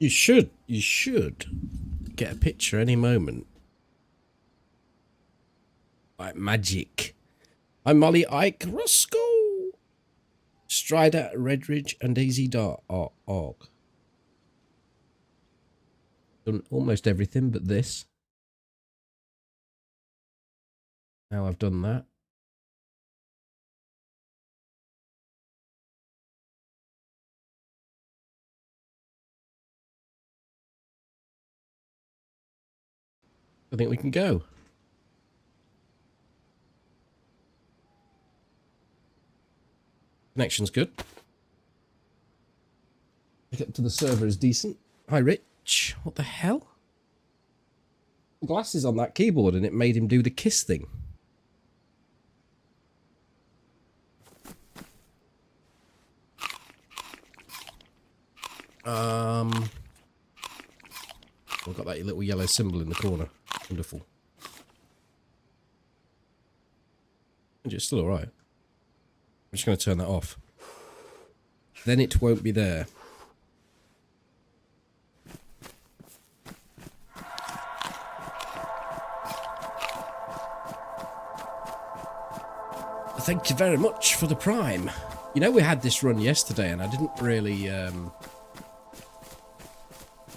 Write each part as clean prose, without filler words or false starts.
You should get a picture any moment. Like magic. I'm Molly Ike Roscoe. Strider, Redridge, and DayZ.org. Done almost everything but this. Now I've done that. I think we can go. Connection's good. Pick up to the server is decent. Hi, Rich. What the hell? Glasses on that keyboard and it made him do the kiss thing. We've got that little yellow symbol in the corner. Wonderful. It's still alright. I'm just going to turn that off. Then it won't be there. Thank you very much for the Prime. You know, we had this run yesterday and I didn't really... I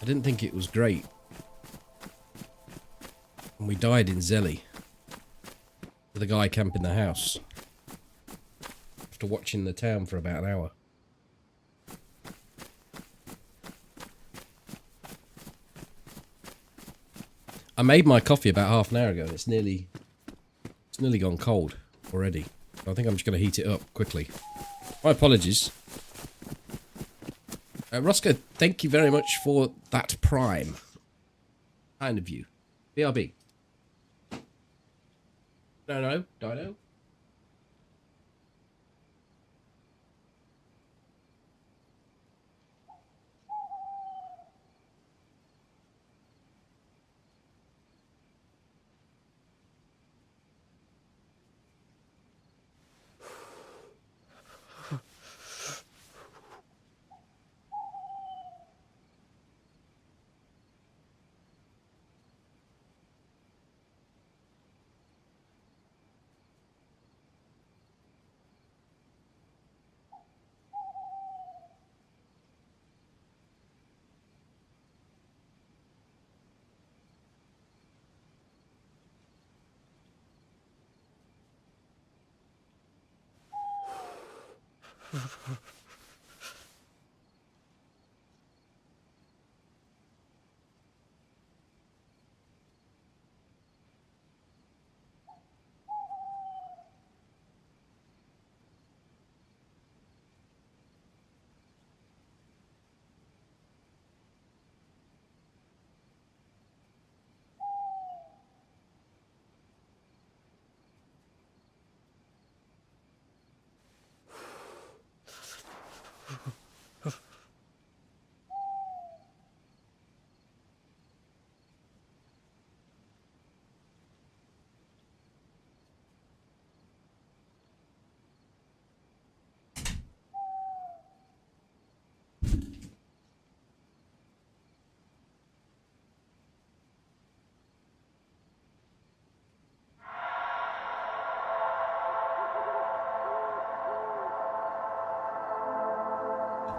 didn't think it was great. And we died in Zelly. With a guy camping the house. After watching the town for about an hour. I made my coffee about half an hour ago and it's nearly gone cold already. I think I'm just going to heat it up quickly. My apologies. Roscoe, thank you very much for that Prime. Kind of you. BRB. No, Dino.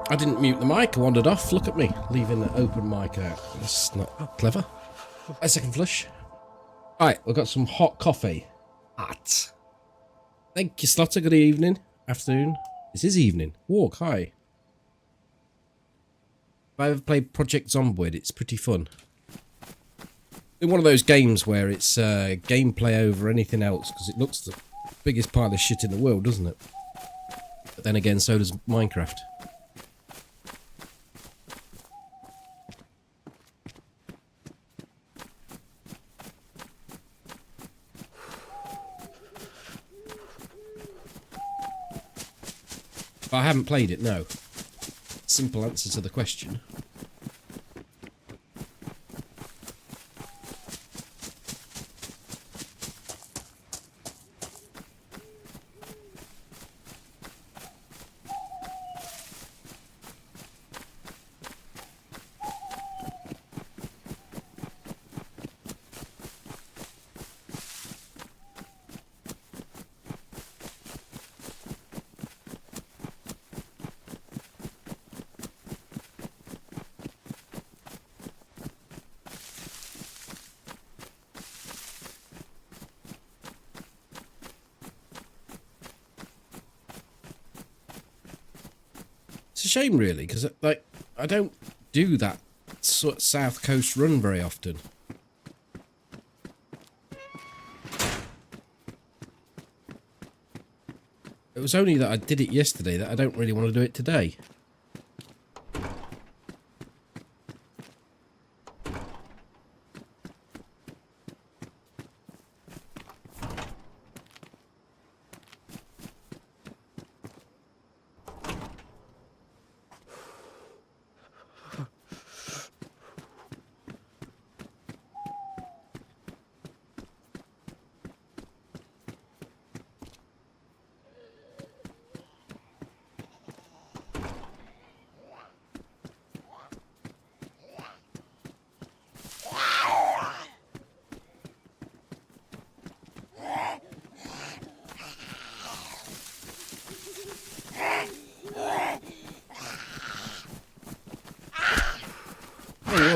I didn't mute the mic, I wandered off. Look at me, leaving the open mic out. That's not clever. A second flush. Alright, we've got some hot coffee. Hot. Thank you, Slotter. Good evening. Afternoon. This is evening. Walk, hi. If I ever played Project Zomboid, it's pretty fun. It's one of those games where it's gameplay over anything else, because it looks the biggest pile of shit in the world, doesn't it? But then again, so does Minecraft. I haven't played it, no. Simple answer to the question. shame, really, because like I don't do that sort of South Coast run very often. It was only that I did it yesterday that I don't really want to do it today.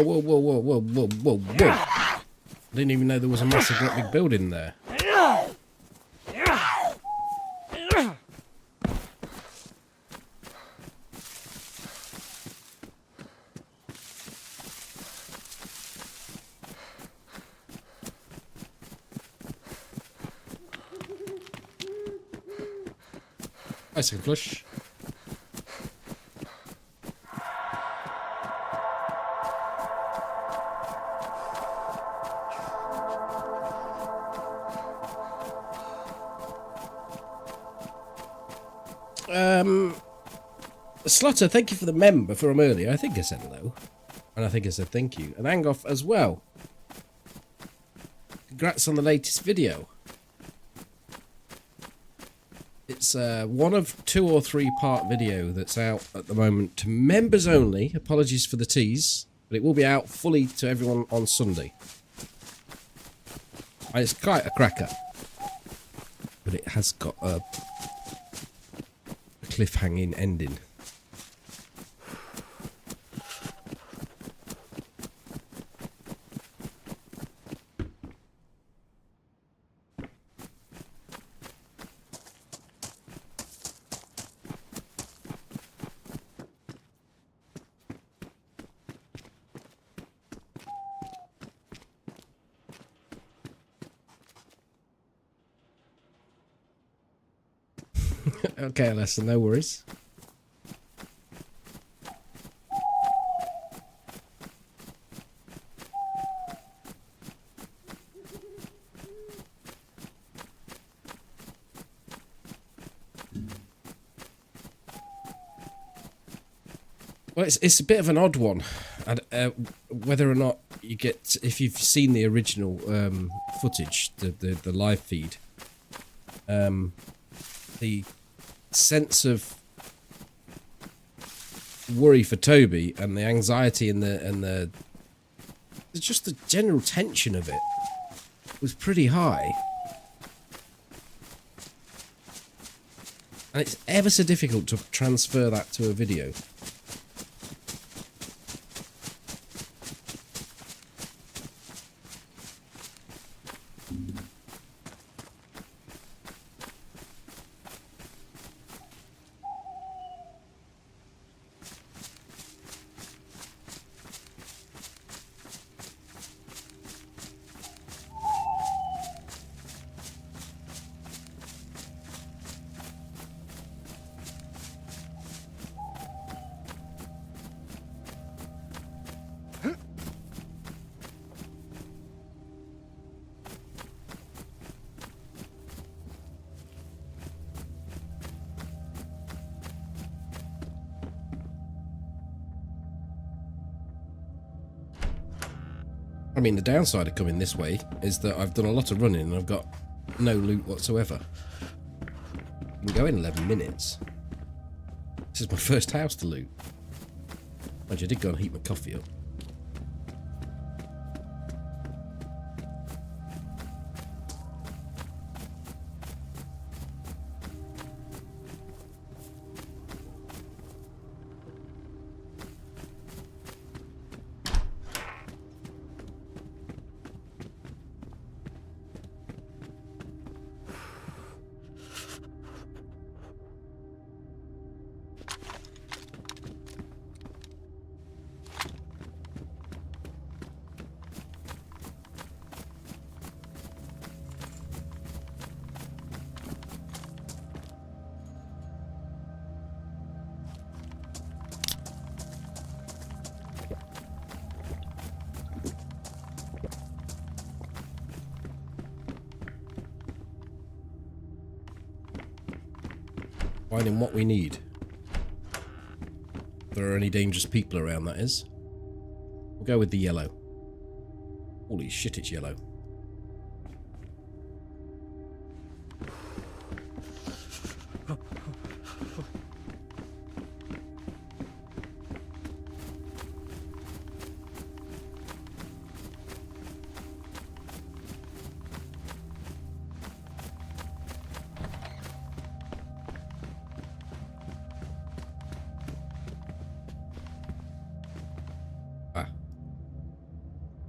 Whoa, whoa, whoa, whoa, whoa, whoa, whoa. I didn't even know there was a massive great big building there. I second flush. Slotter, thank you for the member from earlier. I think I said hello. And I think I said thank you. And Angoff as well. Congrats on the latest video. It's one of 2 or 3 part video that's out at the moment to members only. Apologies for the tease. But it will be out fully to everyone on Sunday. And it's quite a cracker. But it has got a cliffhanging ending. Okay, Alessa, no worries. Well, it's a bit of an odd one, and whether or not you get, if you've seen the original footage, the live feed, the sense of worry for Toby and the anxiety and the just the general tension of it was pretty high, and it's ever so difficult to transfer that to a video. I mean, the downside of coming this way is that I've done a lot of running and I've got no loot whatsoever. I can go in 11 minutes. This is my first house to loot. Actually, I did go and heat my coffee up. Finding what we need. If there are any dangerous people around, that is. We'll go with the yellow. Holy shit, it's yellow.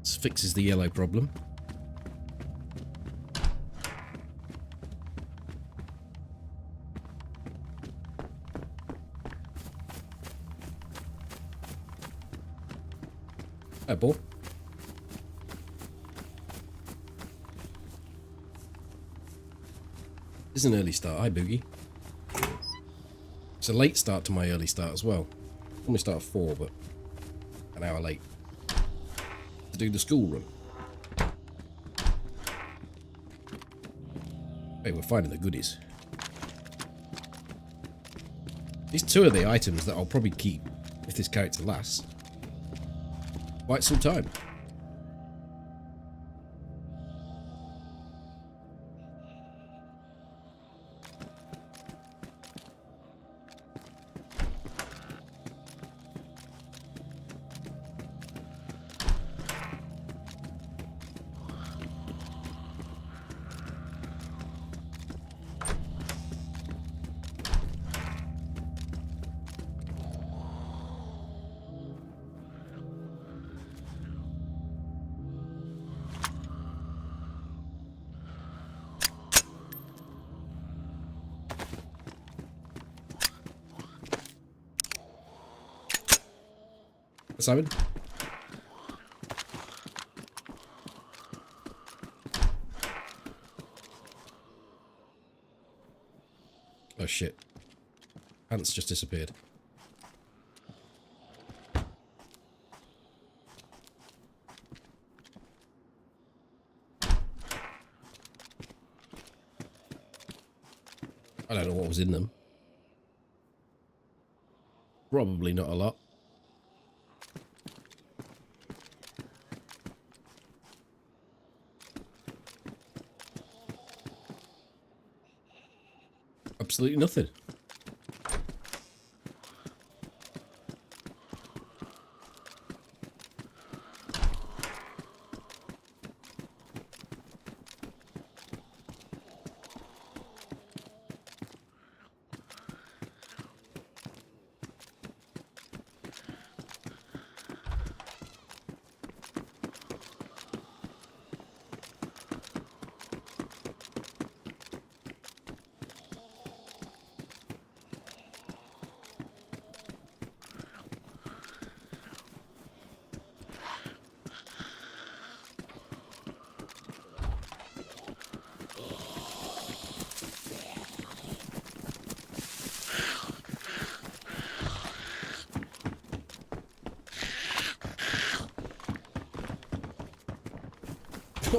This fixes the yellow problem. Hi, ball. This is an early start. Hi, Boogie. It's a late start to my early start as well. Normally start at 4, but an hour late to do the school run. Hey, we're finding the goodies. These 2 are the items that I'll probably keep if this character lasts quite some time. Simon? Oh shit. Ants just disappeared. I don't know what was in them. Probably not a lot. Absolutely nothing.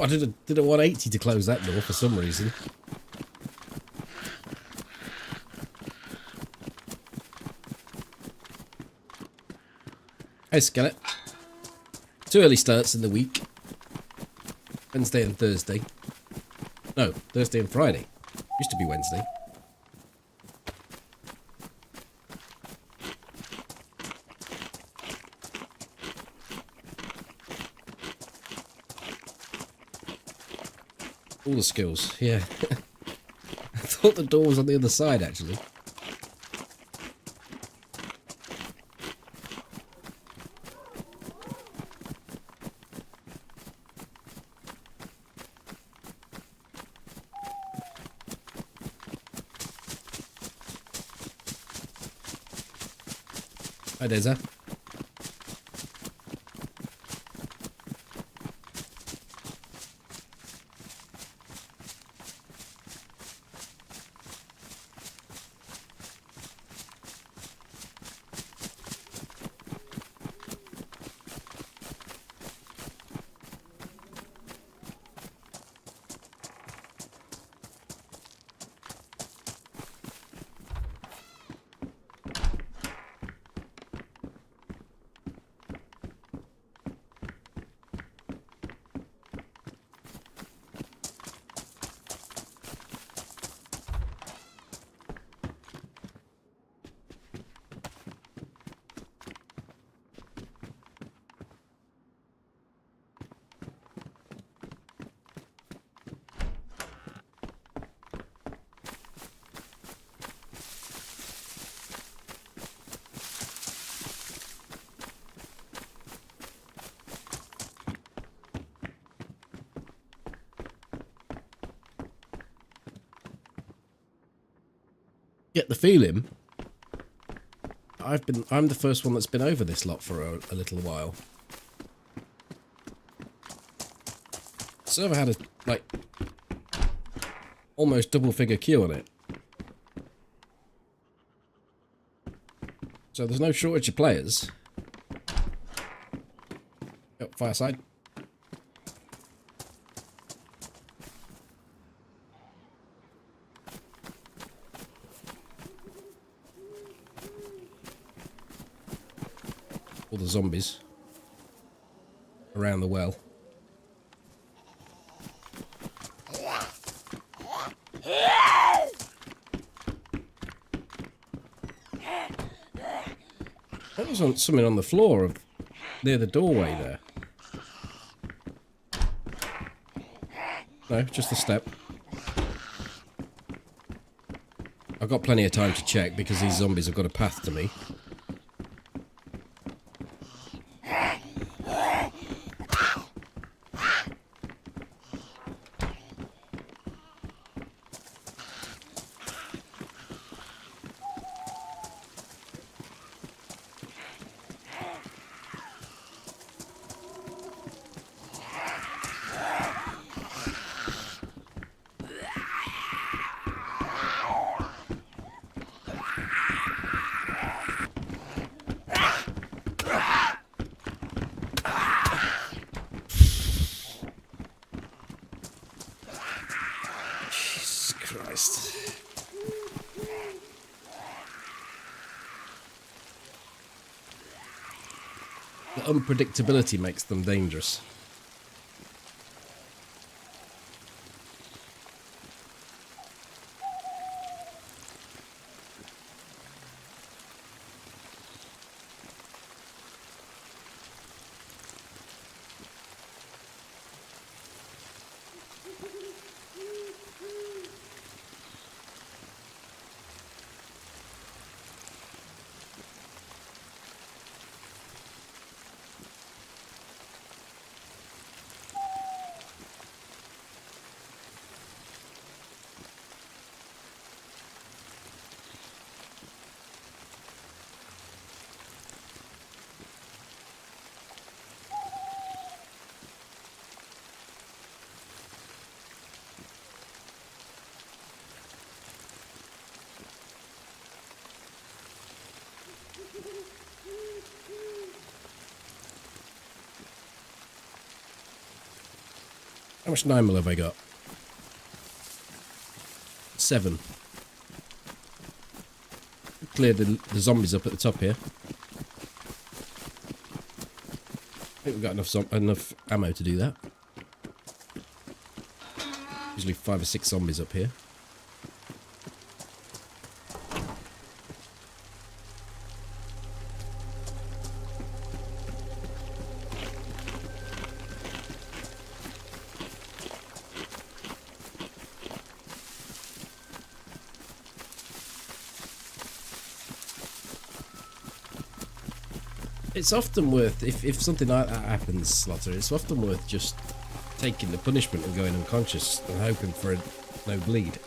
I did a 180 to close that door for some reason. Hey, Skelet. 2 early starts in the week. Wednesday and Thursday. No, Thursday and Friday. Used to be Wednesday. All the skills, yeah. I thought the door was on the other side, actually. Hi, DayZ. get the feeling I'm the first one that's been over this lot for a little while. Server had a like almost double figure queue on it. So there's no shortage of players. Yep, fireside. All the zombies around the well. There was something on the floor near the doorway there. No, just a step. I've got plenty of time to check because these zombies have got a path to me. Christ. The unpredictability makes them dangerous. How much 9mm have I got? 7. Cleared the zombies up at the top here. I think we've got enough ammo to do that. Usually 5 or 6 zombies up here. It's often worth, if something like that happens, Slaughter, it's often worth just taking the punishment and going unconscious and hoping for no bleed.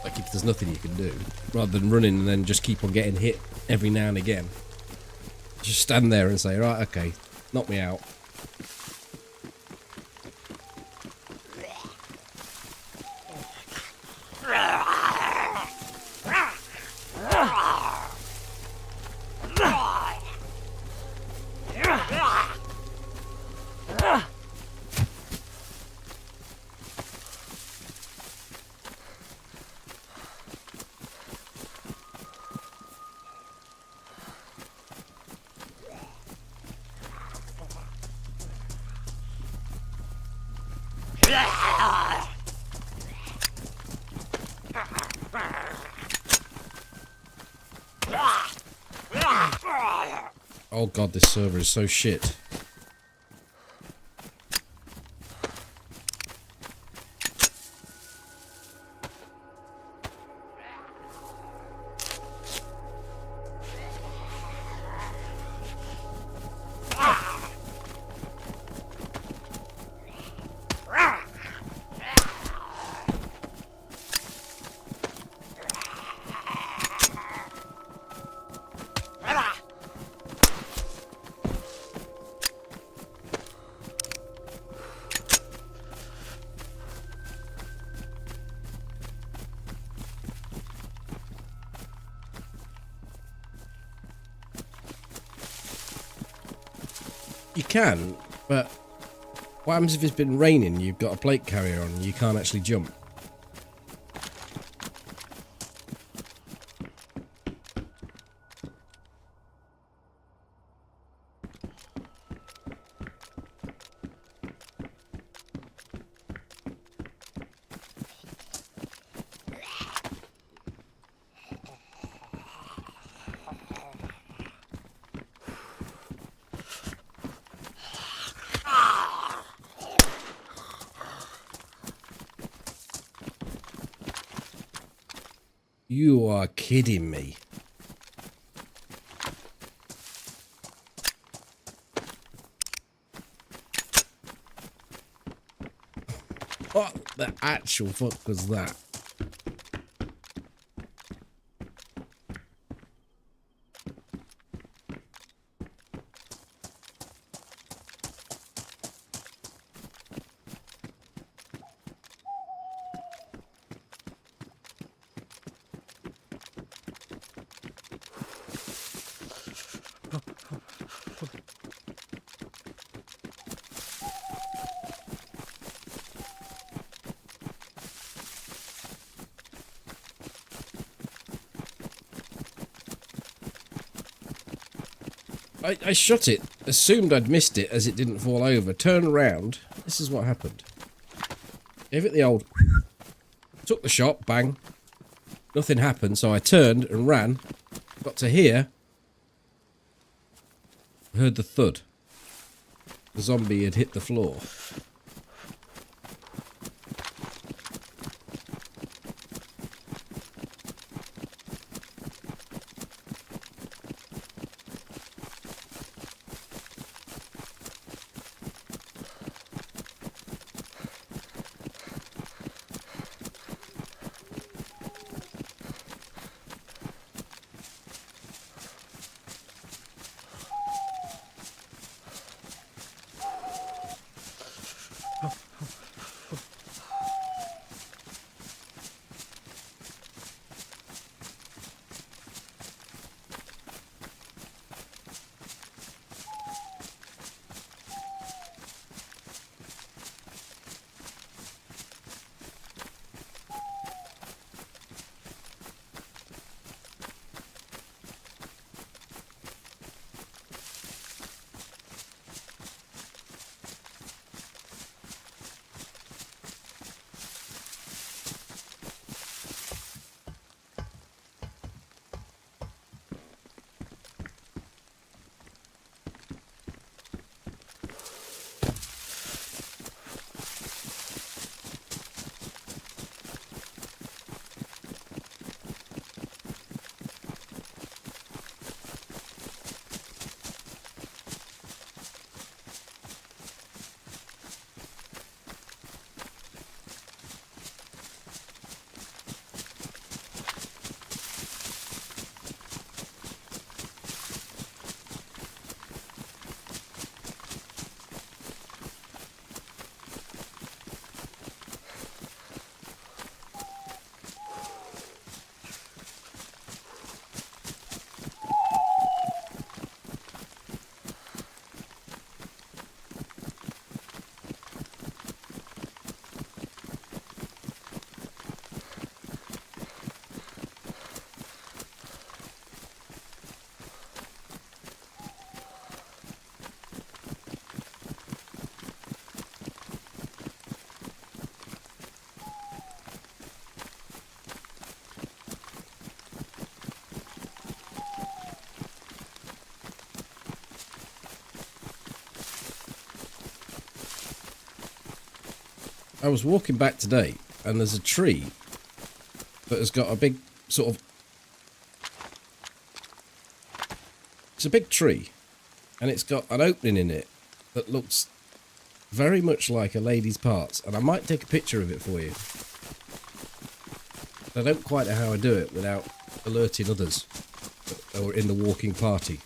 Like if there's nothing you can do, rather than running and then just keep on getting hit every now and again. Just stand there and say, right, okay, knock me out. Oh god, this server is so shit. You can, but what happens if it's been raining, you've got a plate carrier on, and you can't actually jump? You are kidding me. What the actual fuck was that? I shot it, assumed I'd missed it as it didn't fall over, turned around. This is what happened. Gave it the old... Took the shot, bang. Nothing happened, so I turned and ran. Got to here. Heard the thud. The zombie had hit the floor. I was walking back today, and there's a tree that has got a big sort of... It's a big tree, and it's got an opening in it that looks very much like a lady's parts, and I might take a picture of it for you. I don't quite know how I do it without alerting others or in the walking party.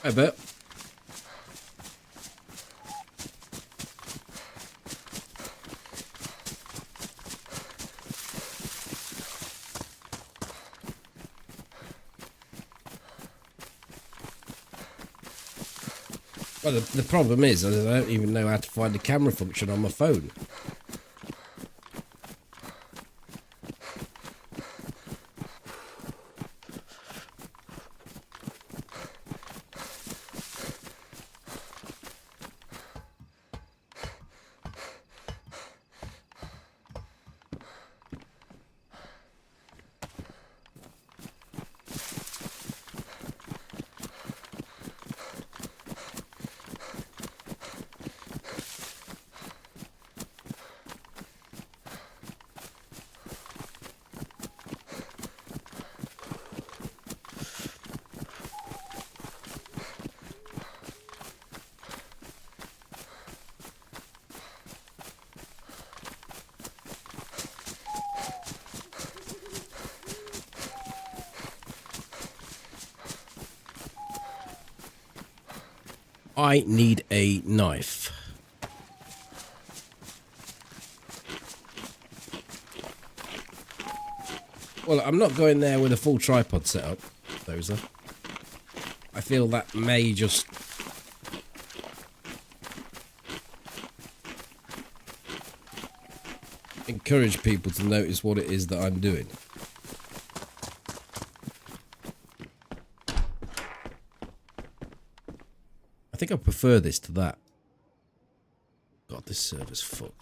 I bet. Well, the problem is I don't even know how to find the camera function on my phone. I need a knife. Well, I'm not going there with a full tripod setup, DayZ. I feel that may just encourage people to notice what it is that I'm doing. I think I prefer this to that. God, this server's full.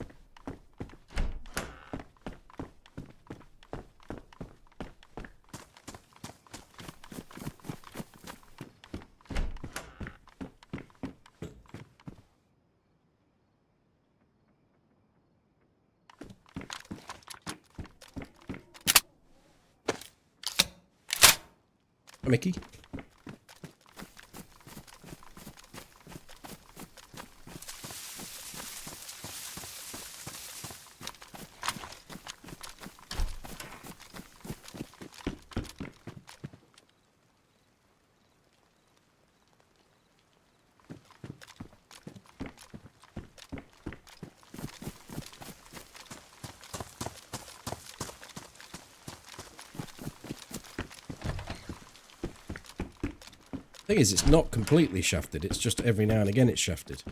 Mickey. Thing is, it's not completely shafted, it's just every now and again it's shafted.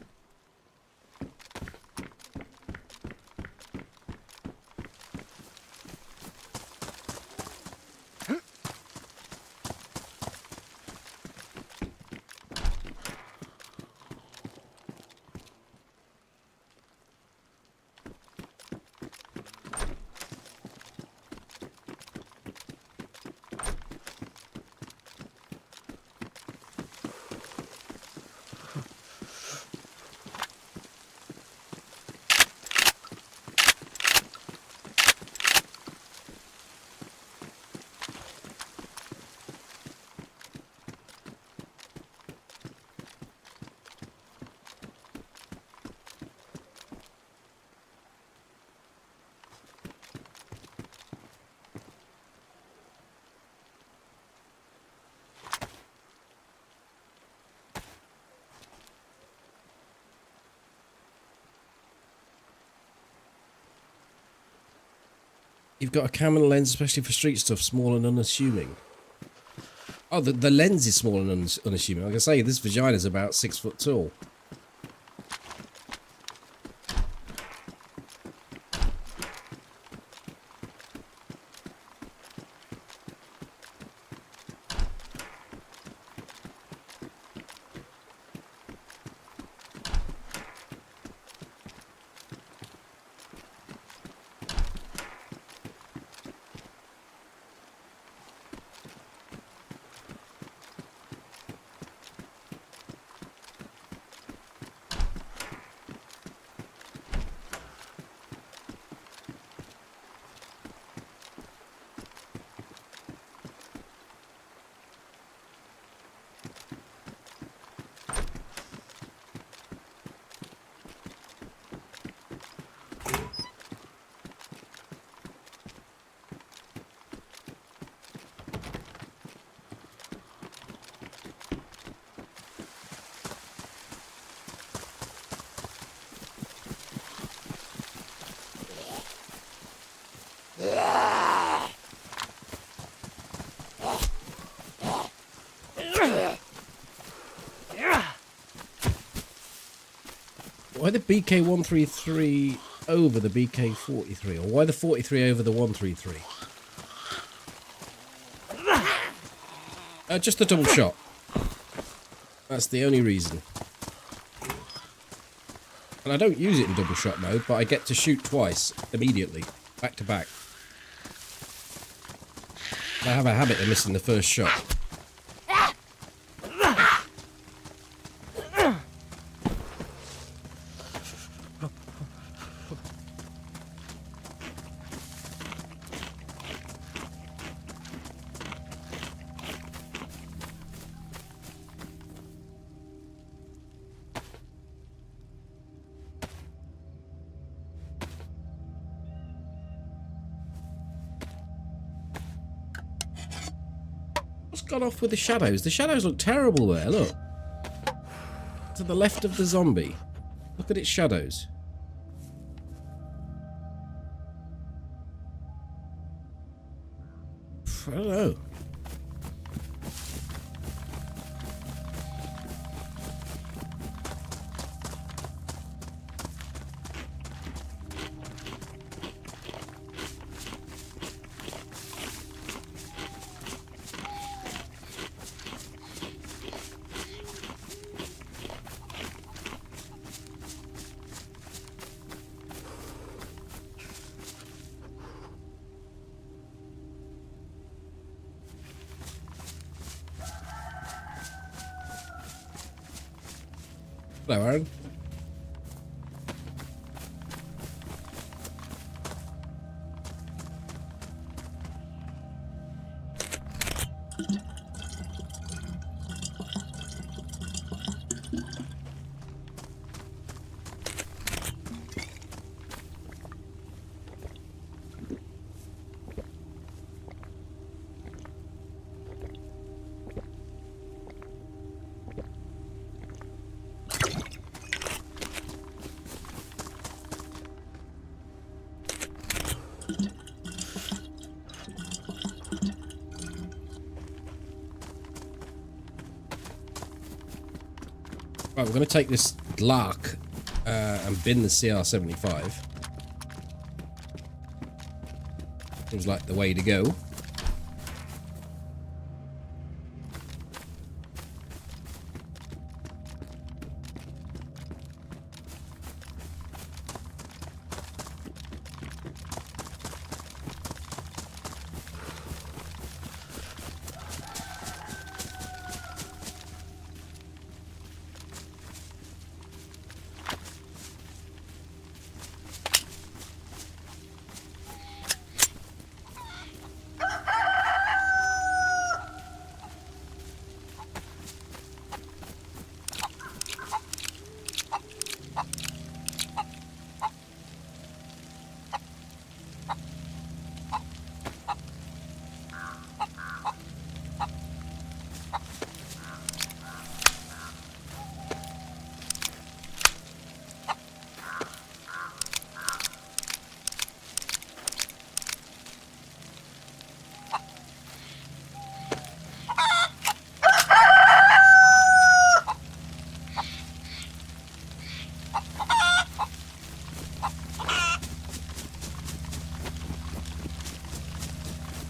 You've got a camera lens, especially for street stuff, small and unassuming. Oh, the lens is small and unassuming. Like I say, this vagina's about 6 foot tall. Why the BK133 over the BK43? Or why the 43 over the 133? Just the double shot. That's the only reason. And I don't use it in double shot mode, but I get to shoot twice, immediately, back to back. I have a habit of missing the first shot. What's gone off with the shadows? The shadows look terrible there, look. To the left of the zombie. Look at its shadows. I don't know. Hello, Aaron. Right, we're going to take this Lark and bin the CR75. Seems like the way to go.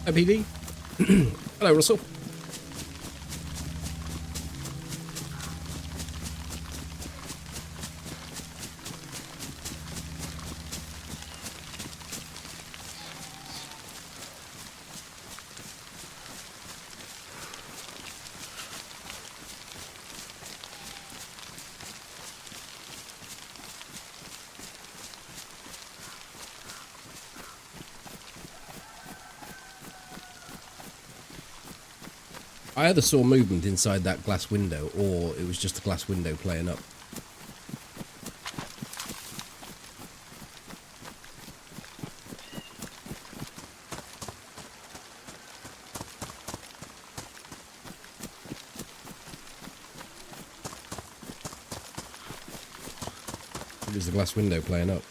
Hi, PD. Hello, Russell. I either saw movement inside that glass window, or it was just a glass window playing up. It was the glass window playing up.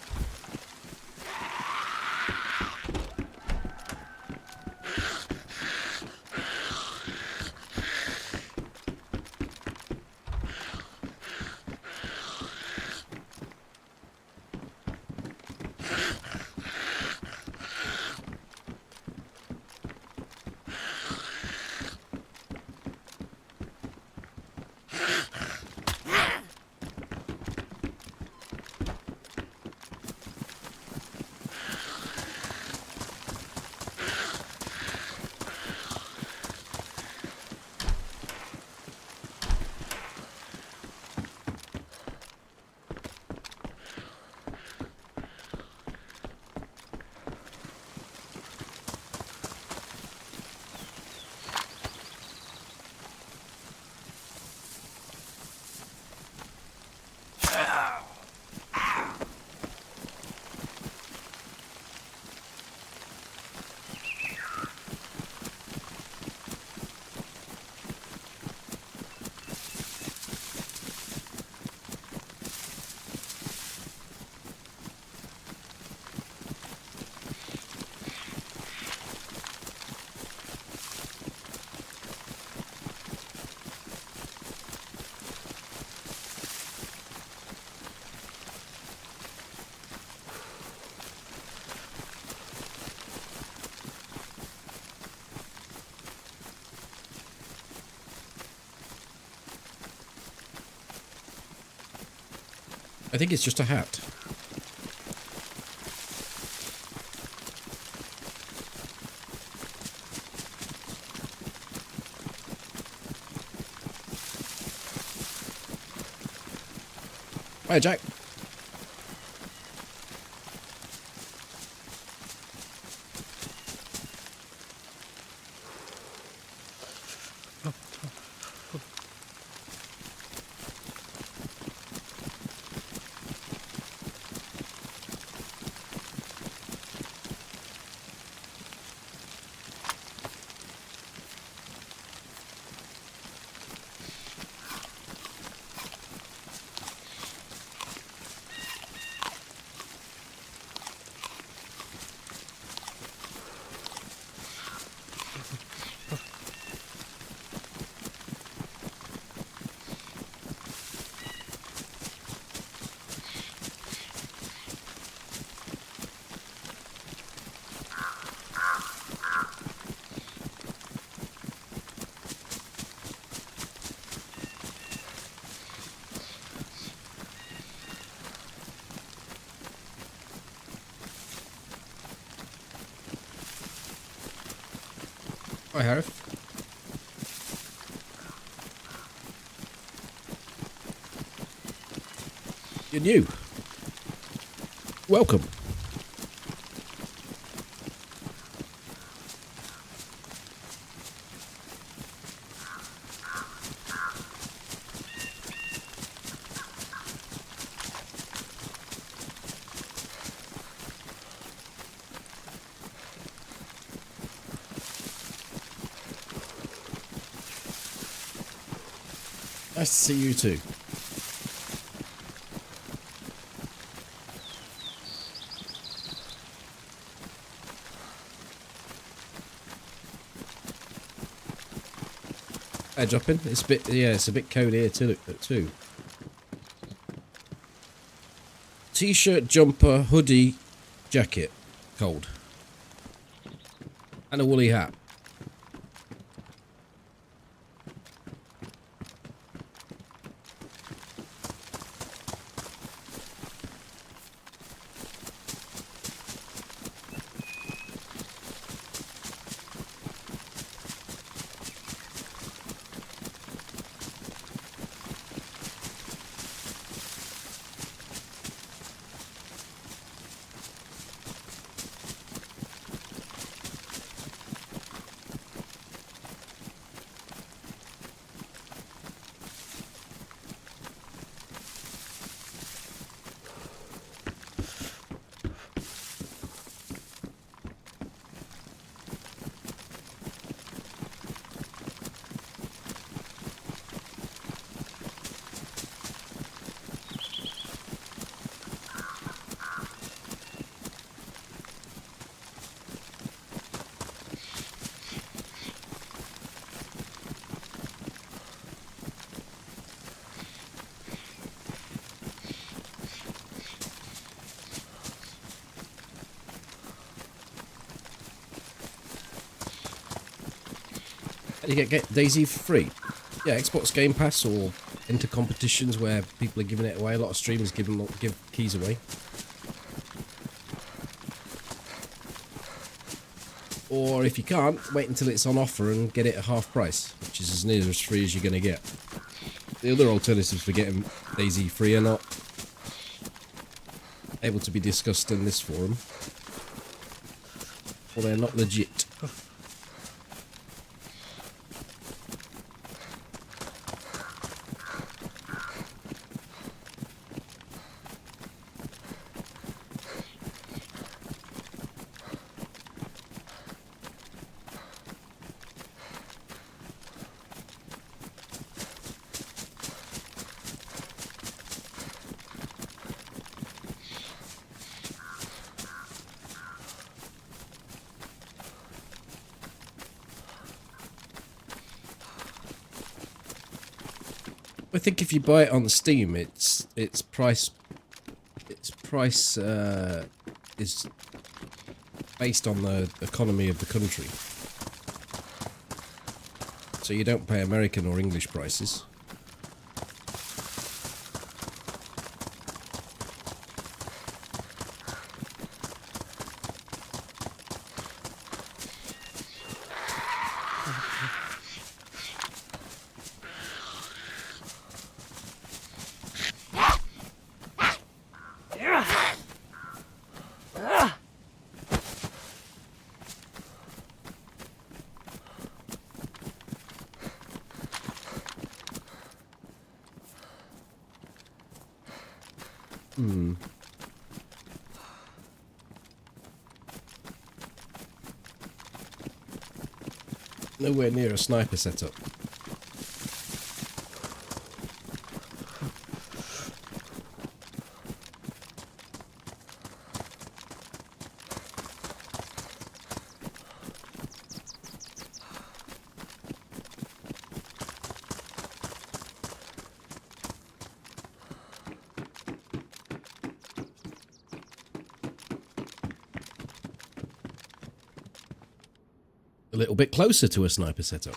I think it's just a hat. Hi, Jack. Hi, Harif. You're new. Welcome. Nice to see you too. Hey, dropping. It's a bit, yeah, it's a bit cold here too. T-shirt, jumper, hoodie, jacket, cold, and a woolly hat. You get DayZ for free. Yeah, Xbox Game Pass or enter competitions where people are giving it away. A lot of streamers give keys away. Or if you can't, wait until it's on offer and get it at half price, which is as near as free as you're going to get. The other alternatives for getting DayZ free are not able to be discussed in this forum, or they're not legit. I think if you buy it on Steam, its price is based on the economy of the country. So you don't pay American or English prices. Nowhere near a sniper setup. A little bit closer to a sniper setup.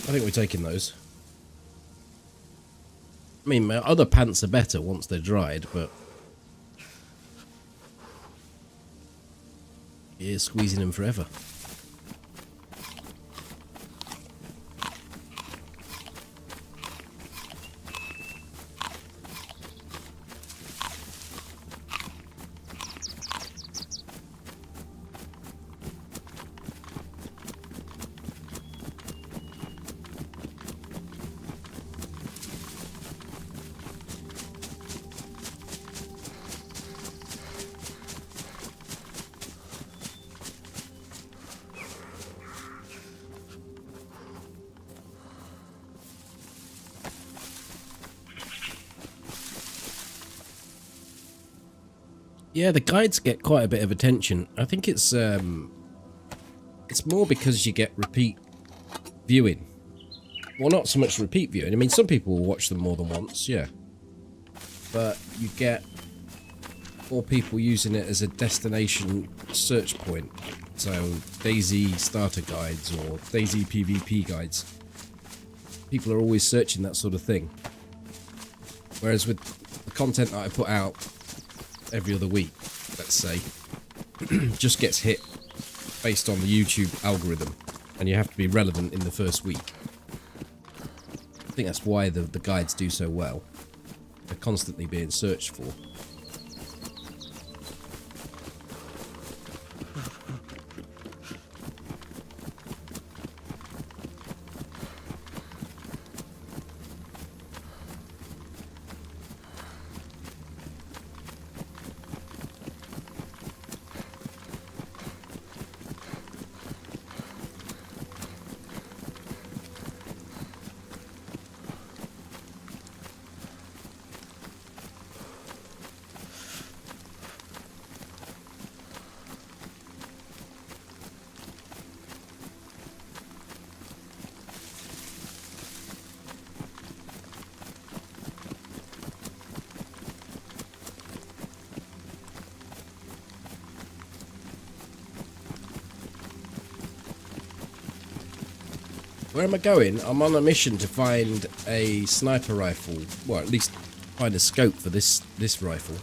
I think we're taking those. I mean, my other pants are better once they're dried, but you're squeezing them forever. Yeah, the guides get quite a bit of attention. I think it's more because you get repeat viewing. Well, not so much repeat viewing. I mean, some people will watch them more than once, yeah. But you get more people using it as a destination search point. So, DayZ starter guides or DayZ PvP guides. People are always searching that sort of thing. Whereas with the content that I put out every other week, let's say, just gets hit based on the YouTube algorithm, and you have to be relevant in the first week. I think that's why the guides do so well. They're constantly being searched for. where am I going? I'm on a mission to find a sniper rifle. Well, at least find a scope for this rifle.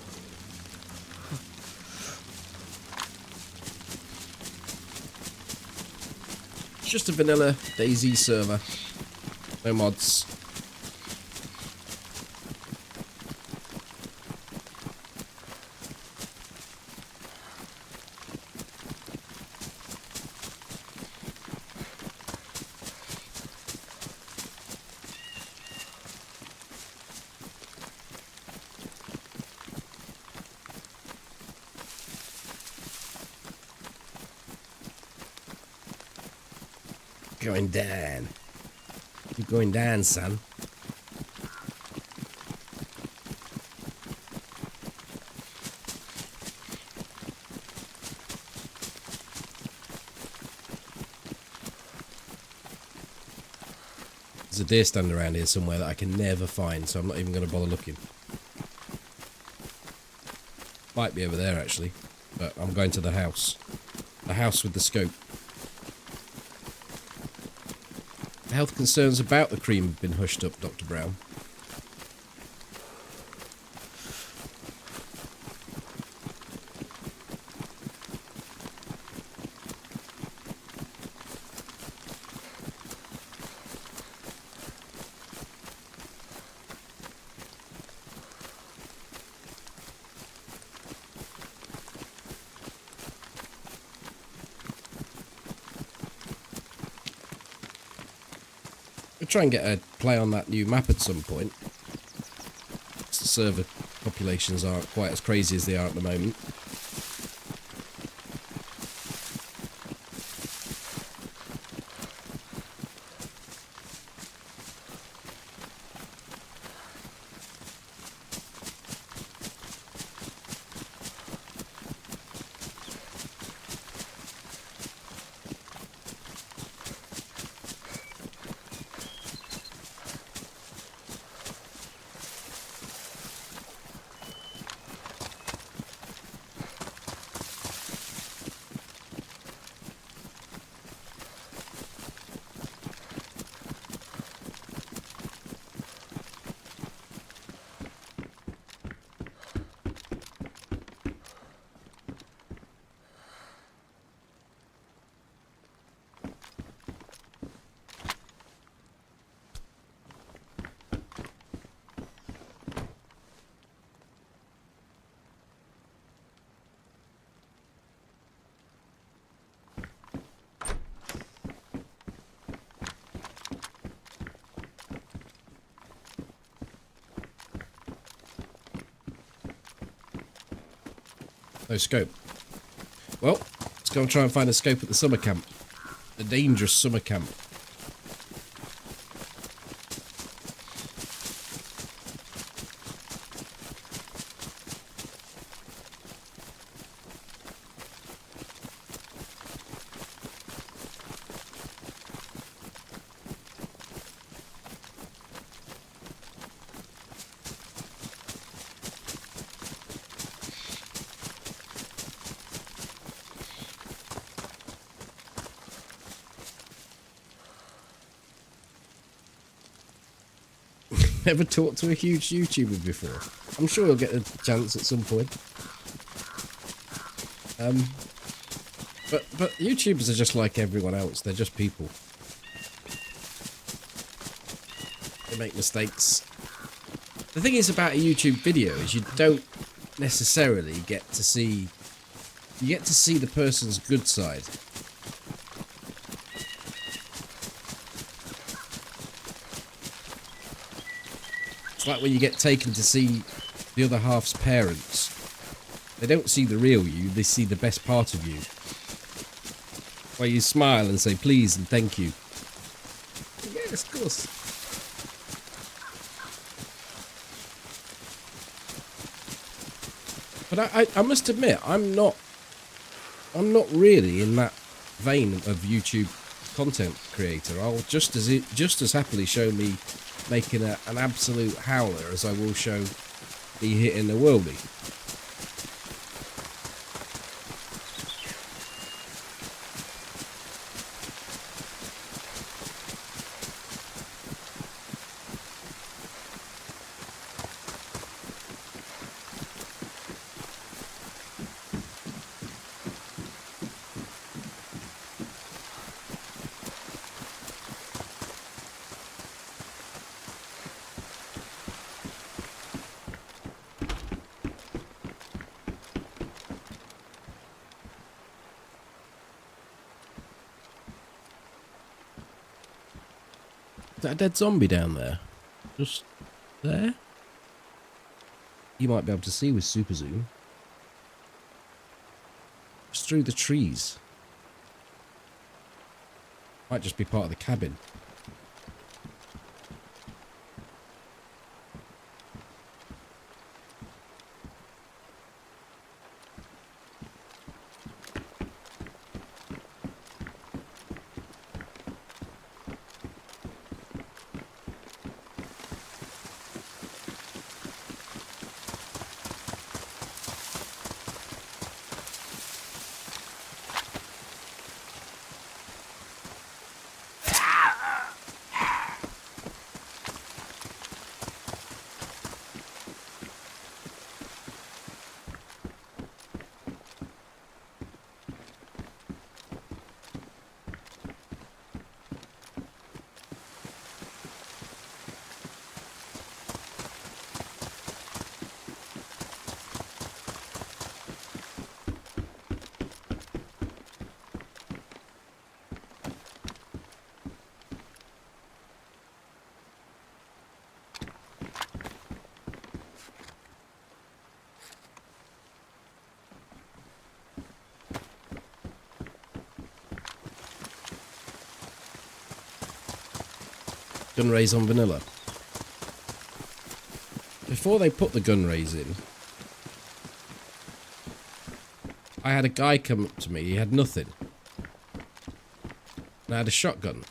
It's just a vanilla DayZ server. No mods. Going down. Keep going down, son. There's a deer stand around here somewhere that I can never find, so I'm not even going to bother looking. Might be over there, actually. But I'm going to the house. The house with the scope. Health concerns about the cream have been hushed up, Dr. Brown. We'll try and get a play on that new map at some point. The server populations aren't quite as crazy as they are at the moment. No scope. Well, let's go and try and find a scope at the summer camp. The dangerous summer camp. Never talked to a huge YouTuber before. I'm sure he'll get a chance at some point. But YouTubers are just like everyone else. They're just people. They make mistakes. The thing is about a YouTube video is you don't necessarily get to see... You get to see the person's good side. It's like when you get taken to see the other half's parents. They don't see the real you, they see the best part of you. Where you smile and say please and thank you. Yes, of course. But I must admit, I'm not really in that vein of YouTube content creator. I'll just as happily show me making an absolute howler as I will show me hitting a worldie. Is that a dead zombie down there? Just there? You might be able to see with super zoom. Just through the trees. Might just be part of the cabin. Gun rays on vanilla. Before they put the gun rays in, I had a guy come up to me. He had nothing. And I had a shotgun.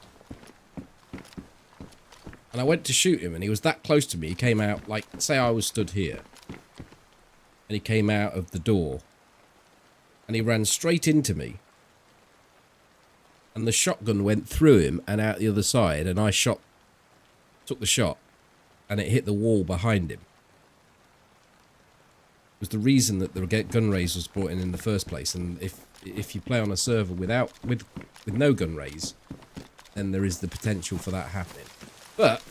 And I went to shoot him, and he was that close to me. He came out, like, say I was stood here. And he came out of the door. And he ran straight into me. And the shotgun went through him and out the other side, and I took the shot, and it hit the wall behind him. It was the reason that the gun rays was brought in the first place. And if you play on a server with no gun rays, then there is the potential for that happening. But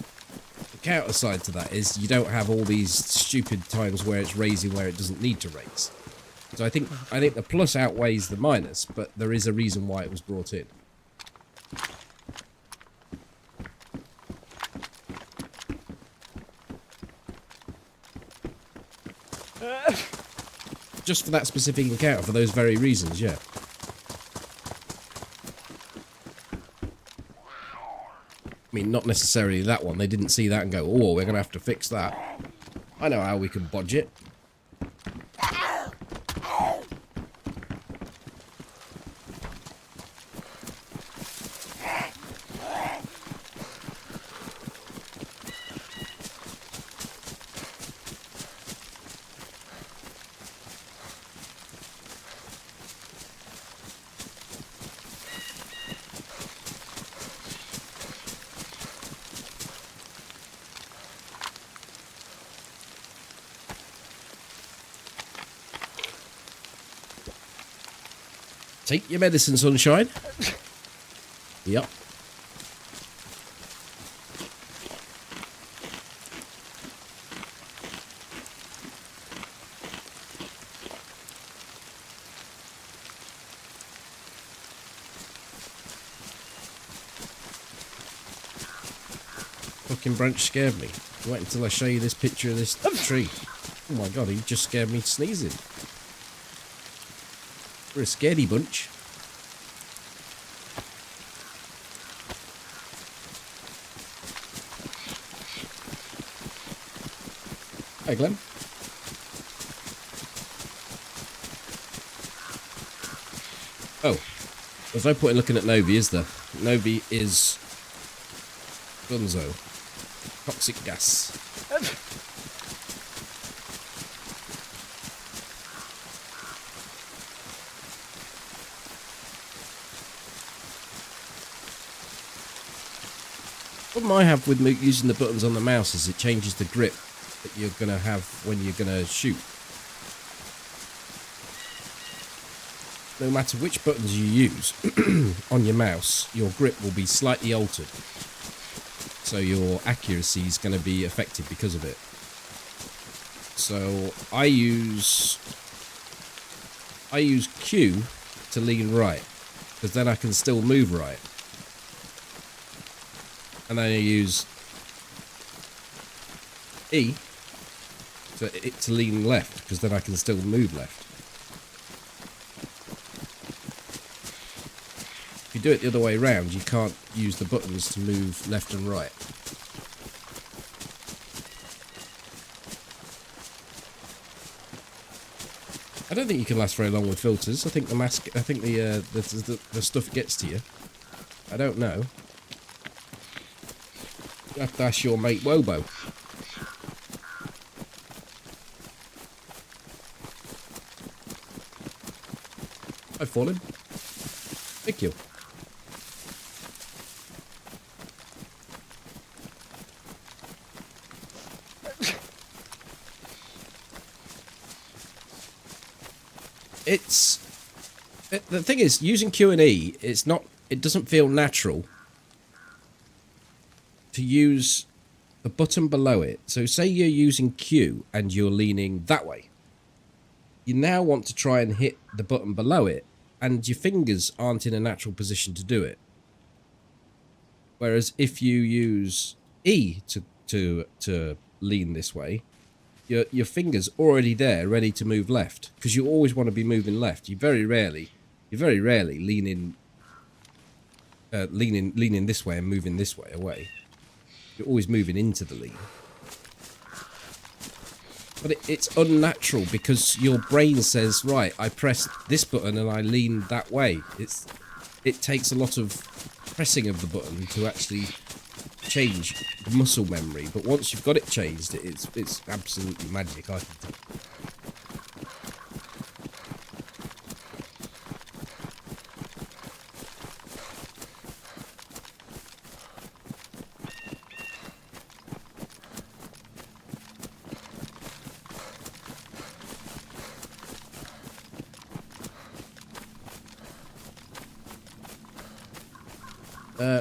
the counter side to that is you don't have all these stupid times where it's raising where it doesn't need to raise. So I think the plus outweighs the minus, but there is a reason why it was brought in. Just for that specific encounter, for those very reasons, yeah. I mean, not necessarily that one. They didn't see that and go, oh, we're going to have to fix that. I know how we can bodge it. Take your medicine, sunshine. Yep. Fucking branch scared me. Wait until I show you this picture of this tree. Oh my god, he just scared me sneezing. We're a scaredy bunch. Hi, Glenn. Oh, there's no point in looking at Novi, is there? Novi is Gunzo. Toxic gas. The problem I have with using the buttons on the mouse is it changes the grip that you're going to have when you're going to shoot. No matter which buttons you use on your mouse, your grip will be slightly altered. So your accuracy is going to be affected because of it. So I use Q to lean right, because then I can still move right. And then I use E to lean left, because then I can still move left. If you do it the other way around, you can't use the buttons to move left and right. I don't think you can last very long with filters. I think the stuff gets to you. I don't know. You have to ask your mate Wobo. I've fallen. Thank you. The thing is, using Q and E, it doesn't feel natural to use the button below it. So say you're using Q and you're leaning that way. You now want to try and hit the button below it, and your fingers aren't in a natural position to do it. Whereas if you use E to lean this way, your fingers already there, ready to move left, because you always want to be moving left. You very rarely leaning this way and moving this way away. You're always moving into the lean. But it's unnatural, because your brain says, right, I press this button and I lean that way. It takes a lot of pressing of the button to actually change the muscle memory. But once you've got it changed, it's absolutely magic, I think.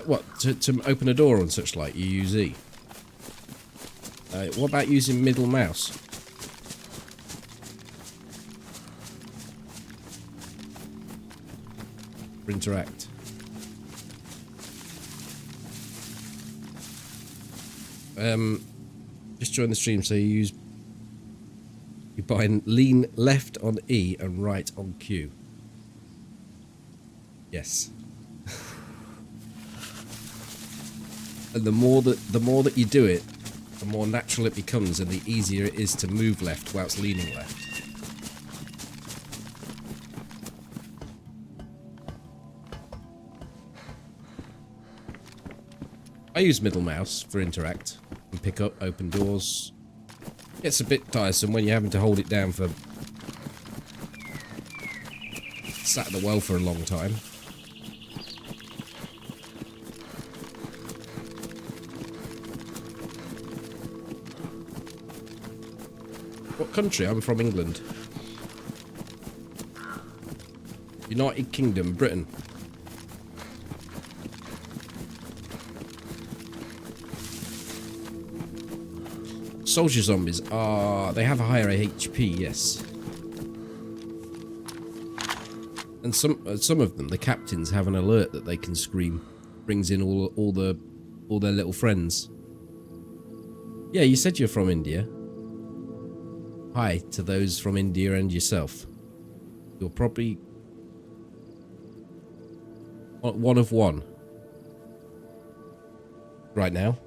What, to open a door and such like, you use E. What about using middle mouse? For interact. Just join the stream, so you bind lean left on E and right on Q. Yes. And the more that you do it, the more natural it becomes, and the easier it is to move left whilst leaning left. I use middle mouse for interact and pick up, open doors. Gets a bit tiresome when you're having to hold it down for sat at the well for a long time. What country? I'm from England. United Kingdom, Britain. Soldier zombies are... they have a higher HP, yes. And some of them, the captains, have an alert that they can scream. Brings in all their little friends. Yeah, you said you're from India. Hi to those from India and yourself. You're probably one of one right now.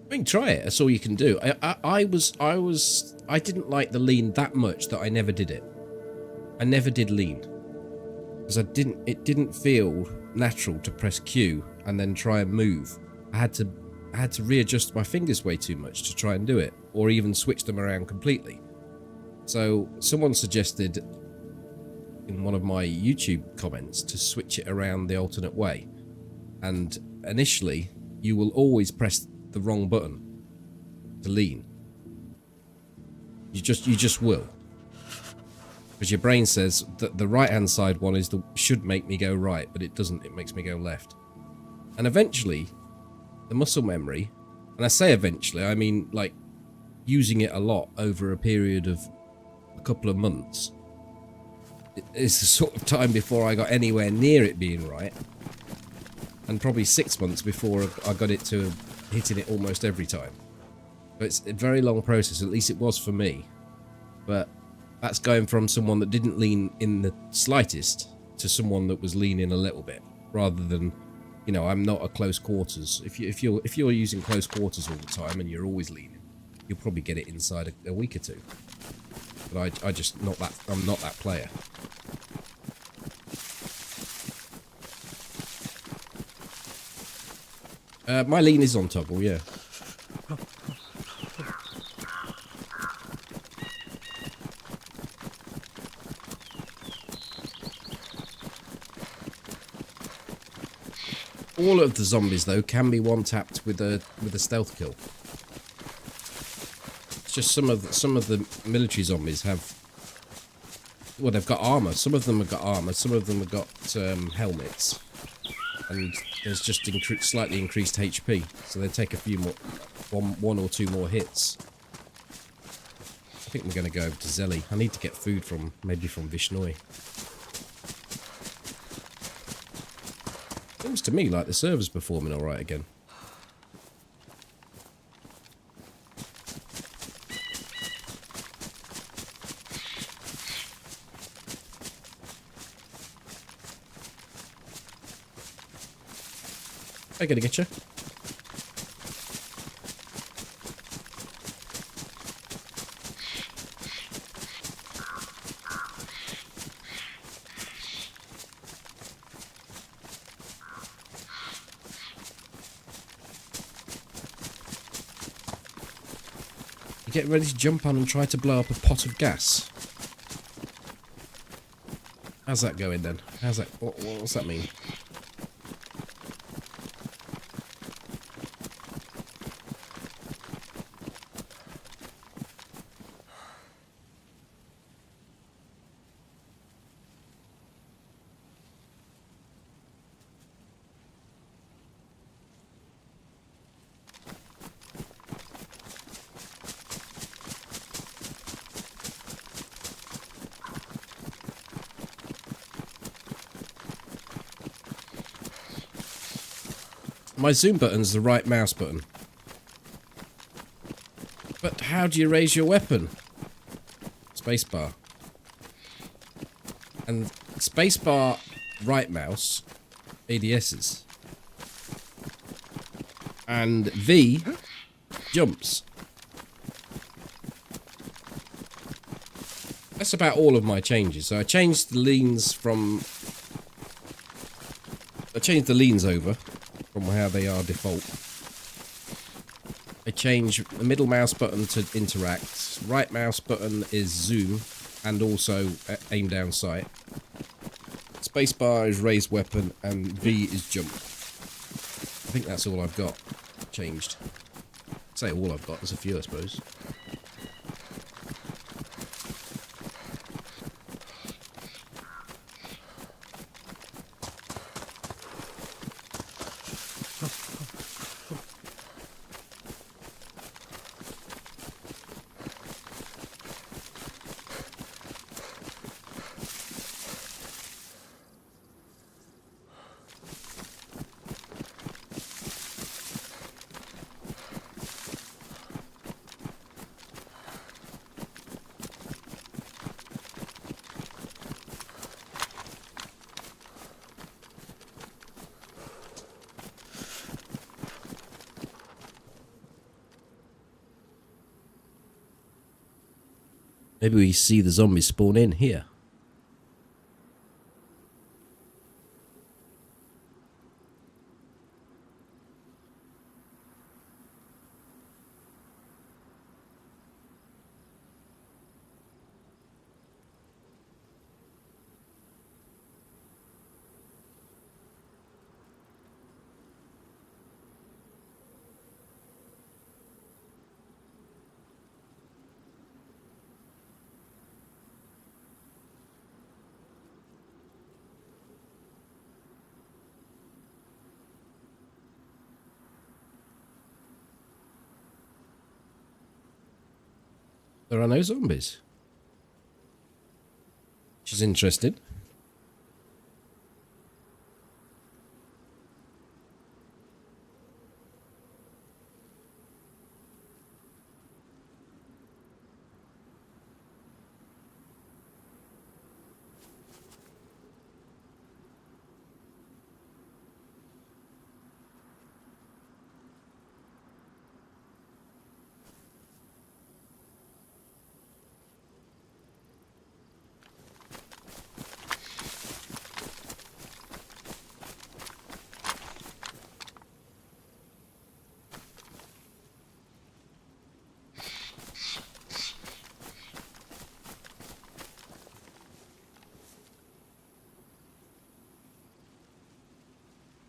I mean, try it. That's all you can do. I didn't like the lean that much that I never did it. I never did lean because it didn't feel natural to press Q and then try and move. I had to readjust my fingers way too much to try and do it, or even switch them around completely. So someone suggested in one of my YouTube comments to switch it around the alternate way, and initially you will always press the wrong button to lean. You just will. Because your brain says that the right-hand side one should make me go right, but it doesn't. It makes me go left. And eventually, the muscle memory, and I say eventually, I mean like using it a lot over a period of a couple of months, it's the sort of time before I got anywhere near it being right, and probably 6 months before I got it to hitting it almost every time. So it's a very long process, at least it was for me. But that's going from someone that didn't lean in the slightest to someone that was leaning a little bit, rather than, you know, I'm not a close quarters. If you're using close quarters all the time and you're always leaning, you'll probably get it inside a week or two. But I'm not that player. My lean is on toggle, yeah. All of the zombies though can be one-tapped with a stealth kill. It's just some of the military zombies have, well, they've got armor. Some of them have got armor. Some of them have got helmets, and there's just slightly increased HP, so they take a few more, one or two more hits. I think we're going to go over to Zelly. I need to get food maybe from Vishnoi. Seems to me like the server's performing alright again. I'm gonna get you. You get ready to jump on and try to blow up a pot of gas. How's that going then? How's that? What's that mean? My zoom button's the right mouse button. But how do you raise your weapon? Spacebar. And spacebar, right mouse, ADSs. And V, jumps. That's about all of my changes. So I changed the leans over from how they are default. I change the middle mouse button to interact. Right mouse button is zoom and also aim down sight. Spacebar is raise weapon and V is jump. I think that's all I've got changed. I'd say all I've got, there's a few I suppose. Maybe we see the zombies spawn in here. There are no zombies. Which is interesting.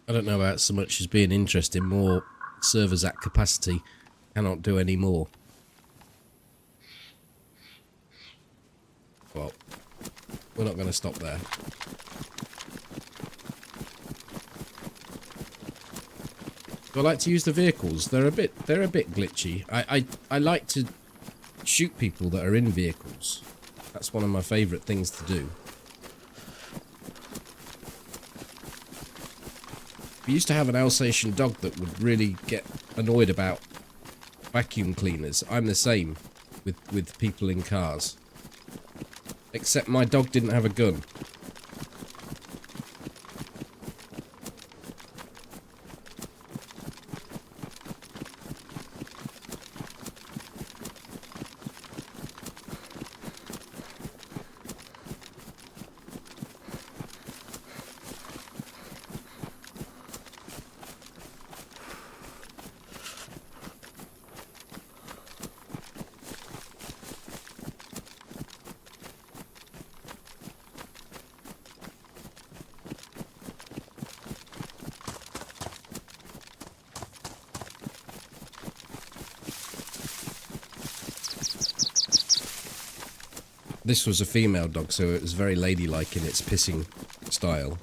I don't know about so much as being interesting, more servers at capacity cannot do any more. Well, we're not going to stop there. Do I like to use the vehicles? They're a bit glitchy. I like to shoot people that are in vehicles. That's one of my favourite things to do. We used to have an Alsatian dog that would really get annoyed about vacuum cleaners. I'm the same with people in cars. Except my dog didn't have a gun. This was a female dog, so it was very ladylike in its pissing style.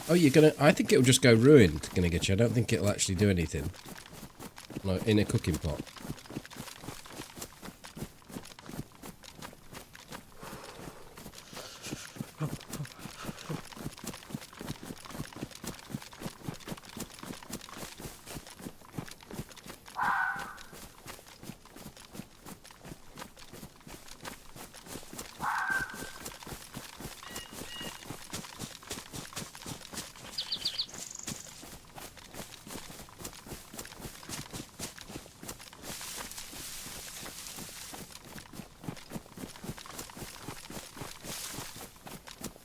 Oh, you're gonna... I think it'll just go ruined, gonna get you. I don't think it'll actually do anything. Like, in a cooking pot.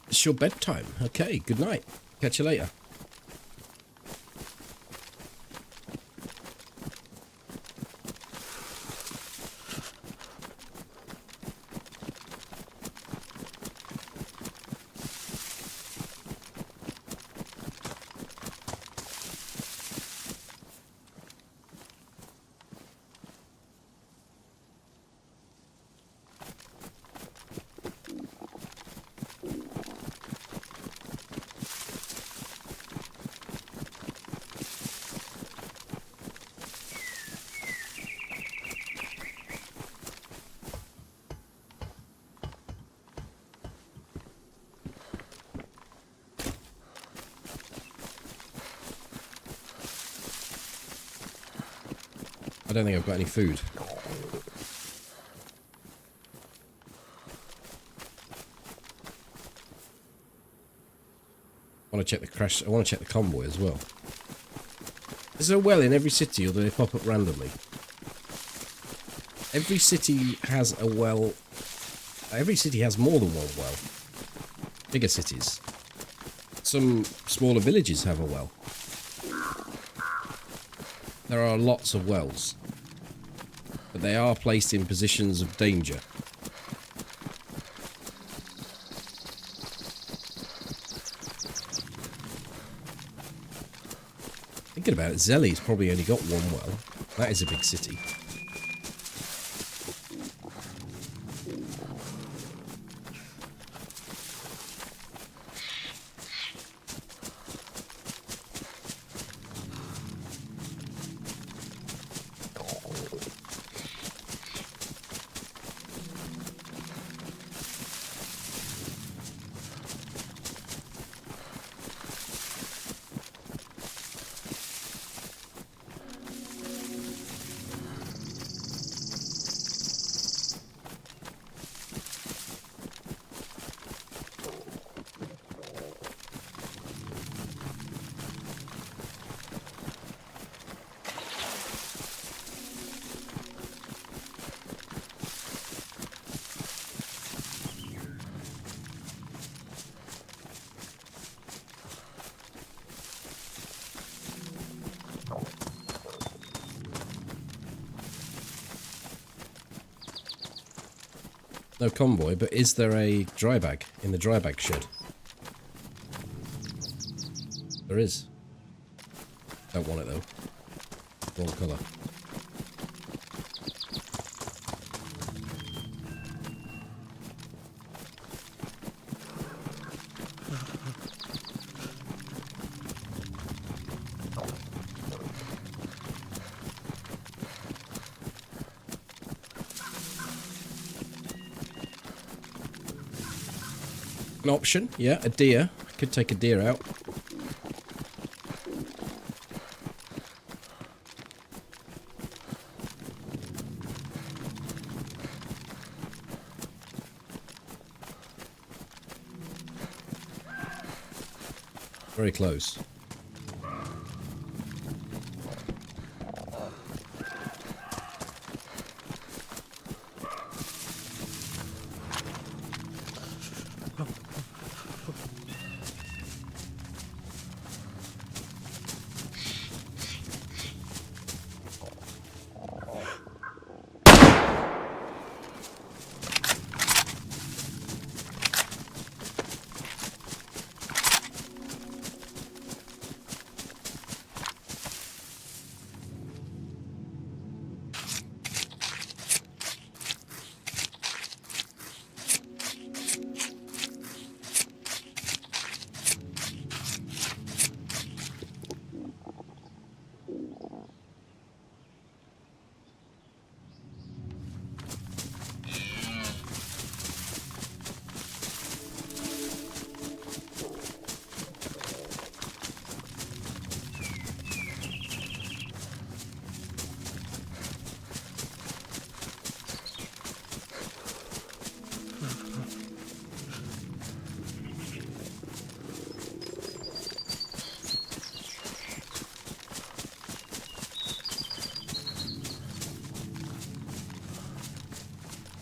It's your bedtime. Okay, good night. Catch you later. I don't think I've got any food. I want to check the crash. I want to check the convoy as well. Is there a well in every city, or do they pop up randomly? Every city has a well. Every city has more than one well. Bigger cities. Some smaller villages have a well. There are lots of wells. But they are placed in positions of danger. Thinking about it, Zelly's probably only got one well. That is a big city. No convoy, but is there a dry bag in the dry bag shed? There is. Don't want it though. Wrong colour. An option, yeah, a deer. I could take a deer out. Very close.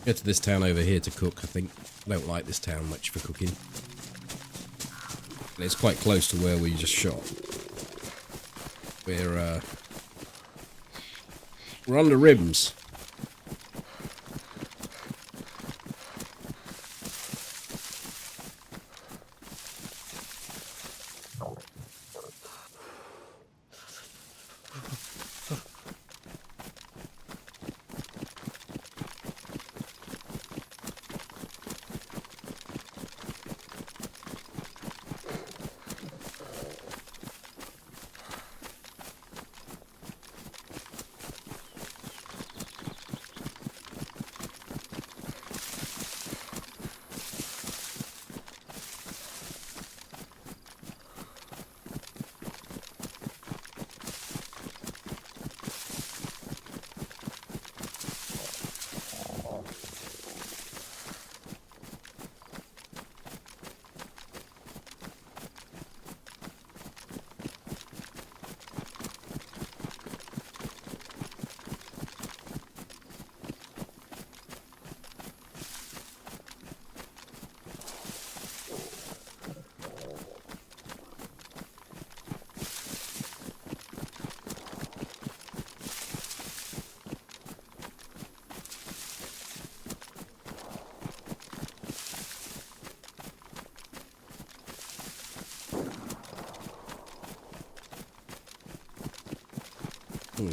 Go to this town over here to cook, I think. I don't like this town much for cooking. And it's quite close to where we just shot. We're on the rims.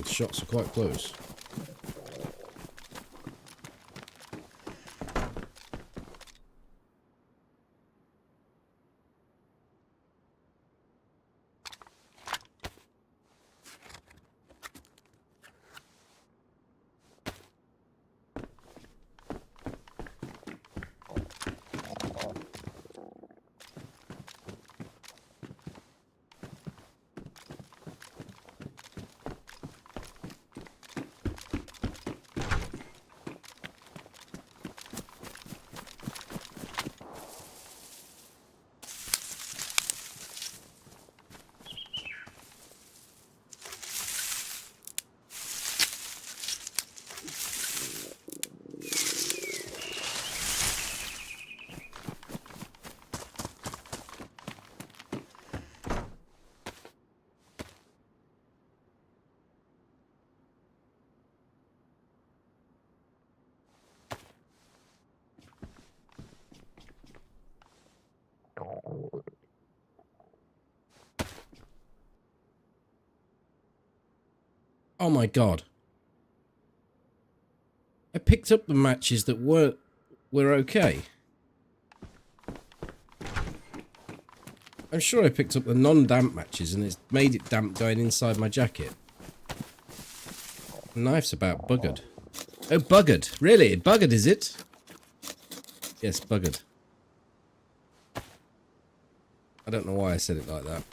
Shots are quite close. Oh my god. I picked up the matches that were okay. I'm sure I picked up the non-damp matches and it's made it damp going inside my jacket. The knife's about buggered. Oh, buggered. Really? Buggered, is it? Yes, buggered. I don't know why I said it like that.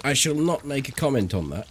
I shall not make a comment on that.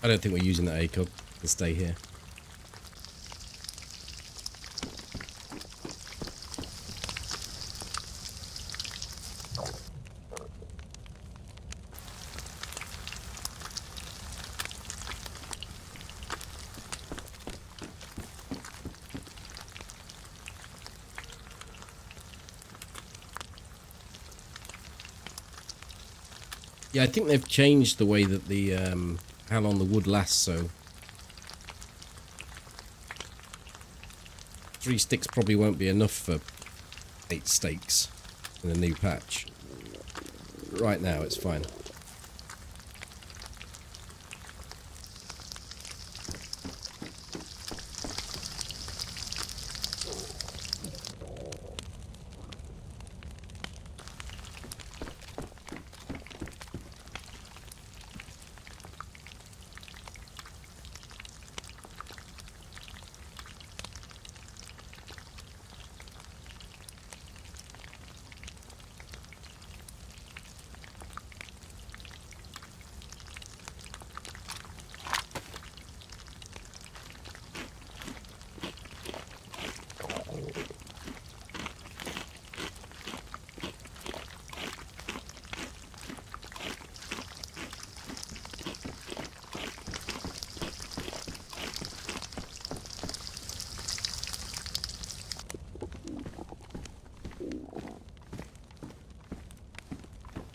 I don't think we're using that ACOG to stay here. Yeah, I think they've changed the way that the how long the wood lasts, so 3 sticks probably won't be enough for 8 steaks in a new patch. Right now, it's fine.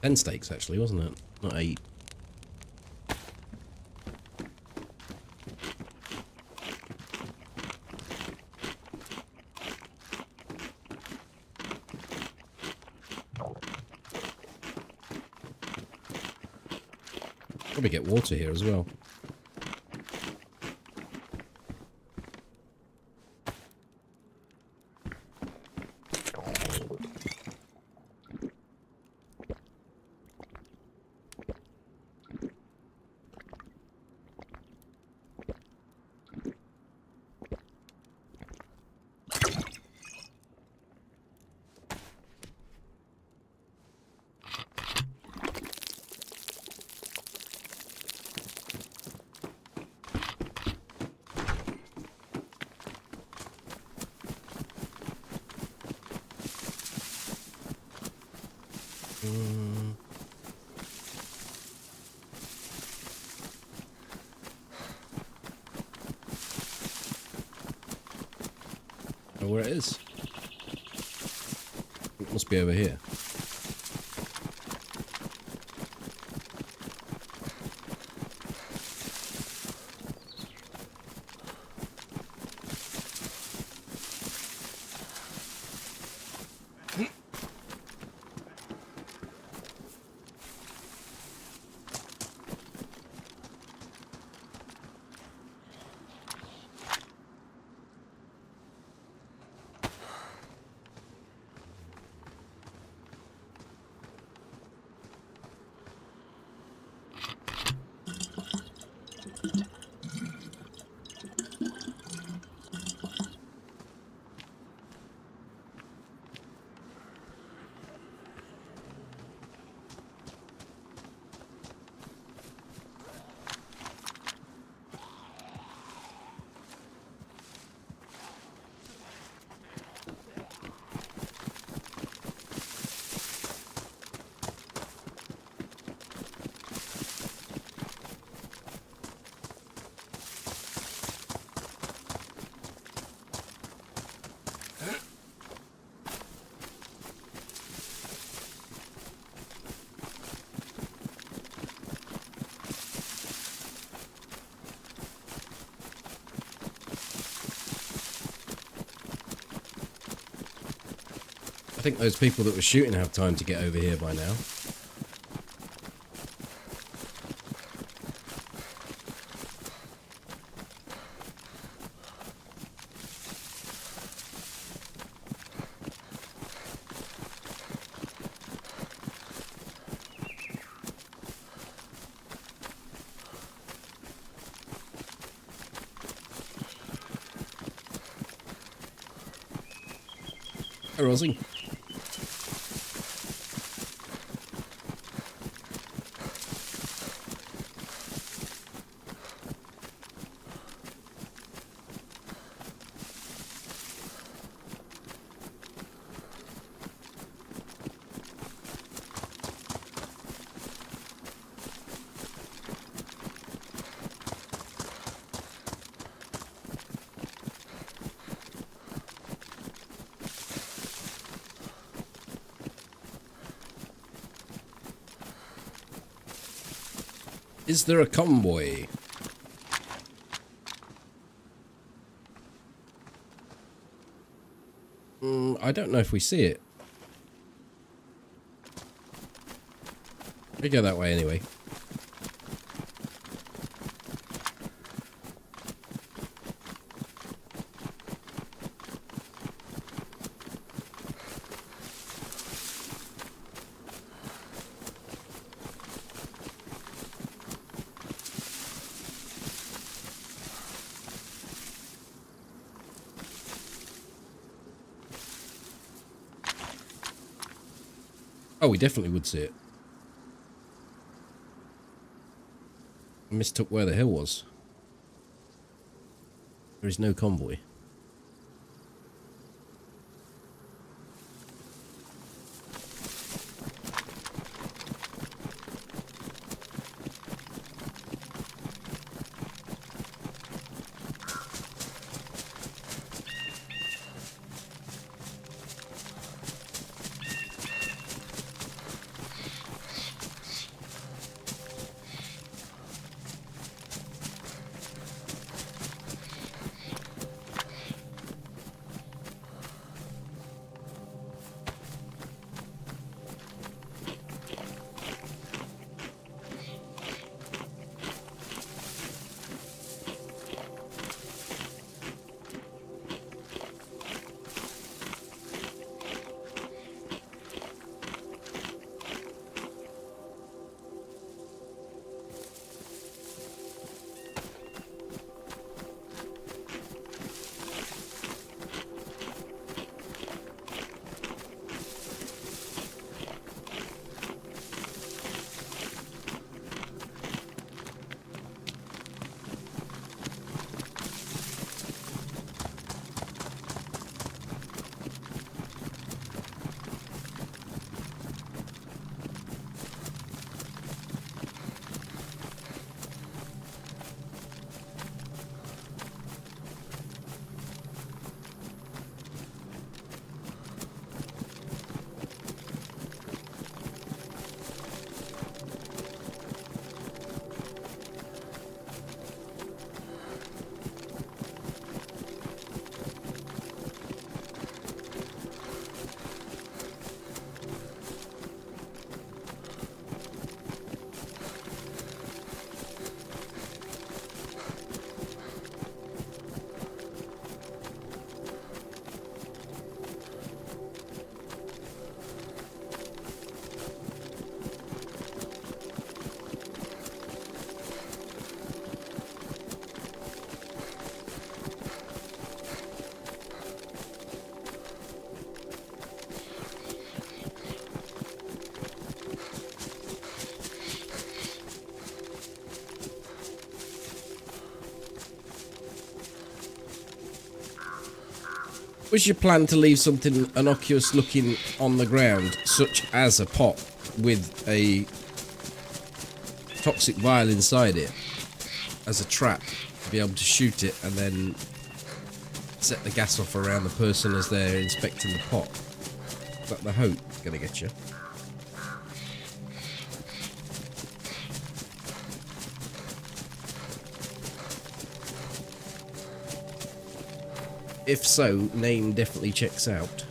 Ten steaks, actually, wasn't it? Not 8. Probably get water here as well. Oh, where it is? It must be over here. I think those people that were shooting have time to get over here by now. Hey, Rosie. Is there a convoy? I don't know if we see it. We go that way anyway. Oh, we definitely would see it. I mistook where the hill was. There is no convoy. Was your plan to leave something innocuous looking on the ground, such as a pot with a toxic vial inside it, as a trap, to be able to shoot it and then set the gas off around the person as they're inspecting the pot? Is that the hope gonna get you? If so, name definitely checks out.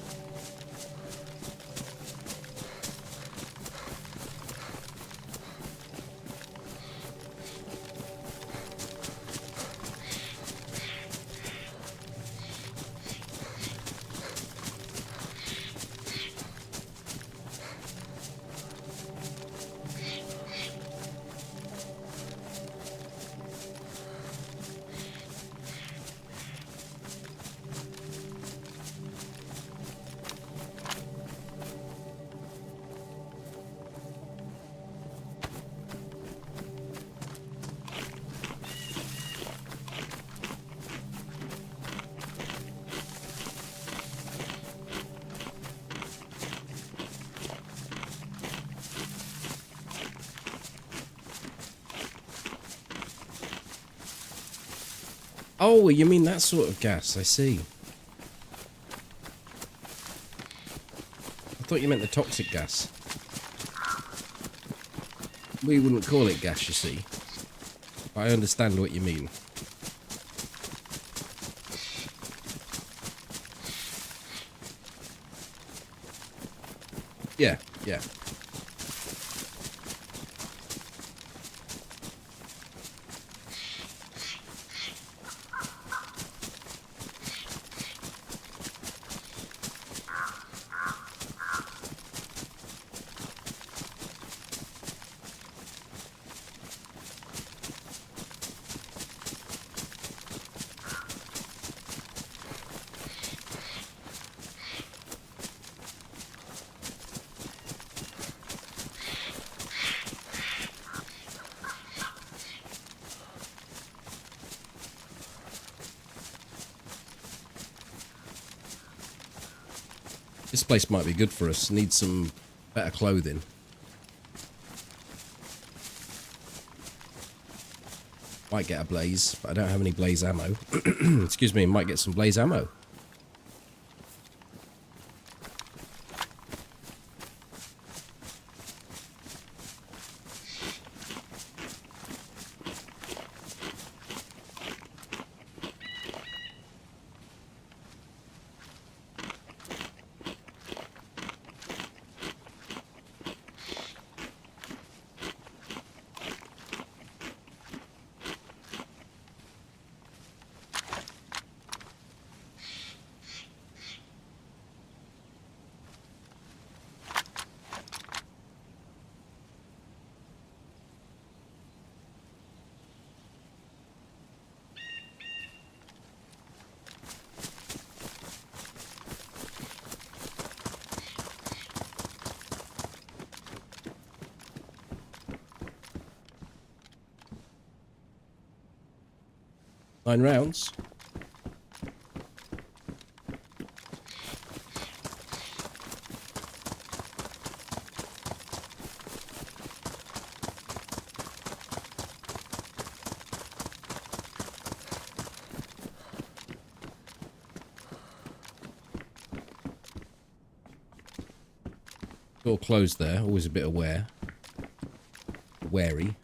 Oh, you mean that sort of gas, I see. I thought you meant the toxic gas. We wouldn't call it gas, you see. I understand what you mean. Yeah, yeah. This place might be good for us. Need some better clothing. Might get a blaze, but I don't have any blaze ammo. Excuse me, might get some blaze ammo. Nine rounds. Door closed there. Always a bit wary.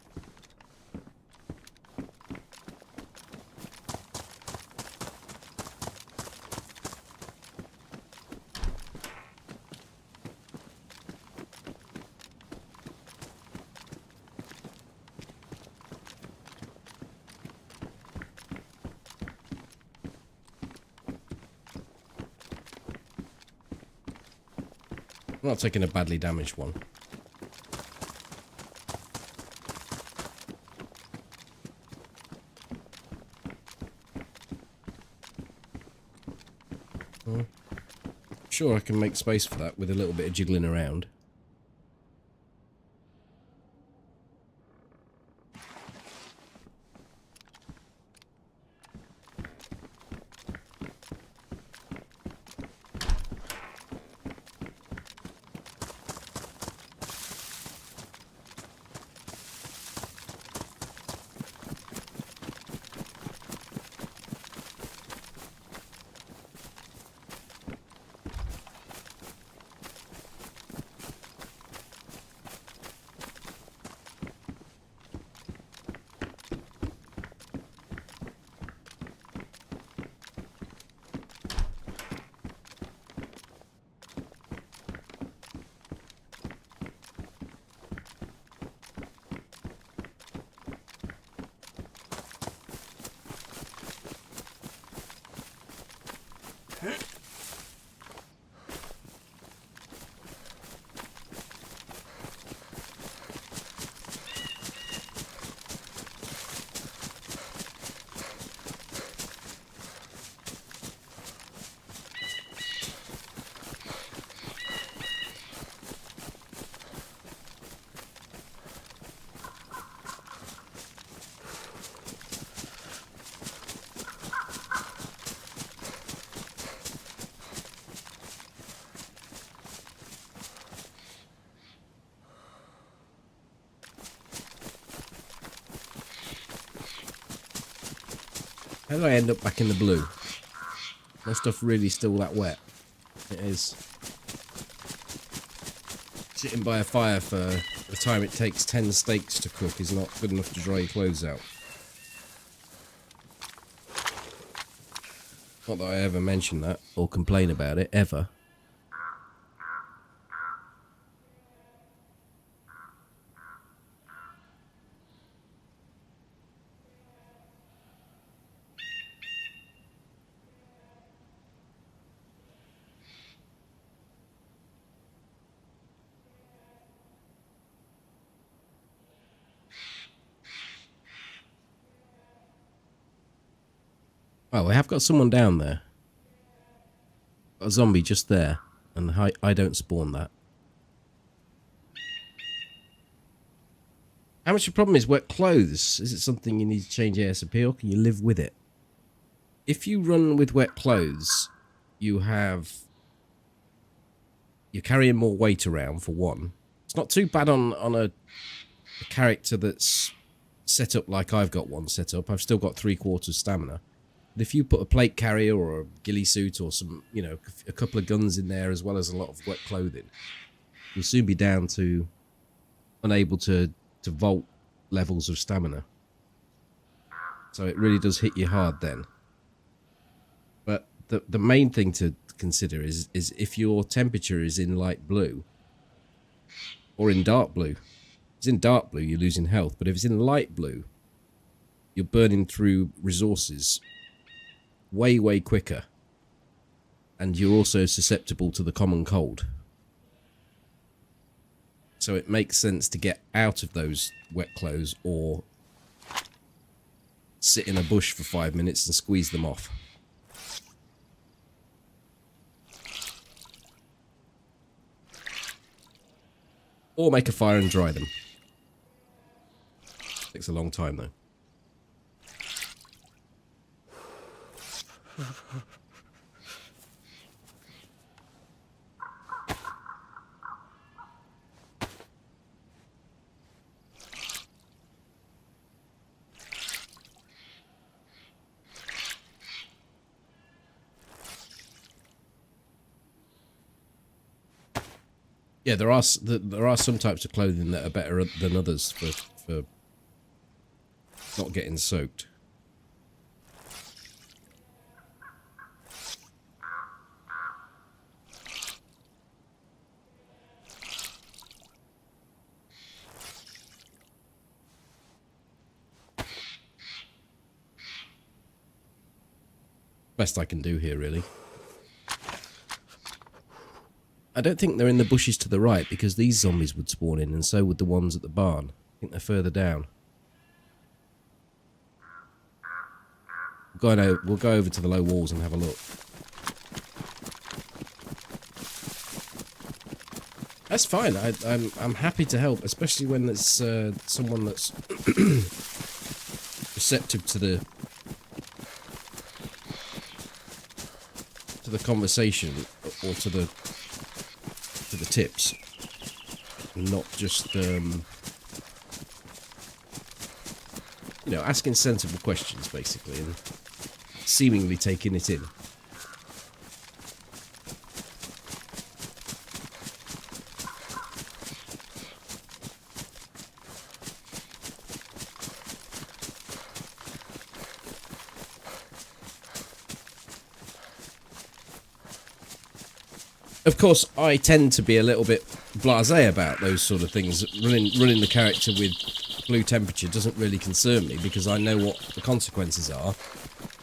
I'm not taking a badly damaged one. Sure, I can make space for that with a little bit of jiggling around. How did I end up back in the blue? My stuff really still that wet? It is. Sitting by a fire for the time it takes 10 steaks to cook is not good enough to dry your clothes out. Not that I ever mention that or complain about it, ever. Oh, we have got someone down there. Got a zombie just there, and I don't spawn that. How much the problem is wet clothes? Is it something you need to change ASAP, or can you live with it? If you run with wet clothes, you're carrying more weight around, for one. It's not too bad on a character that's set up like I've got one set up. I've still got 3/4 stamina. But if you put a plate carrier or a ghillie suit or some, you know, a couple of guns in there as well as a lot of wet clothing, you'll soon be down to unable to vault levels of stamina. So it really does hit you hard then. But the main thing to consider is if your temperature is in light blue or in dark blue. If it's in dark blue, you're losing health, but if it's in light blue, you're burning through resources way quicker, and you're also susceptible to the common cold. So it makes sense to get out of those wet clothes or sit in a bush for 5 minutes and squeeze them off. Or make a fire and dry them. Takes a long time though. Yeah, there are some types of clothing that are better than others for not getting soaked. Best I can do here, really. I don't think they're in the bushes to the right, because these zombies would spawn in, and so would the ones at the barn. I think they're further down. We'll go over to the low walls and have a look. That's fine. I'm happy to help, especially when there's someone that's receptive to the conversation or to the tips, not just you know, asking sensible questions basically and seemingly taking it in. Of course, I tend to be a little bit blasé about those sort of things. Running the character with blue temperature doesn't really concern me, because I know what the consequences are.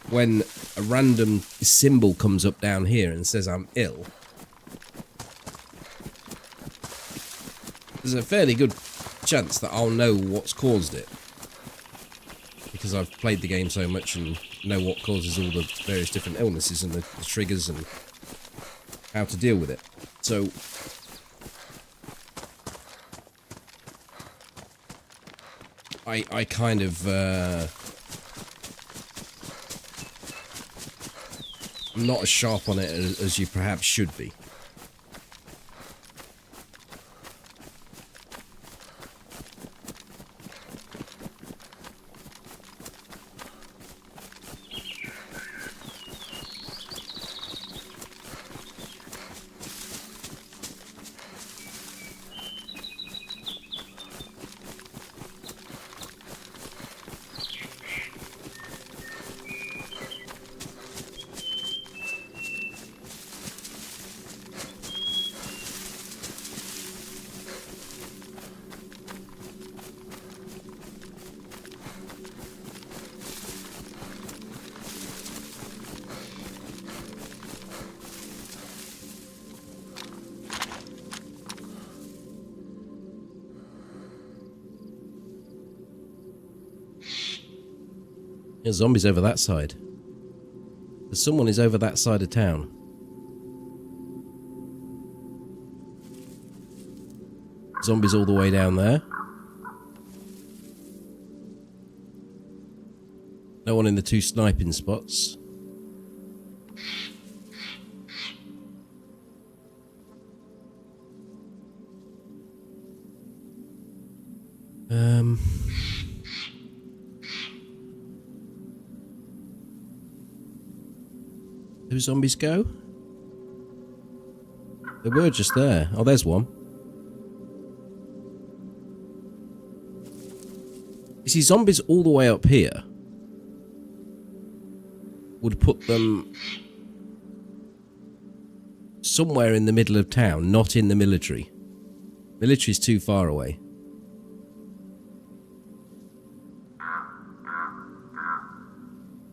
When a random symbol comes up down here and says I'm ill, there's a fairly good chance that I'll know what's caused it, because I've played the game so much and know what causes all the various different illnesses and the triggers and how to deal with it. So I kind of I'm not as sharp on it as you perhaps should be. There's zombies over that side. There's someone is over that side of town. Zombies all the way down there. No one in the 2 sniping spots. Do zombies go? They were just there. Oh, there's one. You see, zombies all the way up here would put them somewhere in the middle of town, not in the military. Military's too far away.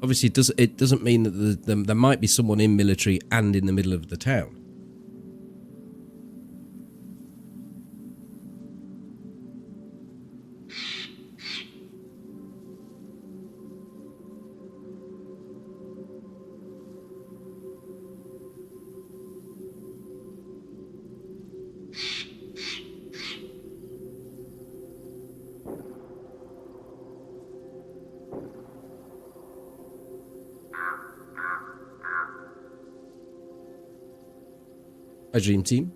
Obviously, it doesn't mean that there might be someone in military and in the middle of the town. A dream team.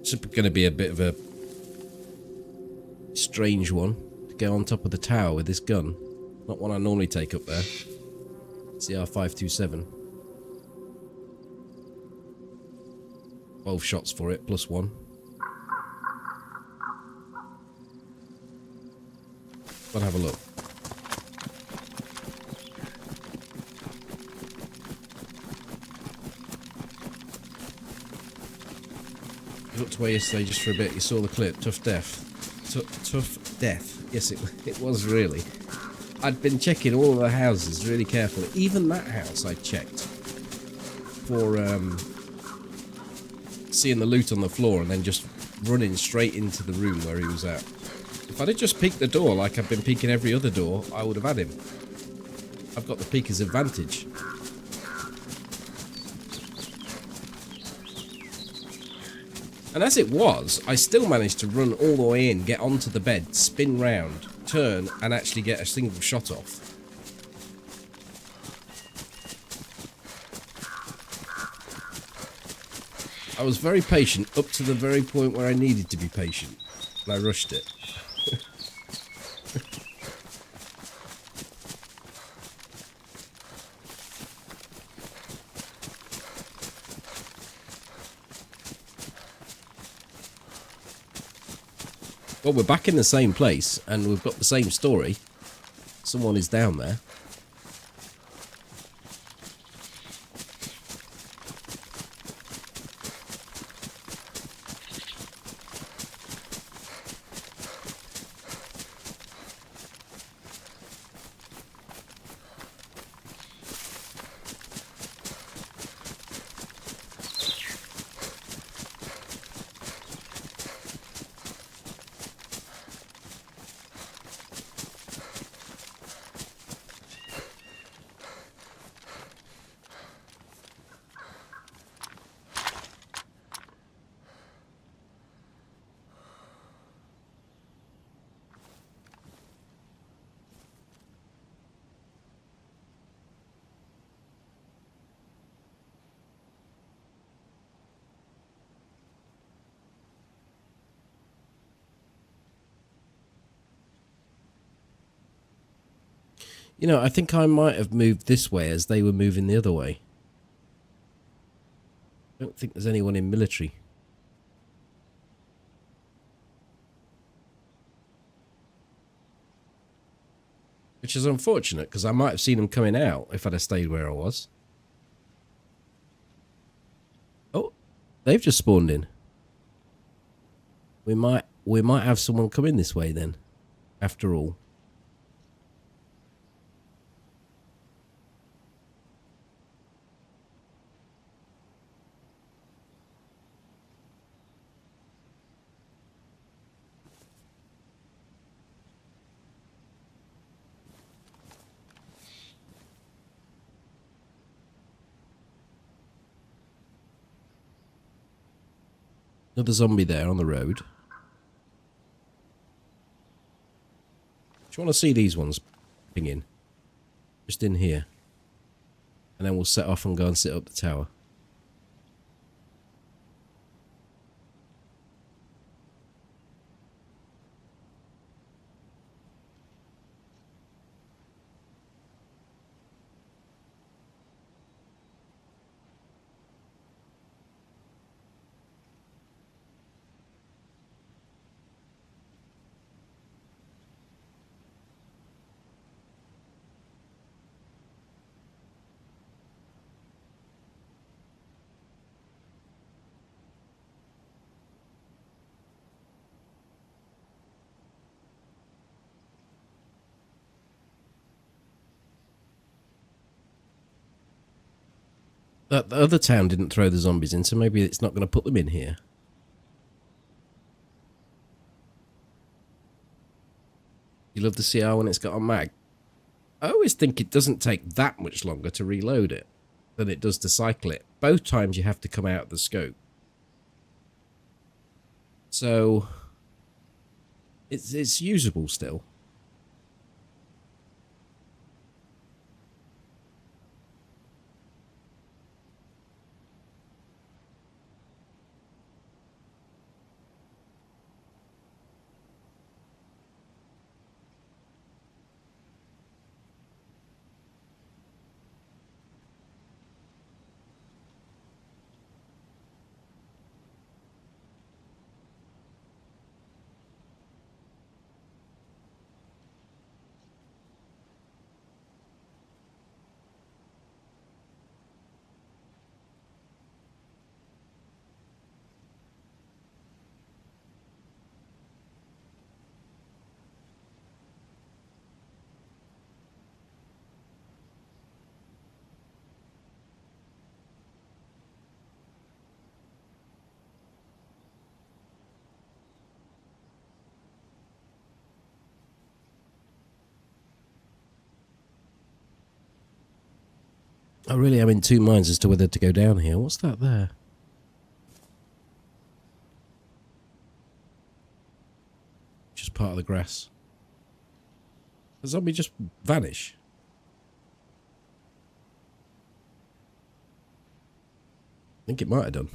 It's going to be a bit of a strange one to go on top of the tower with this gun. Not one I normally take up there. CR527. 12 shots for it, plus 1. Let's have a look. You looked away yesterday just for a bit. You saw the clip. Tough death. Tough death. Yes, it was really. I'd been checking all of the houses really carefully. Even that house I checked for seeing the loot on the floor and then just running straight into the room where he was at. If I'd have just peeked the door like I've been peeking every other door, I would have had him. I've got the peeker's advantage. And as it was, I still managed to run all the way in, get onto the bed, spin round, turn, and actually get a single shot off. I was very patient up to the very point where I needed to be patient. And I rushed it. Well, we're back in the same place, and we've got the same story. Someone is down there. You know, I think I might have moved this way as they were moving the other way. I don't think there's anyone in military. Which is unfortunate, because I might have seen them coming out if I'd have stayed where I was. Oh, they've just spawned in. We might have someone come in this way then. after all. Another zombie there on the road. Do you want to see these ones pinging? Just in here. And then we'll set off and go and sit up the tower. The other town didn't throw the zombies in, so maybe it's not going to put them in here. You love the CR when it's got a mag. I always think it doesn't take that much longer to reload it than it does to cycle it. Both times you have to come out of the scope. So it's usable still. I really am in two minds as to whether to go down here. What's that there? Just part of the grass. The zombie just vanish? I think it might have done.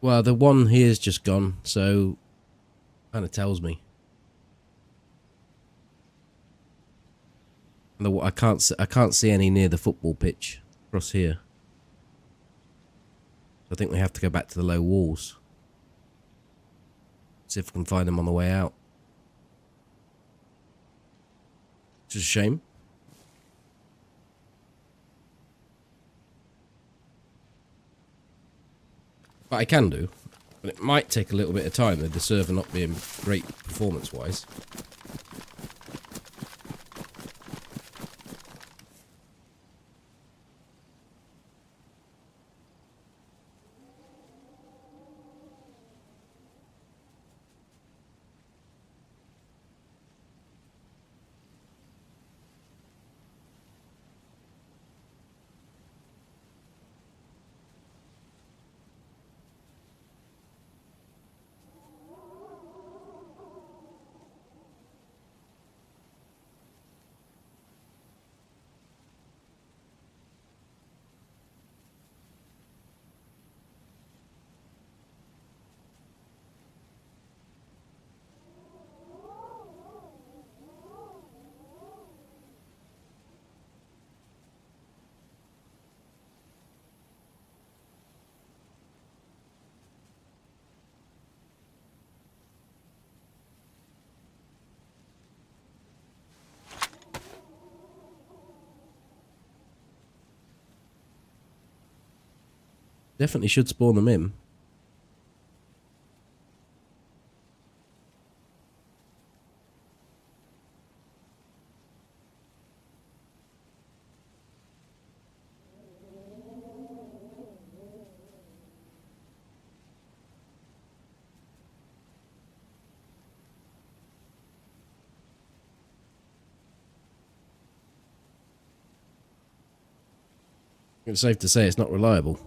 Well, the one here's just gone, so kind of tells me. I can't see any near the football pitch across here. I think we have to go back to the low walls. See if we can find them on the way out. Which is a shame. But I can do. But it might take a little bit of time, with the server not being great performance-wise. Definitely should spawn them in. It's safe to say it's not reliable.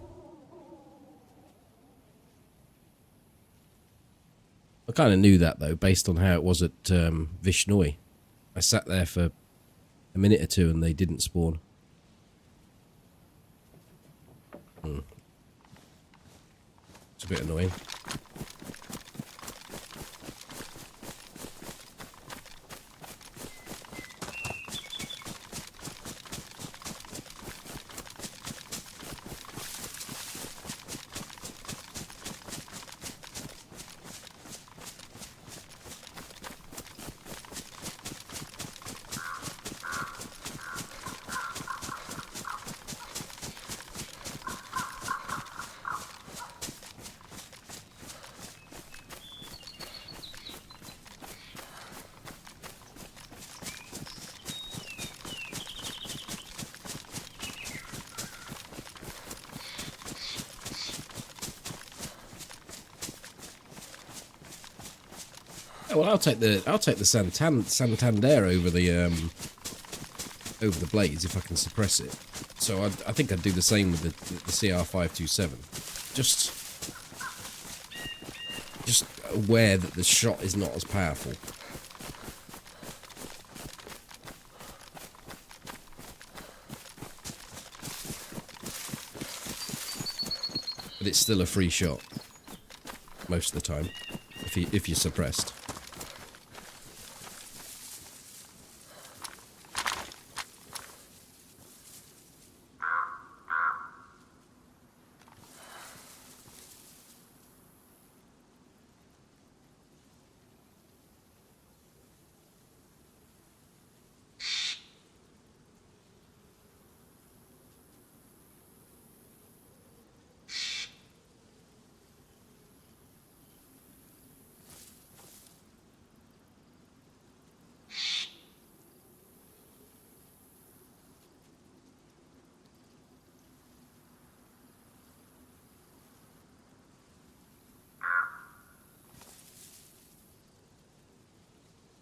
I kind of knew that, though, based on how it was at Vishnoi. I sat there for a minute or two and they didn't spawn. It's a bit annoying. Well, I'll take the Santander over the blades if I can suppress it. So I think I'd do the same with the CR527. Just aware that the shot is not as powerful. But it's still a free shot most of the time if you're suppressed.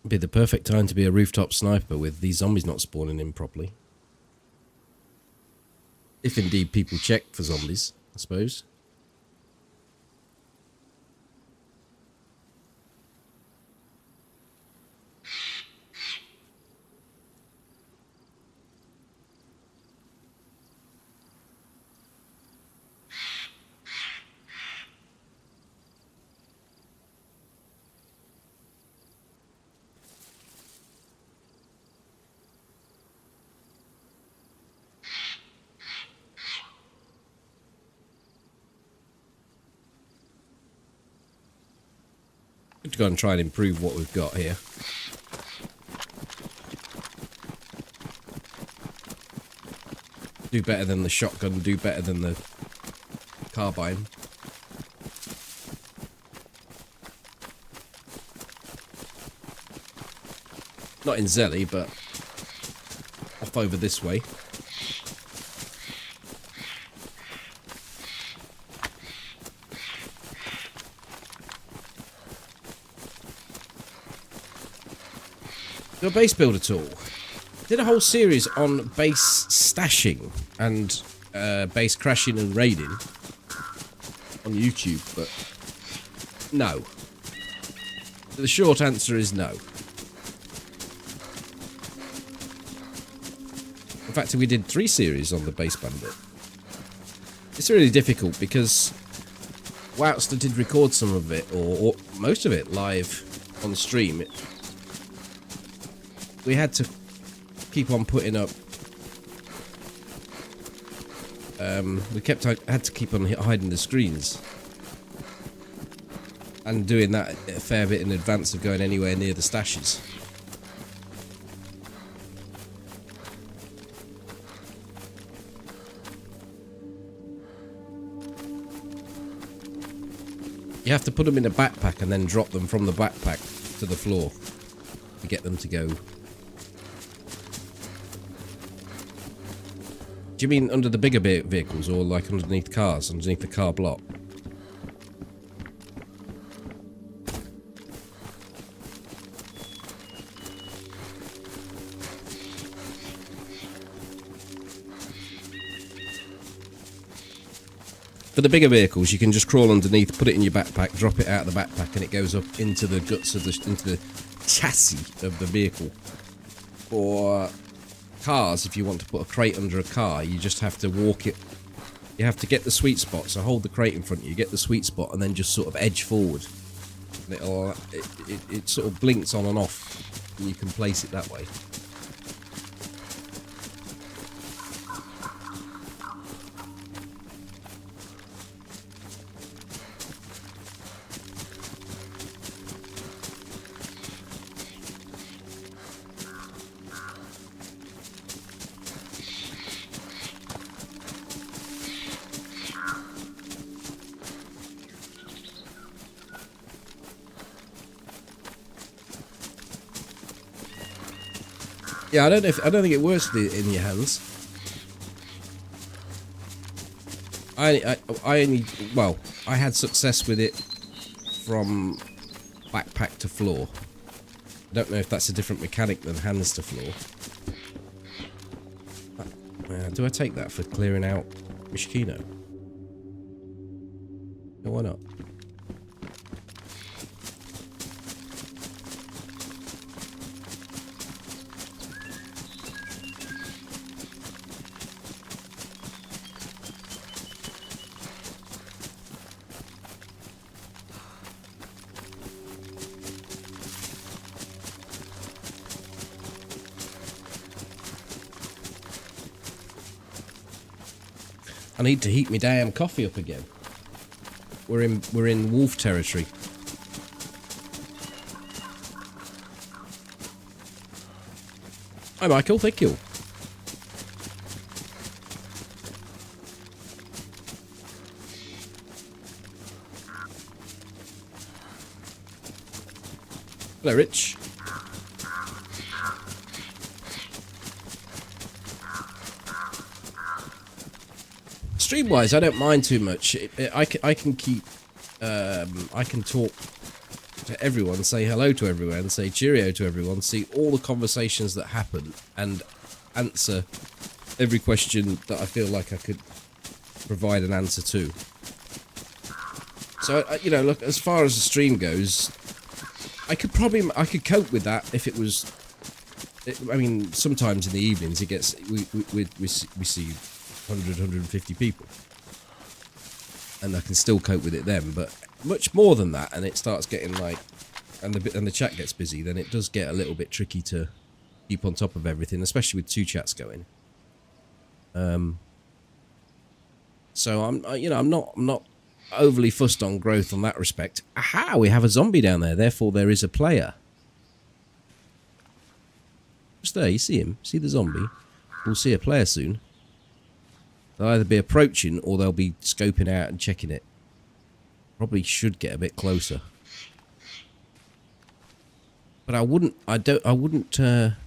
Be the perfect time to be a rooftop sniper with these zombies not spawning in properly. If indeed people check for zombies, I suppose. Good to go and try and improve what we've got here. Do better than the shotgun, do better than the carbine. Not in Zelly, but off over this way. Do a base build at all? Did a whole series on base stashing and base crashing and raiding on YouTube, but no. The short answer is no. In fact, we did 3 series on the base bandit. It's really difficult because whilst I did record some of it, or most of it, live on stream, we had to keep on putting up. Had to keep on hiding the screens and doing that a fair bit in advance of going anywhere near the stashes. You have to put them in a backpack and then drop them from the backpack to the floor to get them to go. Do you mean under the bigger vehicles or like underneath cars, underneath the car block? For the bigger vehicles, you can just crawl underneath, put it in your backpack, drop it out of the backpack, and it goes up into the guts of into the chassis of the vehicle. For cars, if you want to put a crate under a car, you just have to walk it. You have to get the sweet spot. So hold the crate in front of you, get the sweet spot, and then just sort of edge forward. And it sort of blinks on and off, and you can place it that way. Yeah, I don't think it works in your hands. I had success with it from backpack to floor. I don't know if that's a different mechanic than hands to floor. Do I take that for clearing out Mishkino? No, why not? I need to heat my damn coffee up again. We're in wolf territory. Hi Michael, thank you. Hello Rich. Stream-wise, I don't mind too much. I can keep, I can talk to everyone, say hello to everyone, say cheerio to everyone, see all the conversations that happen, and answer every question that I feel like I could provide an answer to. So, you know, look, as far as the stream goes, I could cope with that if it was. I mean, sometimes in the evenings it gets we see 100, 150 people, and I can still cope with it then. But much more than that, and it starts getting like, and the chat gets busy, then it does get a little bit tricky to keep on top of everything, especially with two chats going. So I'm not overly fussed on growth on that respect. Aha, we have a zombie down there, therefore there is a player. Just there, you see him? See the zombie? We'll see a player soon. They'll either be approaching or they'll be scoping out and checking it. Probably should get a bit closer. But I wouldn't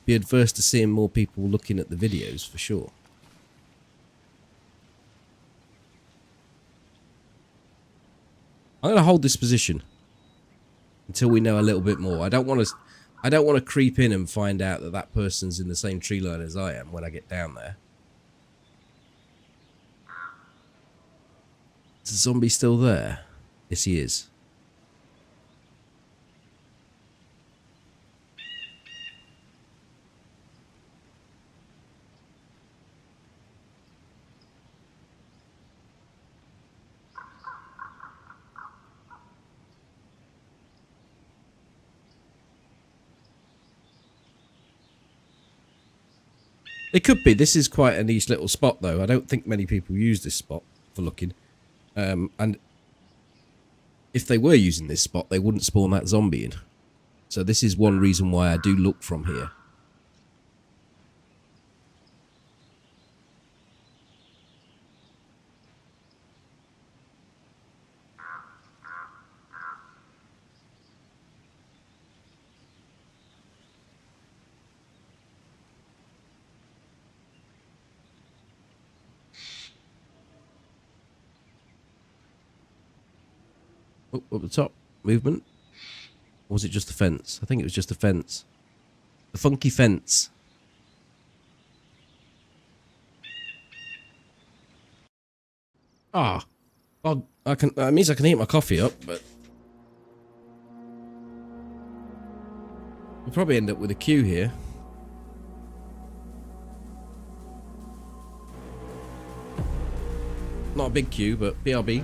be adverse to seeing more people looking at the videos for sure. I'm going to hold this position until we know a little bit more. I don't want to creep in and find out that that person's in the same tree line as I am when I get down there. Is the zombie still there? Yes, he is. It could be. This is quite a niche little spot, though. I don't think many people use this spot for looking. And if they were using this spot, they wouldn't spawn that zombie in. So this is one reason why I do look from here. Oh, up the top. Movement. Or was it just the fence? I think it was just the fence. The funky fence. Ah. Well, that means I can heat my coffee up, but we'll probably end up with a queue here. Not a big queue, but BRB.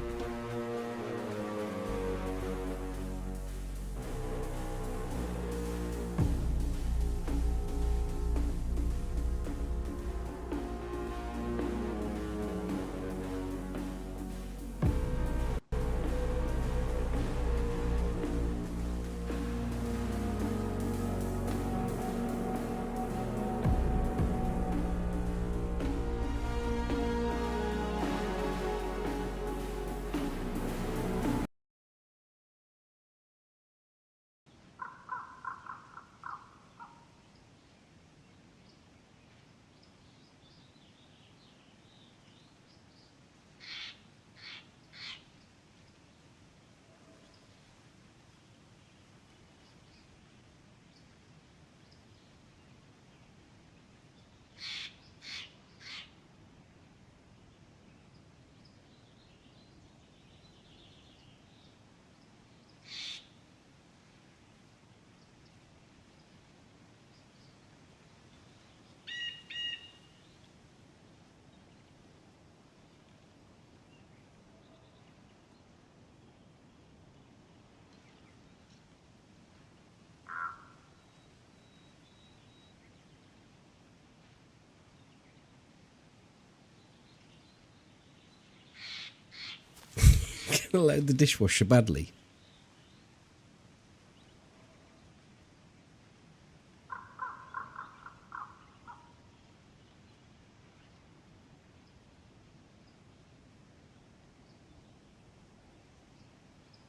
Gonna load the dishwasher badly.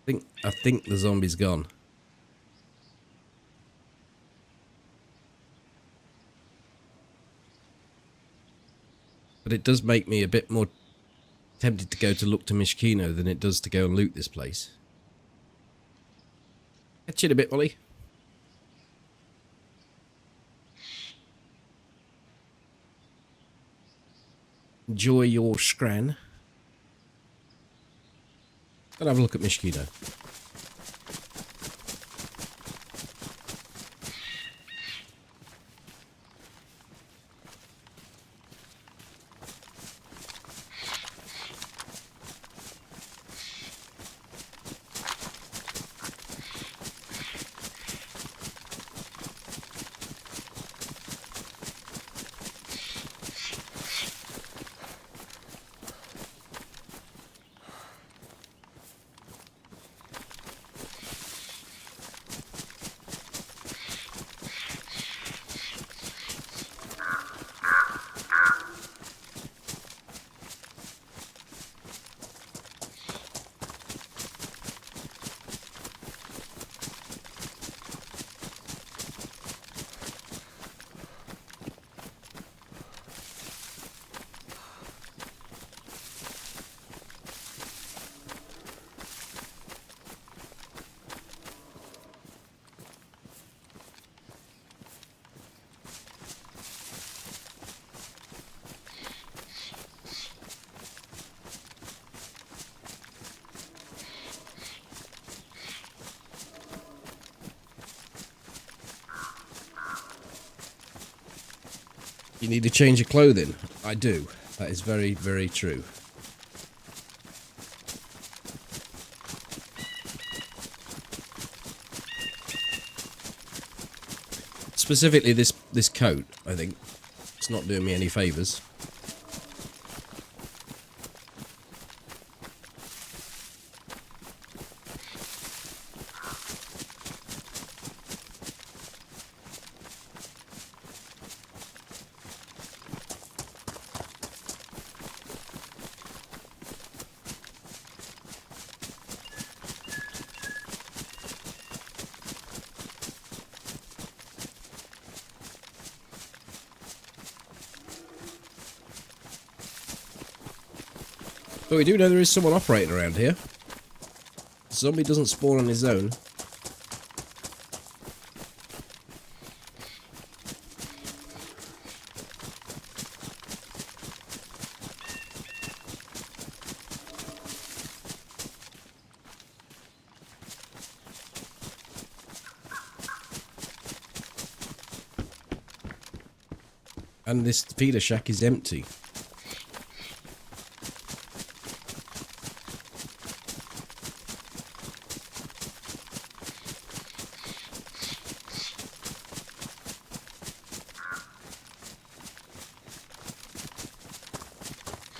I think the zombie's gone. But it does make me a bit more tempted to go to look to Mishkino than it does to go and loot this place. Catch you in a bit, Ollie. Enjoy your scran. Gonna have a look at Mishkino. You need to change your clothing. I do. That is very, very true. Specifically this coat, I think. It's not doing me any favours. But we do know there is someone operating around here. Zombie doesn't spawn on his own. And this feeder shack is empty.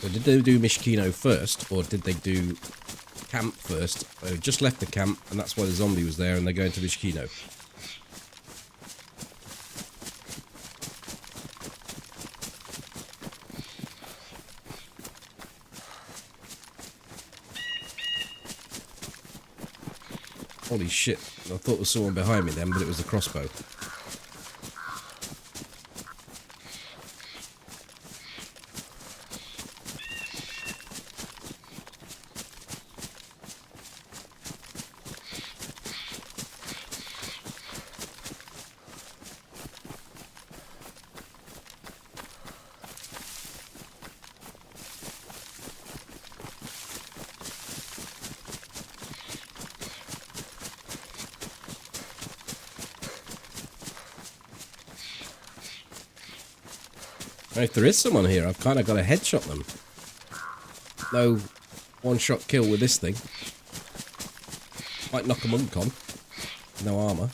So did they do Mishkino first, or did they do camp first? They just left the camp, and that's why the zombie was there, and they're going to Mishkino. Holy shit, I thought there was someone behind me then, but it was the crossbow. If there is someone here, I've kind of got to headshot them. No one-shot kill with this thing. Might knock a monk on. No armor.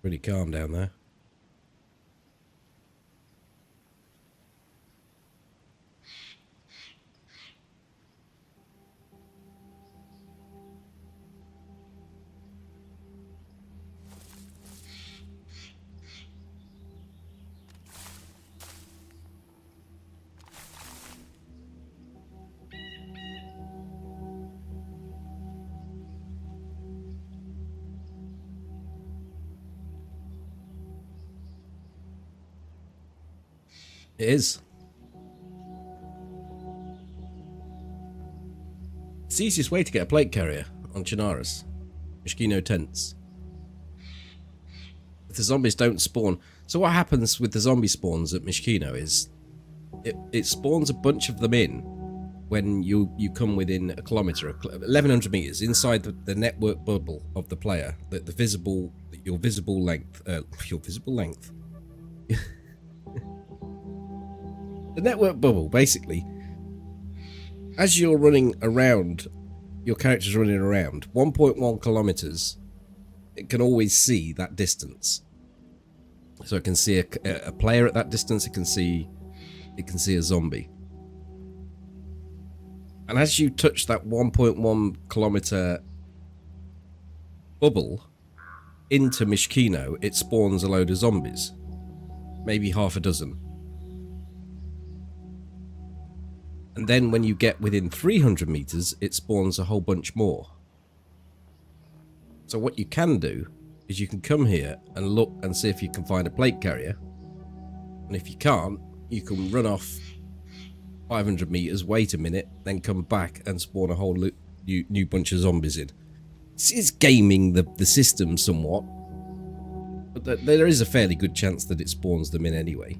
Pretty calm down there. It is. It's the easiest way to get a plate carrier on Chinaris. Mishkino tents. If the zombies don't spawn... So what happens with the zombie spawns at Mishkino is... It spawns a bunch of them in when you come within a kilometre, 1100 metres, inside the network bubble of the player. Your visible length... Your visible length? The network bubble, basically, as you're running around, your character's running around, 1.1 kilometers, it can always see that distance. So it can see a player at that distance, it can see a zombie. And as you touch that 1.1 kilometer bubble into Mishkino, it spawns a load of zombies. Maybe half a dozen. And then when you get within 300 meters, it spawns a whole bunch more. So what you can do is you can come here and look and see if you can find a plate carrier. And if you can't, you can run off 500 meters, wait a minute, then come back and spawn a whole new bunch of zombies in. It's gaming the system somewhat. But there is a fairly good chance that it spawns them in anyway.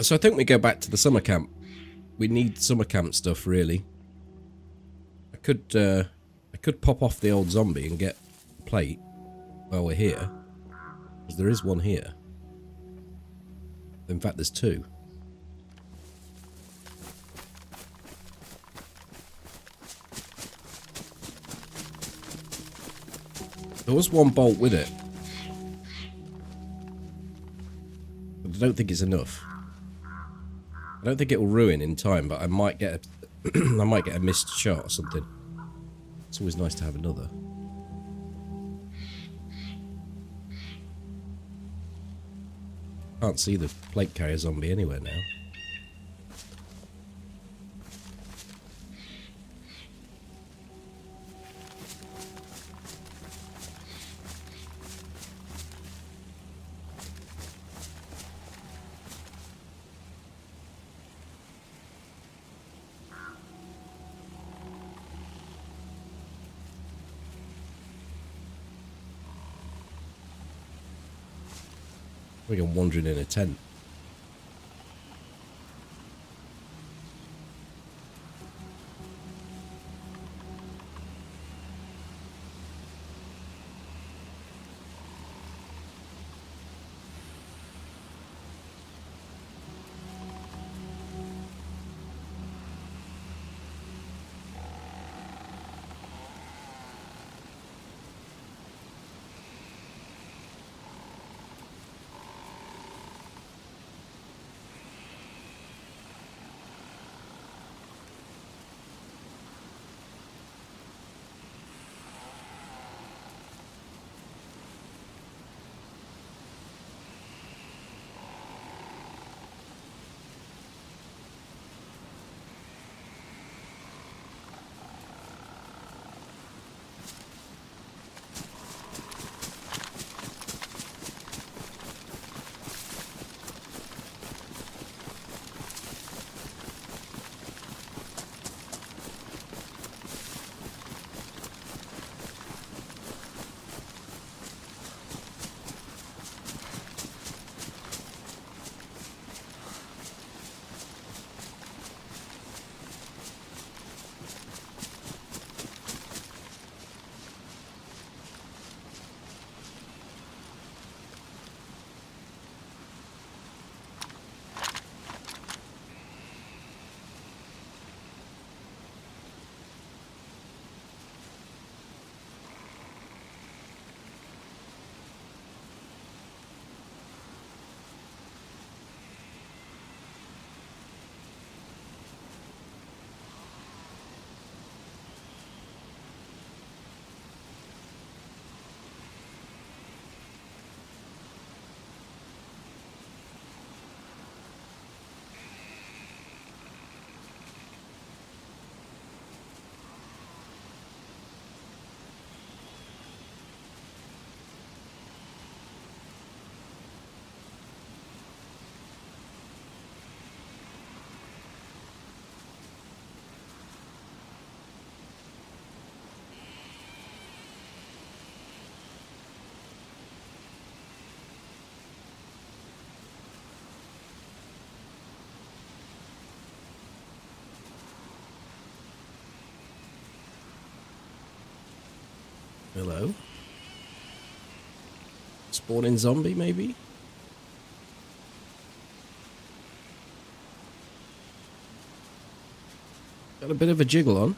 So I think we go back to the summer camp. We need summer camp stuff, really. I could pop off the old zombie and get a plate while we're here, because there is one here. In fact, there's two. There was one bolt with it. But I don't think it's enough. I don't think it will ruin in time, but I might get a I might get a missed shot or something. It's always nice to have another. Can't see the plate carrier zombie anywhere now. We're wandering in a tent. Hello? Spawning zombie, maybe? Got a bit of a jiggle on.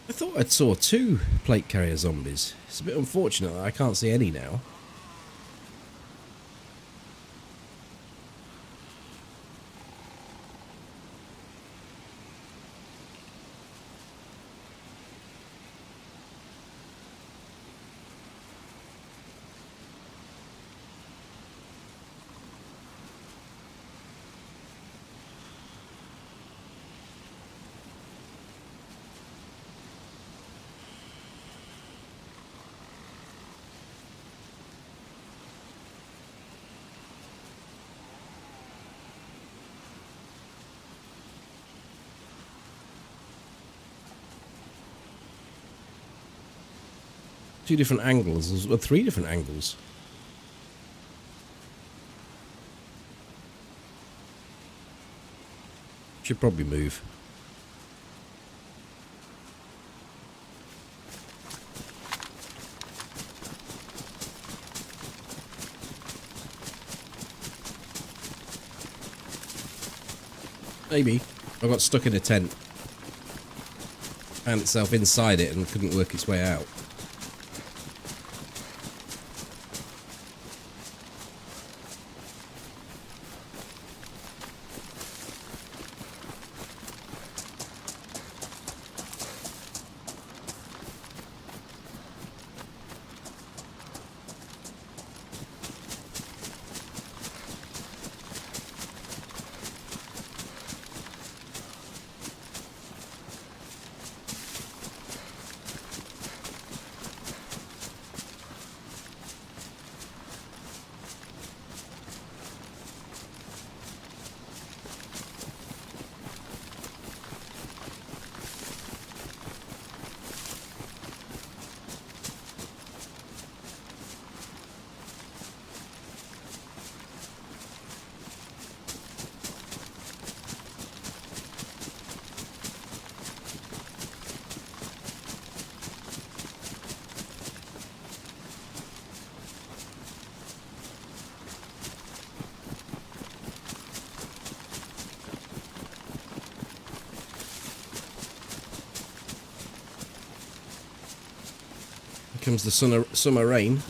I thought I saw 2 plate carrier zombies. It's a bit unfortunate that I can't see any now. 2 different angles, or 3 different angles. Should probably move. Maybe. I got stuck in a tent. Found itself inside it and couldn't work its way out. Here comes the summer rain.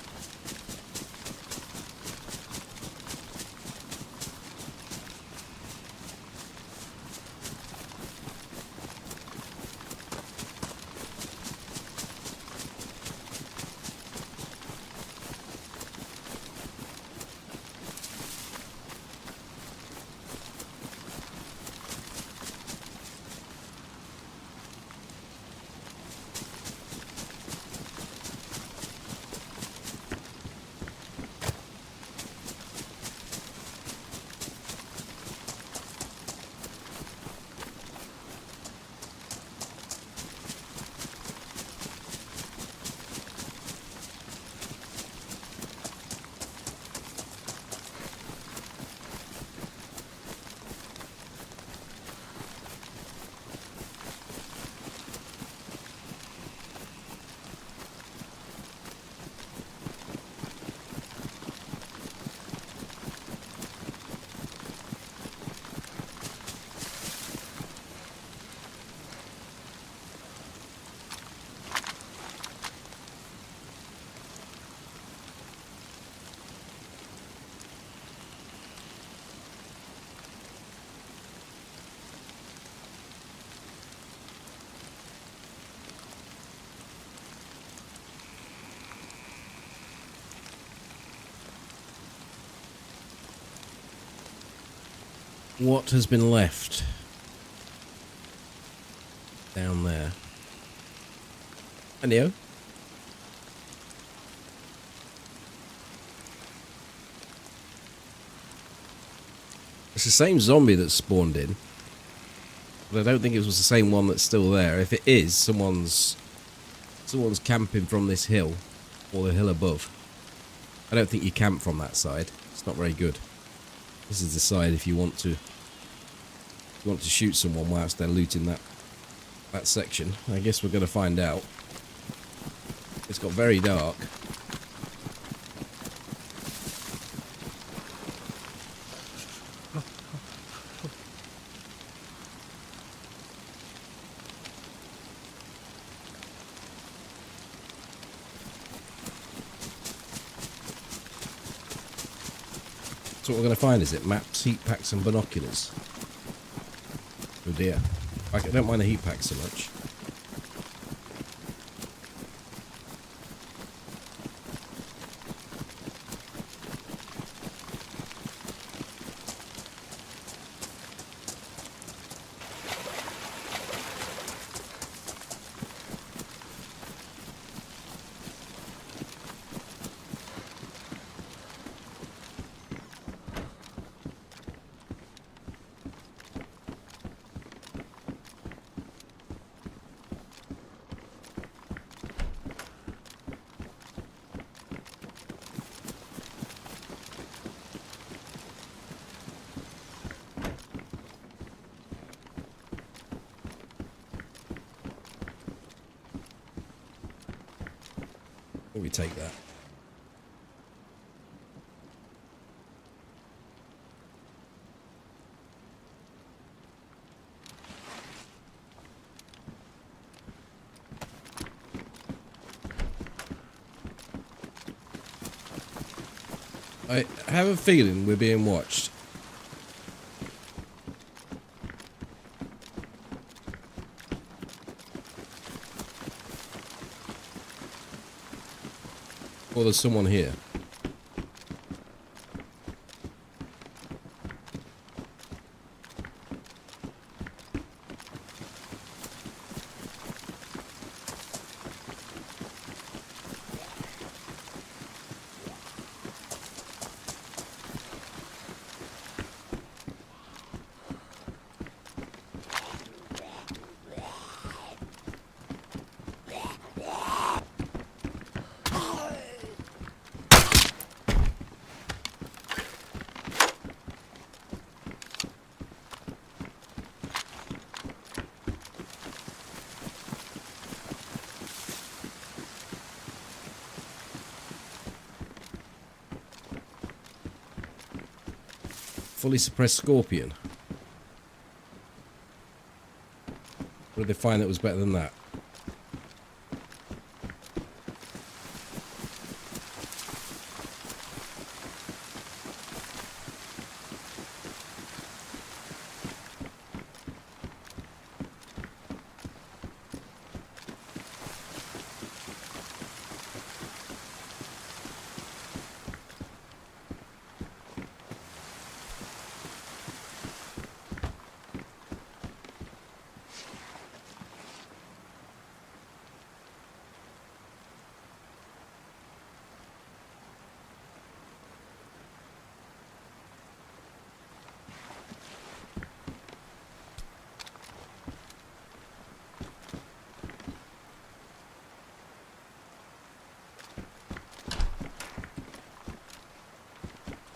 What has been left down there? Hello. It's the same zombie that spawned in, but I don't think it was the same one that's still there. If it is, someone's camping from this hill or the hill above. I don't think you camp from that side. It's not very good. This is the side if you want to shoot someone whilst they're looting that section. I guess we're going to find out. It's got very dark. So what we're going to find, is it maps, heat packs and binoculars? Oh dear. I don't mind the heat pack so much. Let me take that. I have a feeling we're being watched. Or there's someone here. Fully suppressed scorpion. Or did they find that was better than that?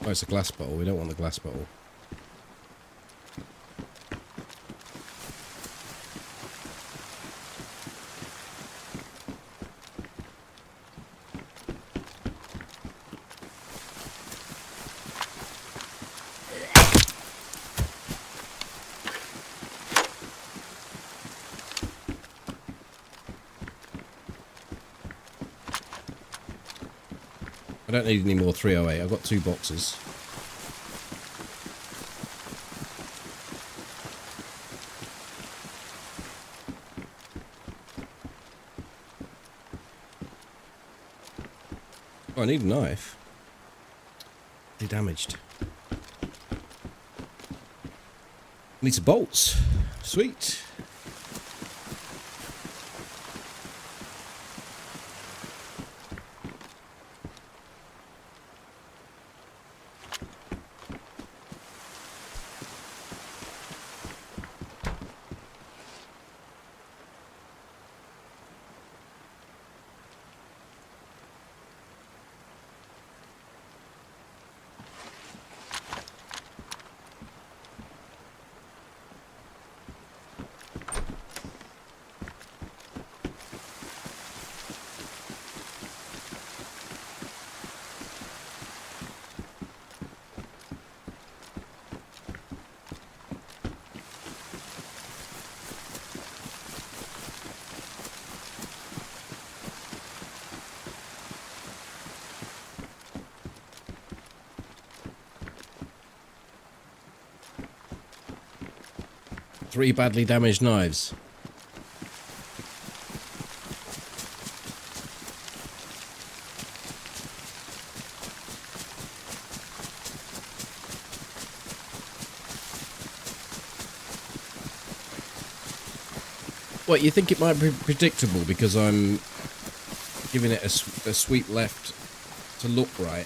Oh, it's a glass bottle. We don't want the glass bottle. I don't need any more 308. I've got 2 boxes. Oh, I need a knife. They're damaged. Need some bolts. Sweet. Three badly damaged knives. What, you think it might be predictable because I'm giving it a sweep left to look right?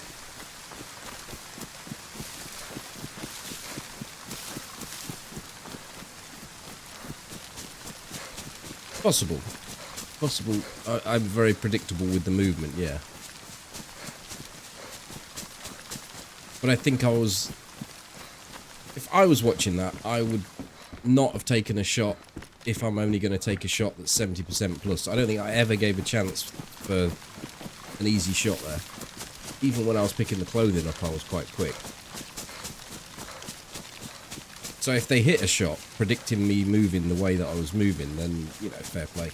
Possible. Possible. I'm very predictable with the movement, yeah. But I think I was... If I was watching that, I would not have taken a shot if I'm only going to take a shot that's 70% plus. I don't think I ever gave a chance for an easy shot there. Even when I was picking the clothing up, I was quite quick. So if they hit a shot, predicting me moving the way that I was moving, then, you know, fair play.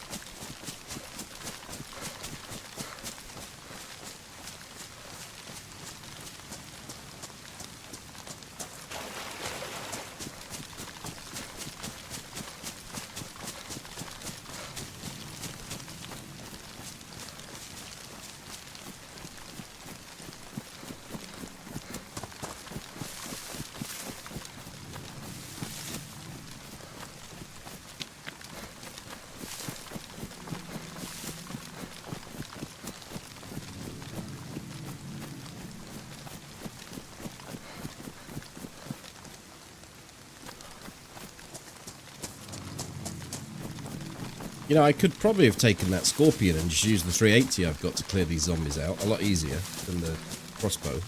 You know, I could probably have taken that Scorpion and just used the 380 I've got to clear these zombies out. A lot easier than the crossbow.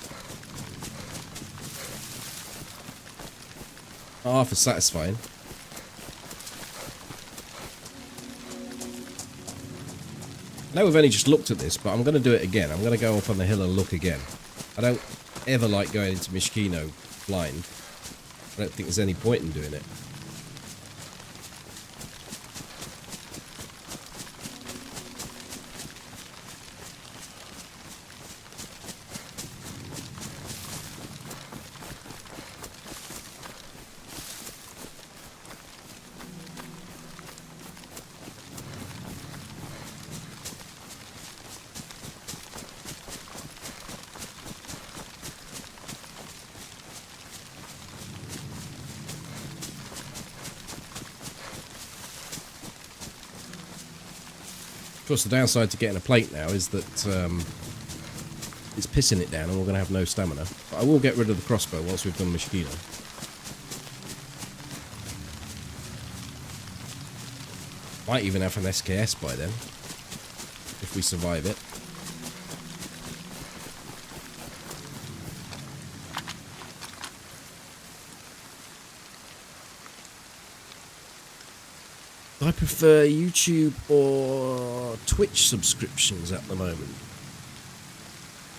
Half as satisfying. I know we've only just looked at this, but I'm going to do it again. I'm going to go up on the hill and look again. I don't ever like going into Mishkino blind. I don't think there's any point in doing it. Of course, the downside to getting a plate now is that it's pissing it down and we're going to have no stamina. But I will get rid of the crossbow once we've done Mishkino. Might even have an SKS by then, if we survive it. I prefer YouTube or Twitch subscriptions at the moment.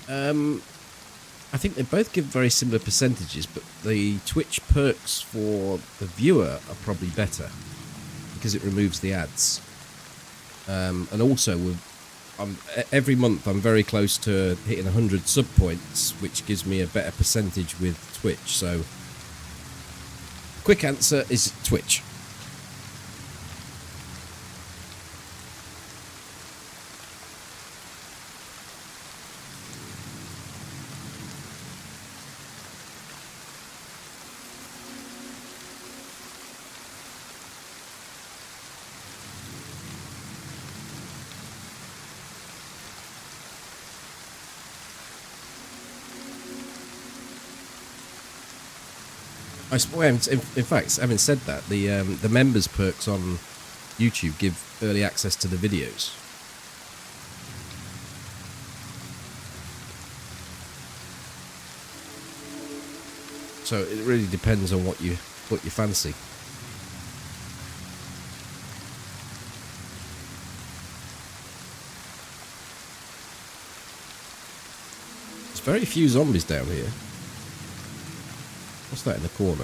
I think they both give very similar percentages, but the Twitch perks for the viewer are probably better because it removes the ads. And also, every month I'm very close to hitting 100 sub points, which gives me a better percentage with Twitch. So, quick answer is Twitch. In fact, having said that, the members perks on YouTube give early access to the videos. So it really depends on what you fancy. There's very few zombies down here. What's that in the corner?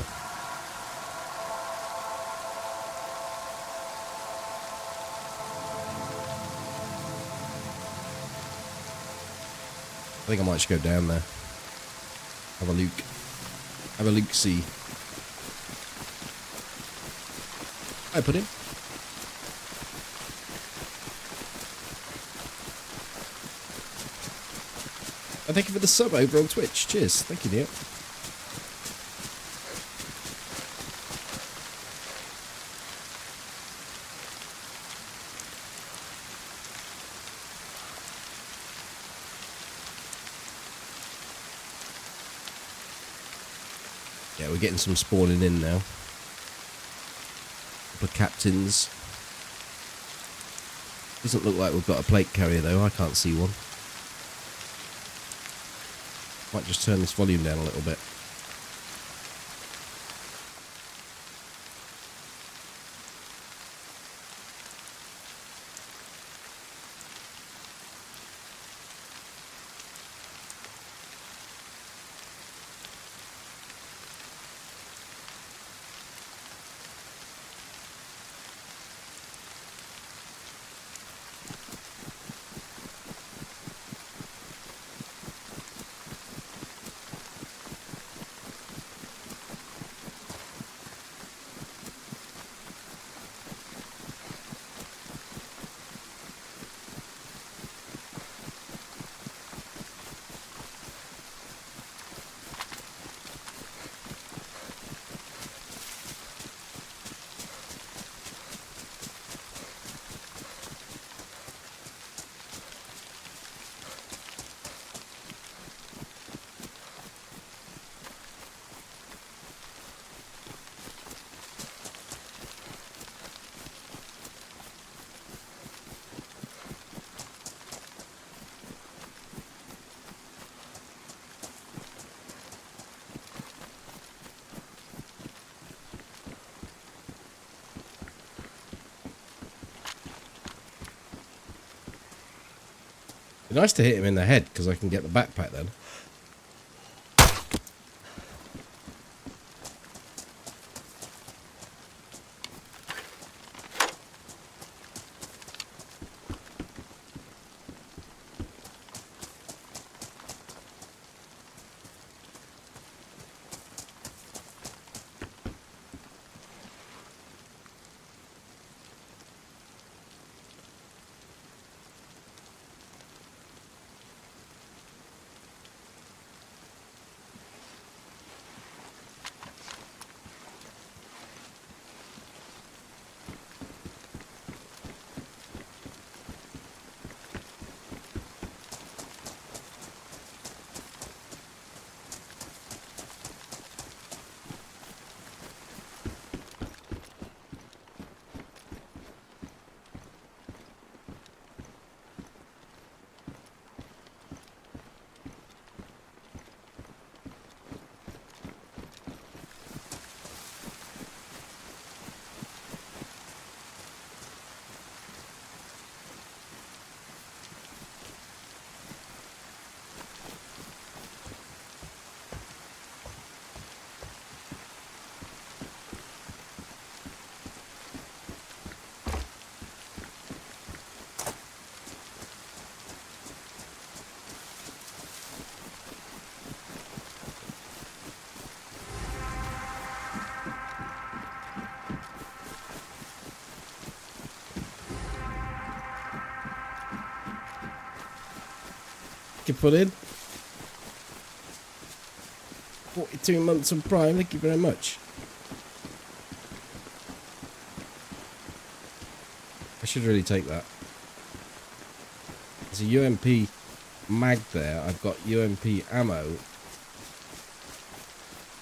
I think I might just go down there. Have a look. Have a look, see. I put in. And thank you for the sub over on Twitch. Cheers. Thank you, Neil. Yeah, we're getting some spawning in now. Couple of captains. Doesn't look like we've got a plate carrier though, I can't see one. Might just turn this volume down a little bit. Be nice to hit him in the head, because I can get the backpack then. You put in 42 months of Prime, thank you very much. I should really take that. There's a UMP mag there. I've got UMP ammo. And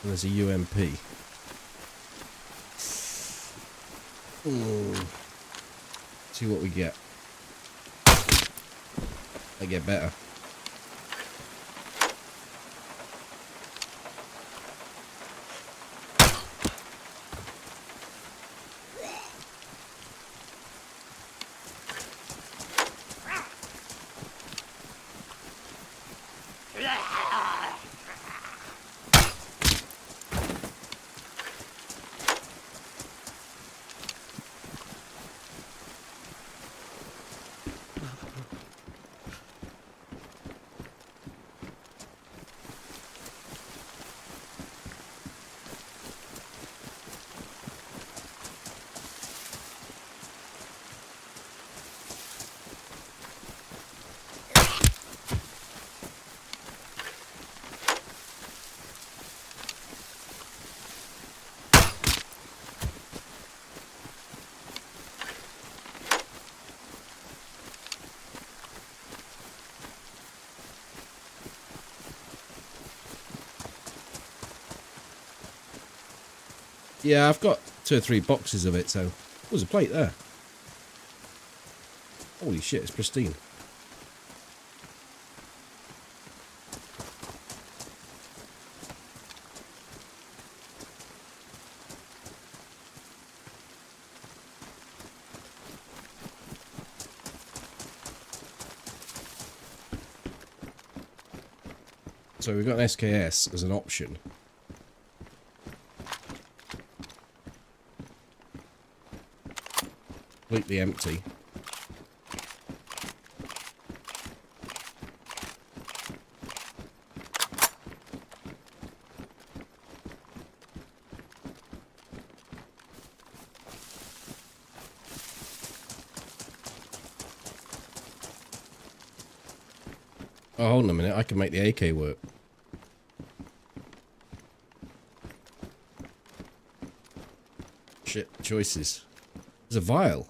there's a UMP. See what we get. I get better. Yeah, I've got 2 or 3 boxes of it, so... Oh, there's a plate there. Holy shit, it's pristine. So we've got an SKS as an option. Completely empty. Oh, hold on a minute. I can make the AK work. Shit, choices. There's a vial.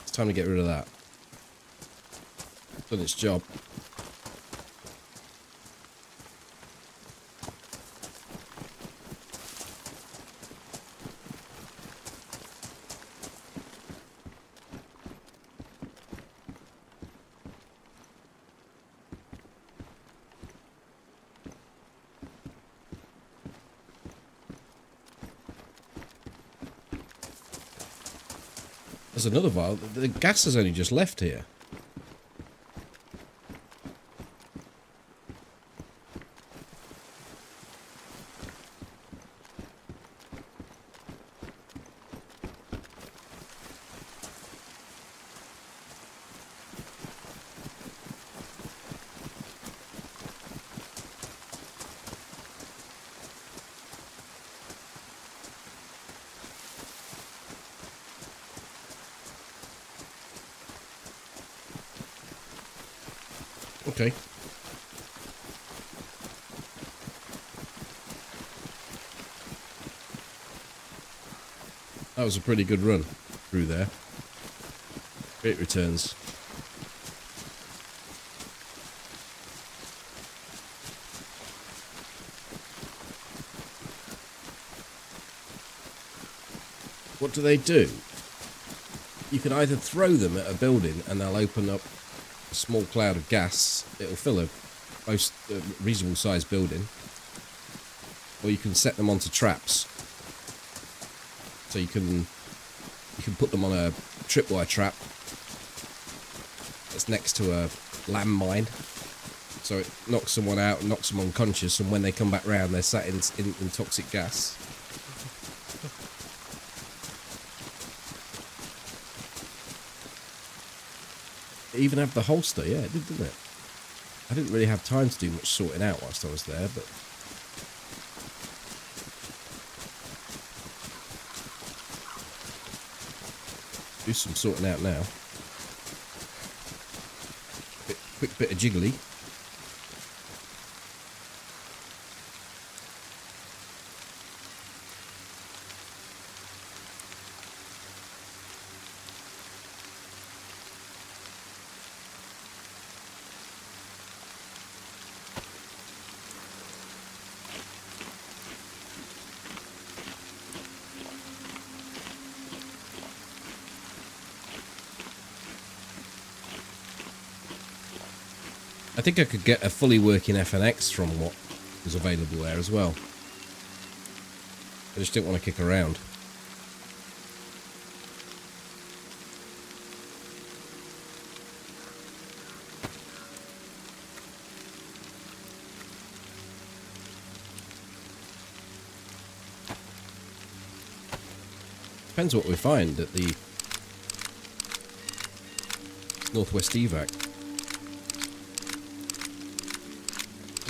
It's time to get rid of that. Done its job. There's another vial. The gas has only just left here. Okay. That was a pretty good run through there. Great returns. What do? You can either throw them at a building and they'll open up a small cloud of gas. It'll fill a most reasonable sized building. Or you can set them onto traps. So you can put them on a tripwire trap that's next to a landmine. So it knocks someone out and knocks them unconscious, and when they come back round they're sat in toxic gas. It even had the holster, yeah, it did, didn't it? I didn't really have time to do much sorting out whilst I was there, but... do some sorting out now. Quick bit of jiggly. I think I could get a fully working FNX from what was available there as well. I just didn't want to kick around. Depends what we find at the Northwest Evac.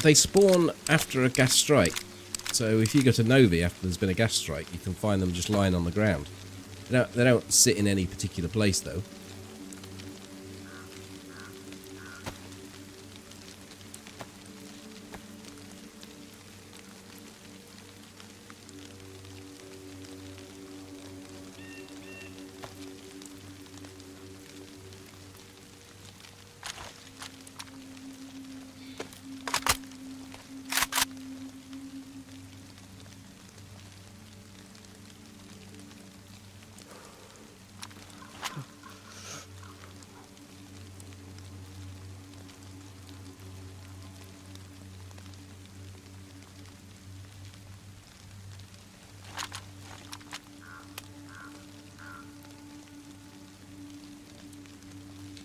They spawn after a gas strike, so if you go to Novi after there's been a gas strike, you can find them just lying on the ground. They don't sit in any particular place though.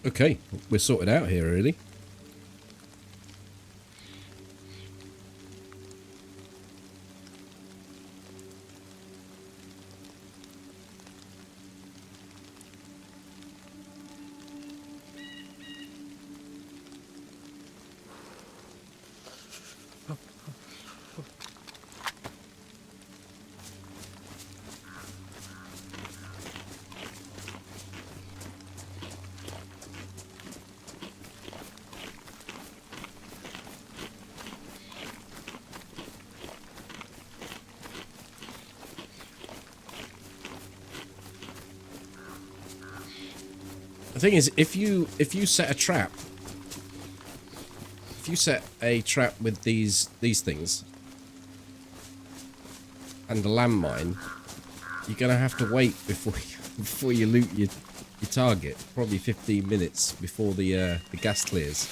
Okay, we're sorted out here, really. The thing is, if you set a trap, with these things and the landmine, you're gonna have to wait before you loot your target. Probably 15 minutes before the gas clears.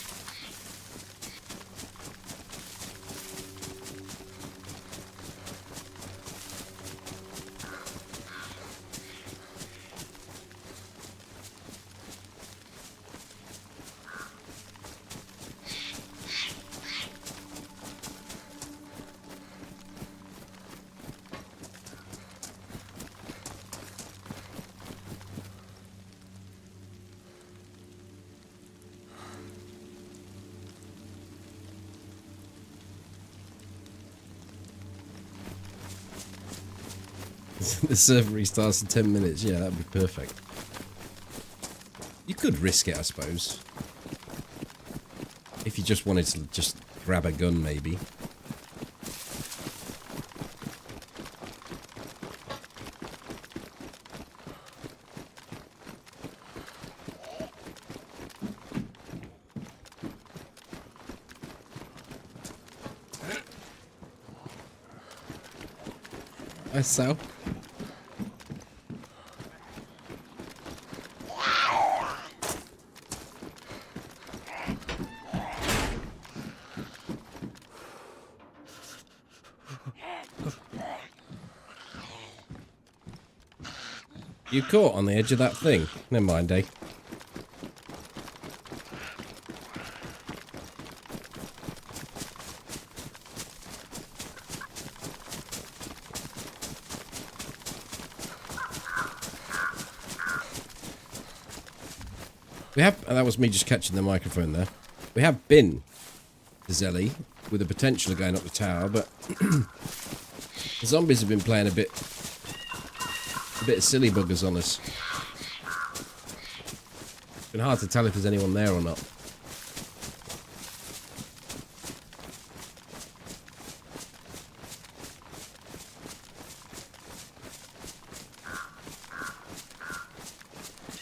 The server restarts in 10 minutes. Yeah, that'd be perfect. You could risk it, I suppose. If you just wanted to just grab a gun, maybe. So. You caught on the edge of that thing. Never mind, eh? We have, and that was me just catching the microphone there. We have been to Zelly with the potential of going up the tower, but the zombies have been playing a bit of silly buggers on us. It's been hard to tell if there's anyone there or not.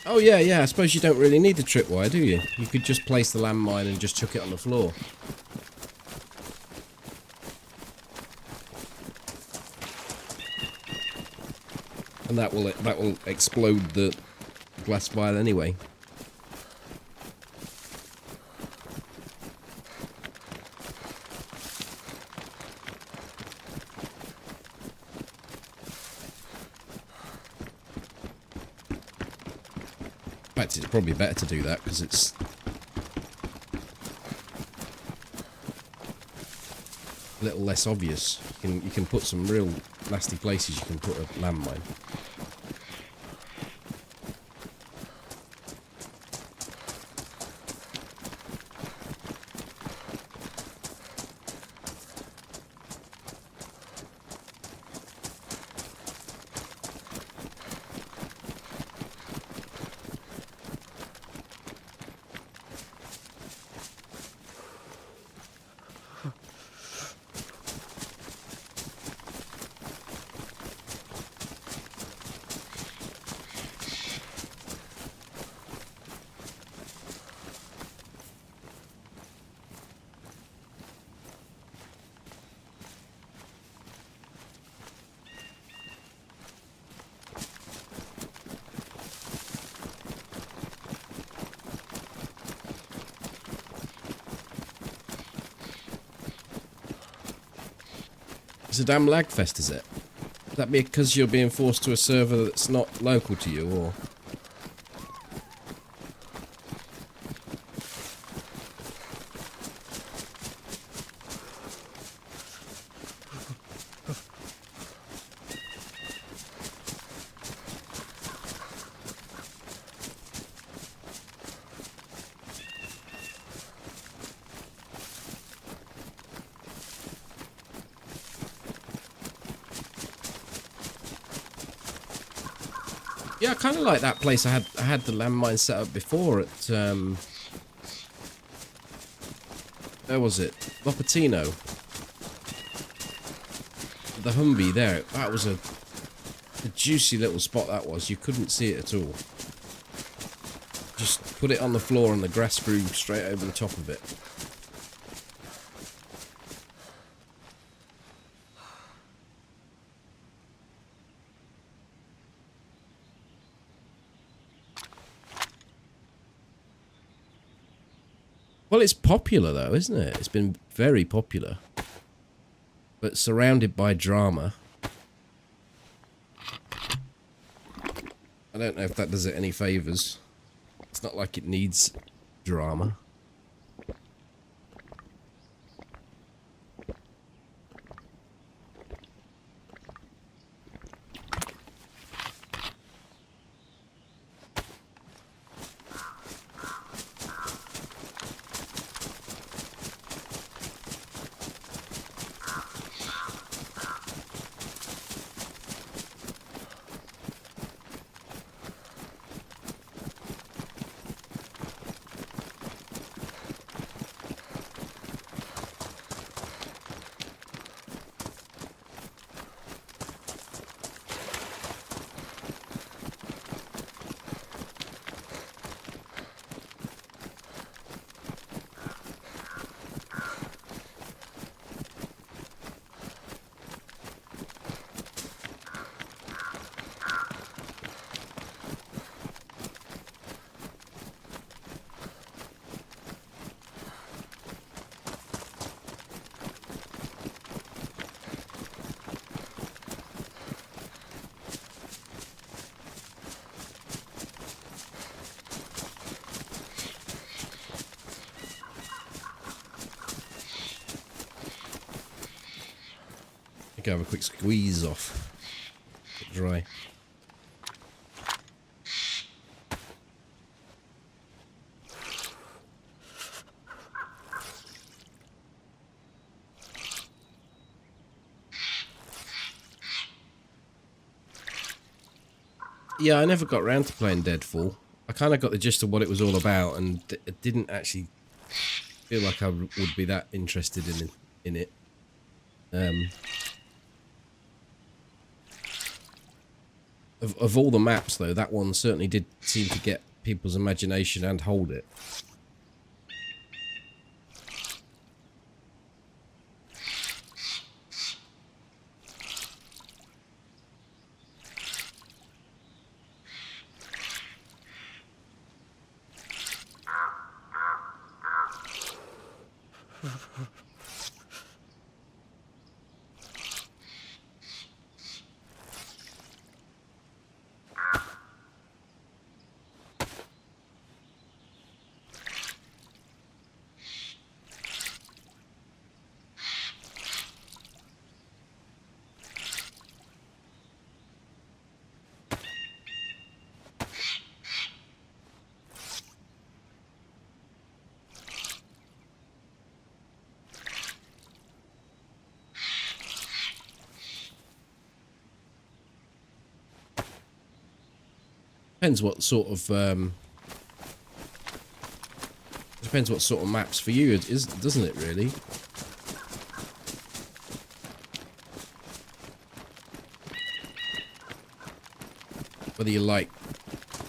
Oh yeah, I suppose you don't really need the tripwire, do you? You could just place the landmine and just chuck it on the floor. And that will explode the glass vial anyway. In fact, it's probably better to do that because it's a little less obvious. You can put some real nasty places you can put a landmine. It's a damn lag fest, is it? Would that be because you're being forced to a server that's not local to you, or...? Yeah, I kind of like that place. I had the landmine set up before at where was it? Lopatino. The Humvee there. That was a juicy little spot. That was. You couldn't see it at all. Just put it on the floor and the grass grew straight over the top of it. Well, it's popular though, isn't it? It's been very popular. But surrounded by drama. I don't know if that does it any favours. It's not like it needs drama. Go have a quick squeeze off. Get dry. Yeah, I never got around to playing Deadfall. I kind of got the gist of what it was all about, and it didn't actually feel like I would be that interested in it. Of all the maps, though, that one certainly did seem to get people's imagination and hold it. Depends what sort of maps for you is, doesn't it? Really. Whether you like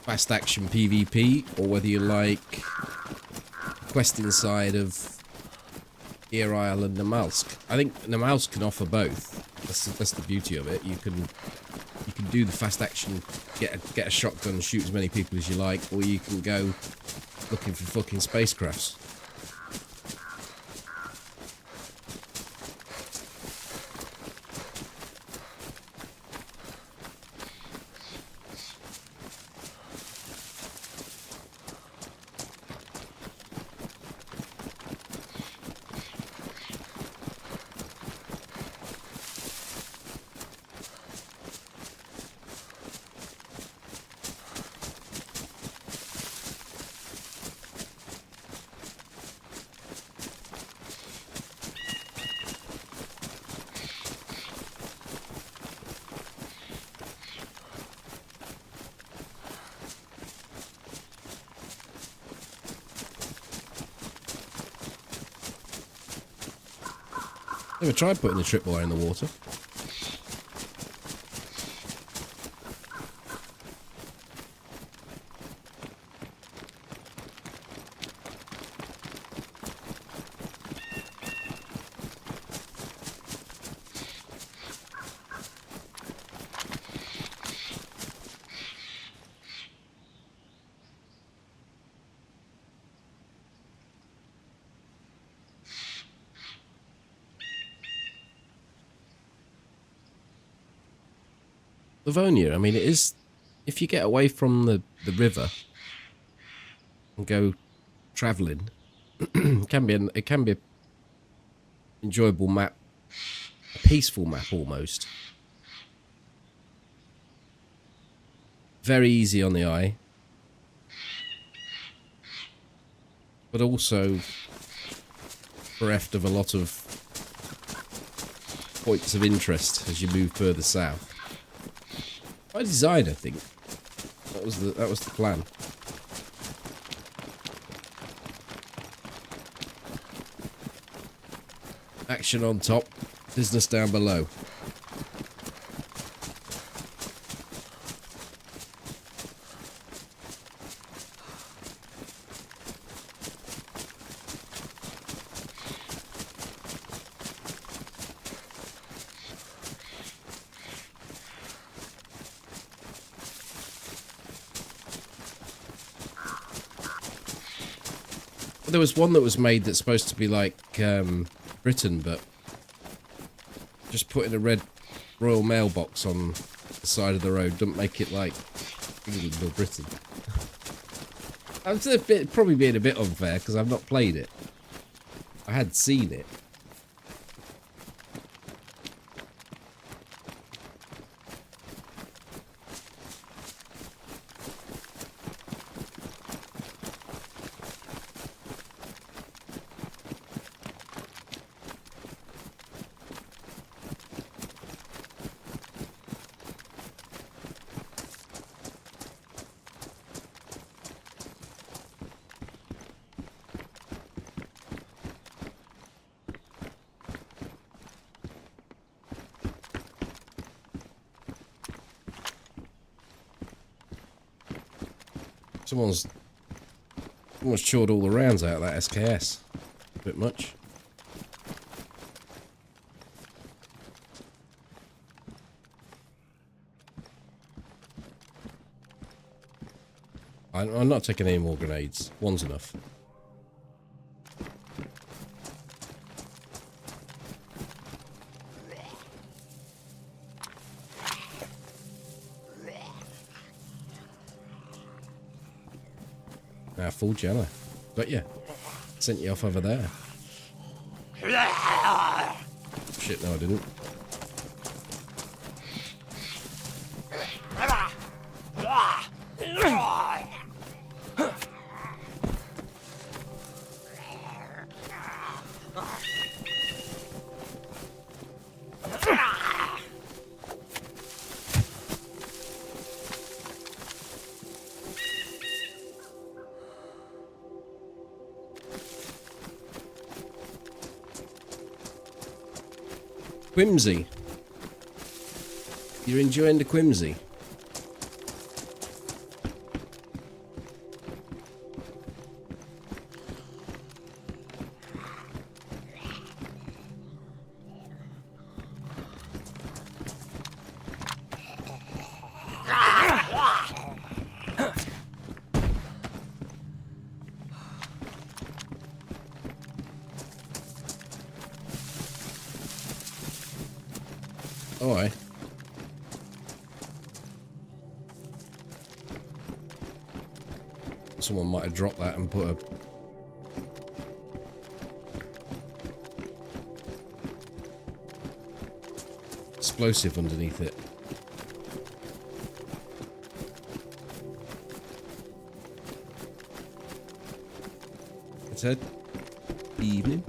fast action PvP or whether you like questing side of Ear Isle and Namalsk. I think Namalsk can offer both. That's the beauty of it. You can do the fast action, get a shotgun and shoot as many people as you like, or you can go looking for fucking spacecrafts. Never tried putting the tripwire in the water. Livonia, I mean, it is, if you get away from the river and go travelling, it can be an enjoyable map, a peaceful map almost. Very easy on the eye, but also bereft of a lot of points of interest as you move further south. By design, I think. That was the plan. Action on top, business down below. There was one that was made that's supposed to be like Britain, but just putting a red Royal Mailbox on the side of the road doesn't make it like England or Britain. That's probably being a bit unfair because I've not played it. I had seen it. Someone's chawed all the rounds out of that SKS. A bit much. I'm not taking any more grenades. One's enough. Ah, fooled you, haven't I? Got you. Sent you off over there. Shit, no I didn't. Quimsy. You're enjoying the Quimsy? Oh, aye. Someone might have dropped that and put a explosive underneath it. It's head. Evening.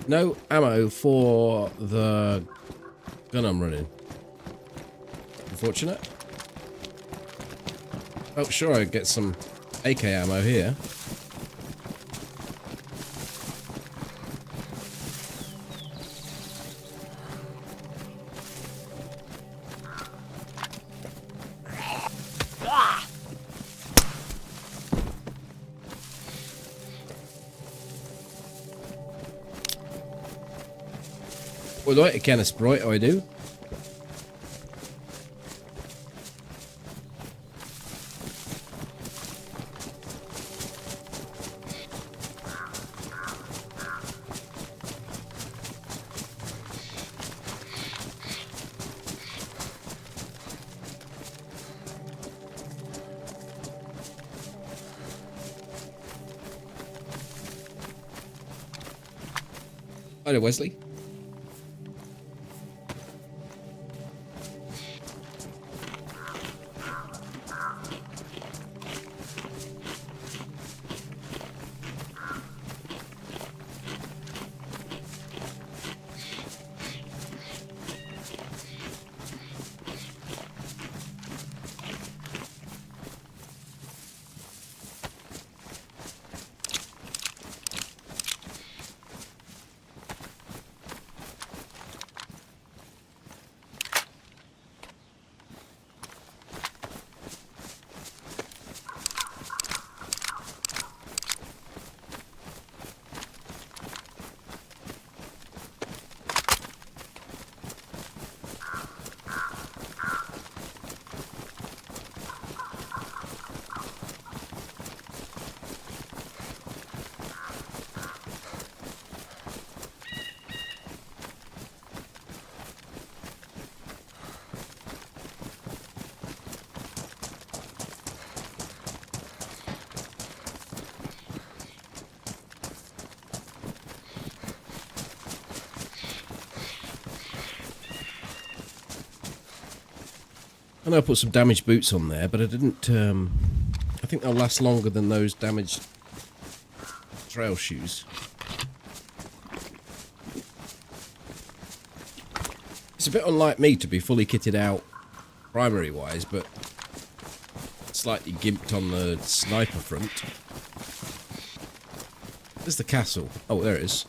No ammo for the gun I'm running. Unfortunate. Oh, sure, I get some AK ammo here. Would like a can of Sprite, I do. Hello, Wesley. I know I put some damaged boots on there, but I didn't, I think they'll last longer than those damaged trail shoes. It's a bit unlike me to be fully kitted out primary-wise, but slightly gimped on the sniper front. There's the castle. Oh, there it is.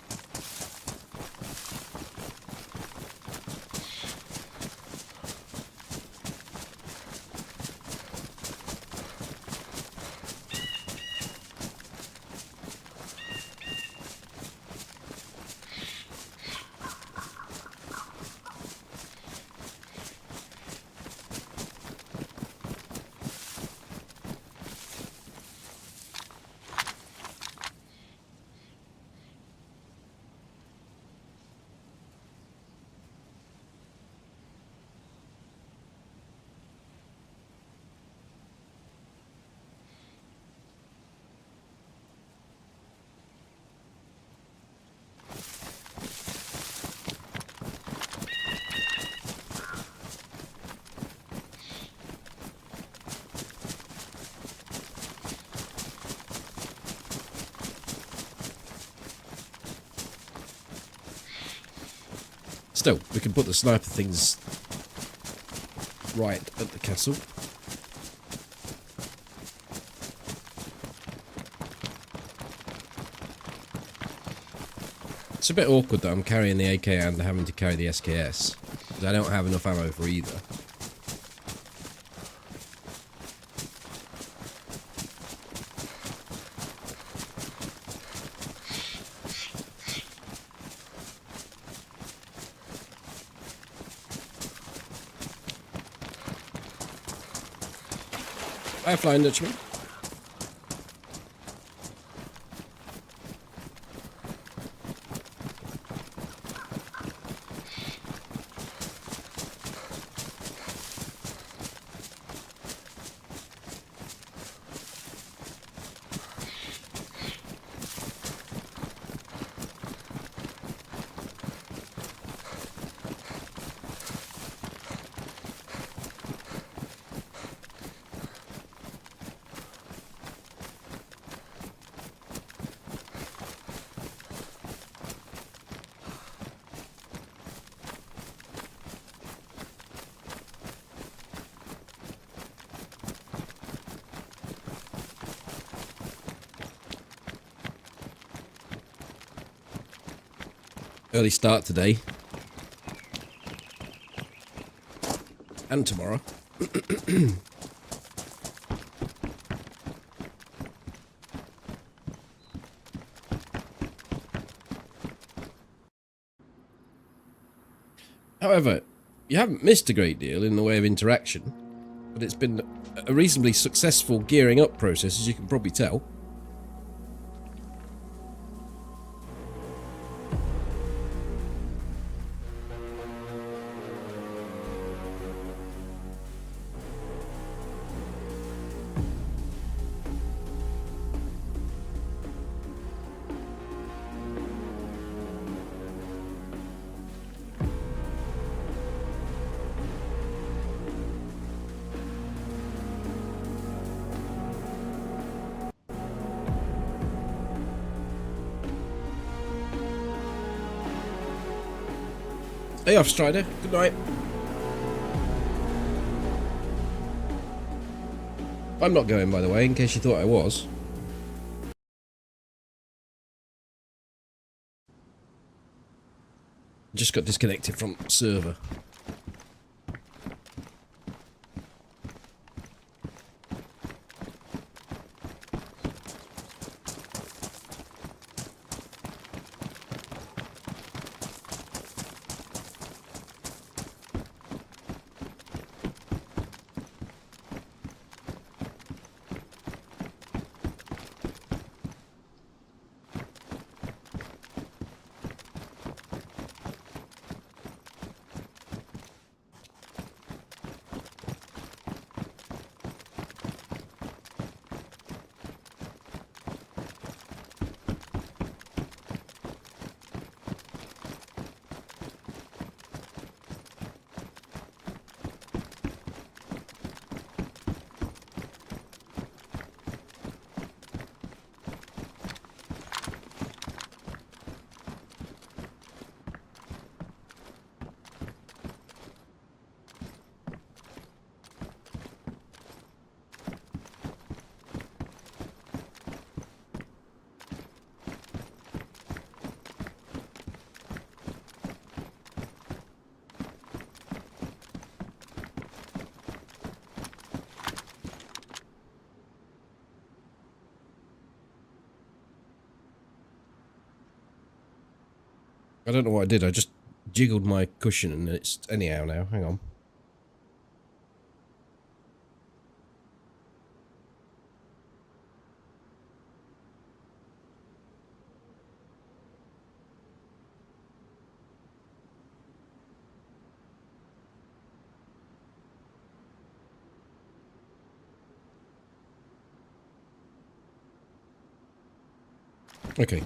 Still, we can put the sniper things right at the castle. It's a bit awkward that I'm carrying the AK and having to carry the SKS, because I don't have enough ammo for either. Hi, Flying Dutchman. Early start today. And tomorrow. However, you haven't missed a great deal in the way of interaction, but it's been a reasonably successful gearing up process, as you can probably tell. Hey off, Strider. Good night. I'm not going, by the way, in case you thought I was. Just got disconnected from server. I don't know what I did. I just jiggled my cushion and it's anyhow now. Hang on. Okay.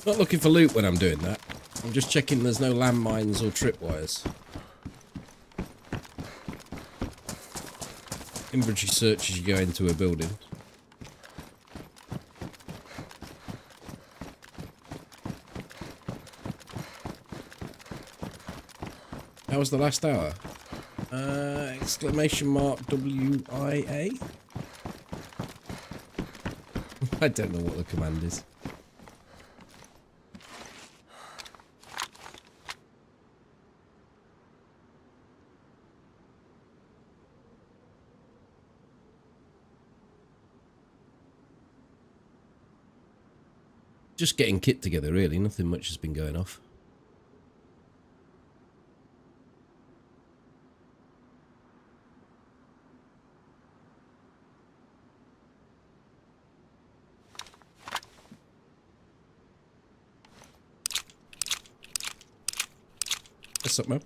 Not looking for loot when I'm doing that. I'm just checking there's no landmines or tripwires. Inventory search as you go into a building. How was the last hour? Exclamation mark WIA? I don't know what the command is. Just getting kit together, really. Nothing much has been going off. What's up, man?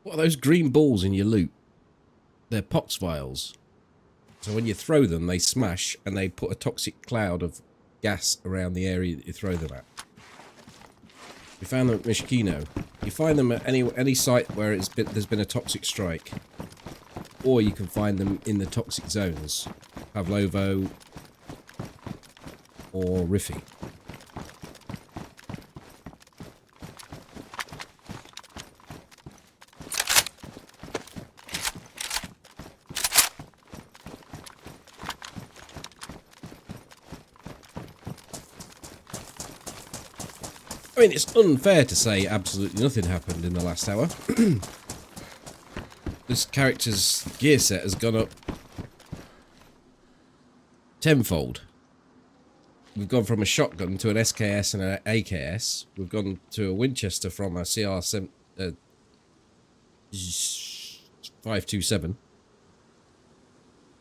What are those green balls in your loot? They're pox vials. So when you throw them, they smash and they put a toxic cloud of gas around the area that you throw them at. We found them at Mishkino. You find them at any site where there's been a toxic strike. Or you can find them in the toxic zones. Pavlovo or Riffy. I mean, it's unfair to say absolutely nothing happened in the last hour. This character's gear set has gone up tenfold. We've gone from a shotgun to an SKS and an AKS. We've gone to a Winchester from a CR 527.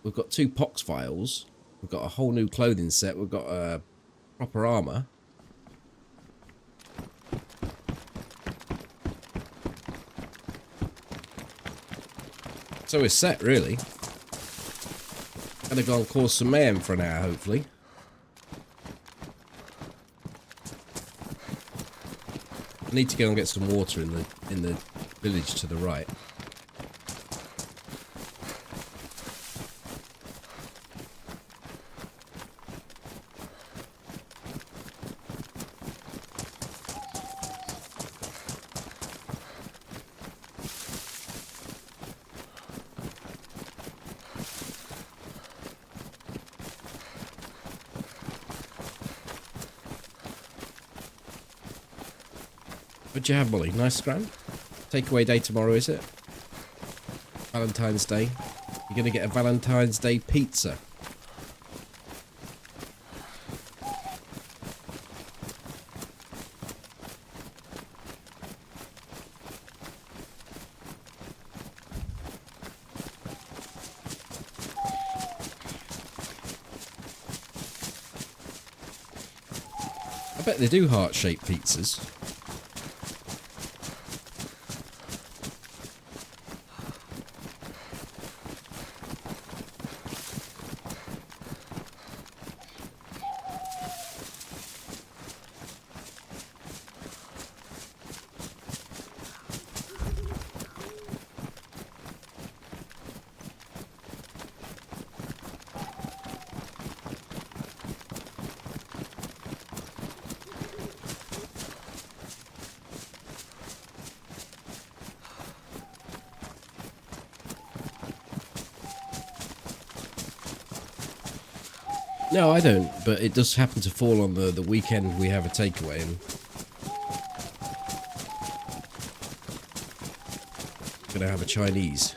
We've got 2 pox vials. We've got a whole new clothing set. We've got proper armor. So we're set, really. Gonna go and cause some mayhem for an hour, hopefully. I need to go and get some water in the village to the right. What'd you have, Molly? Nice scram? Takeaway day tomorrow, is it? Valentine's Day. You're going to get a Valentine's Day pizza. I bet they do heart-shaped pizzas. No, I don't, but it does happen to fall on the weekend we have a takeaway, and we're gonna have a Chinese.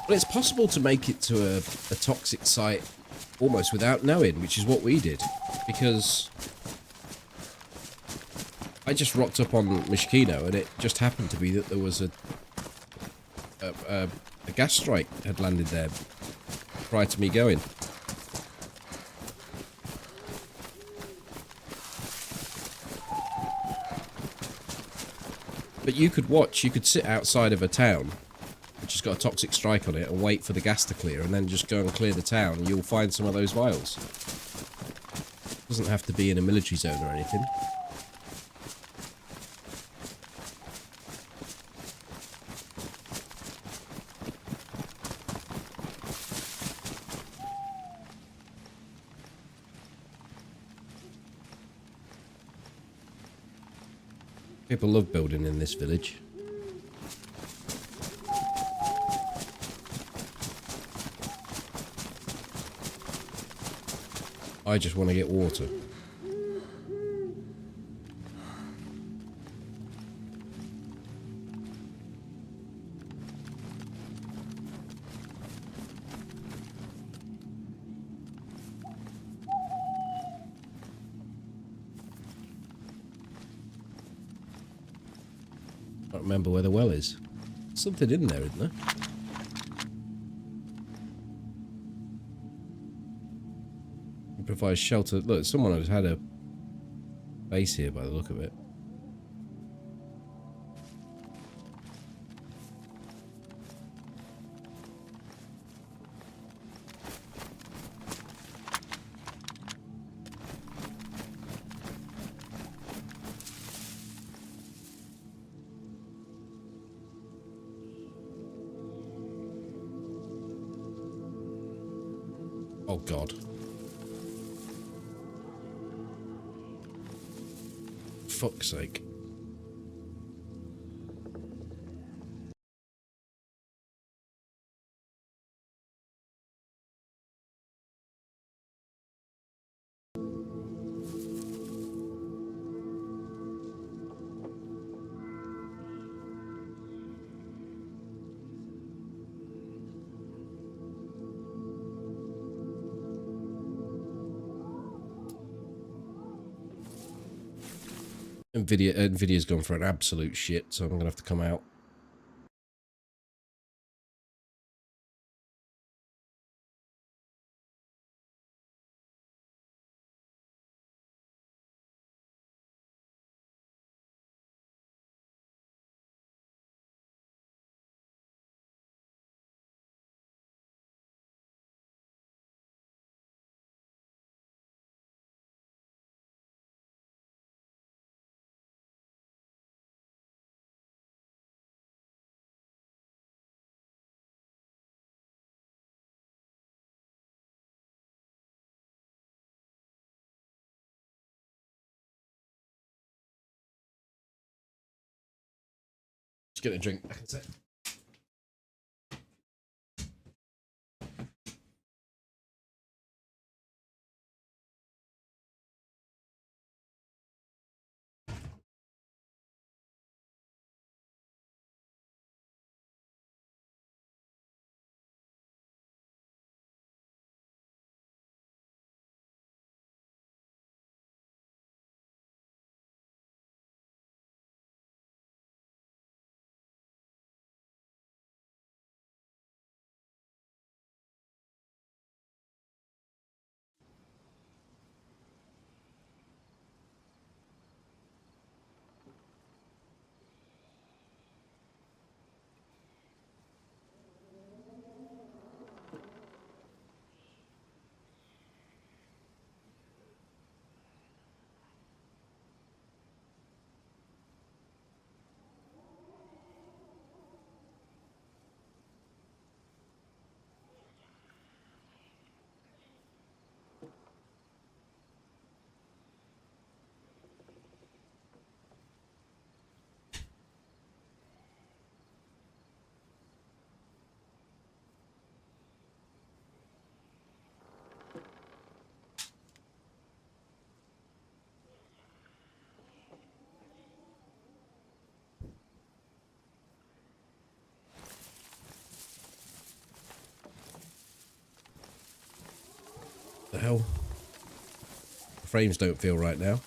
Well, it's possible to make it to a toxic site almost without knowing, which is what we did, because I just rocked up on Mishkino, and it just happened to be that there was a gas strike had landed there prior to me going. But you could sit outside of a town which has got a toxic strike on it and wait for the gas to clear, and then just go and clear the town, and you'll find some of those vials. It doesn't have to be in a military zone or anything. People love building in this village. I just want to get water. I can't remember where the well is. Something in there, isn't there? Provides shelter. Look, someone has had a base here by the look of it. Oh God. Fuck's sake. Nvidia's gone for an absolute shit, so I'm gonna have to come out. Just get a drink. I can say. The hell? The frames don't feel right now.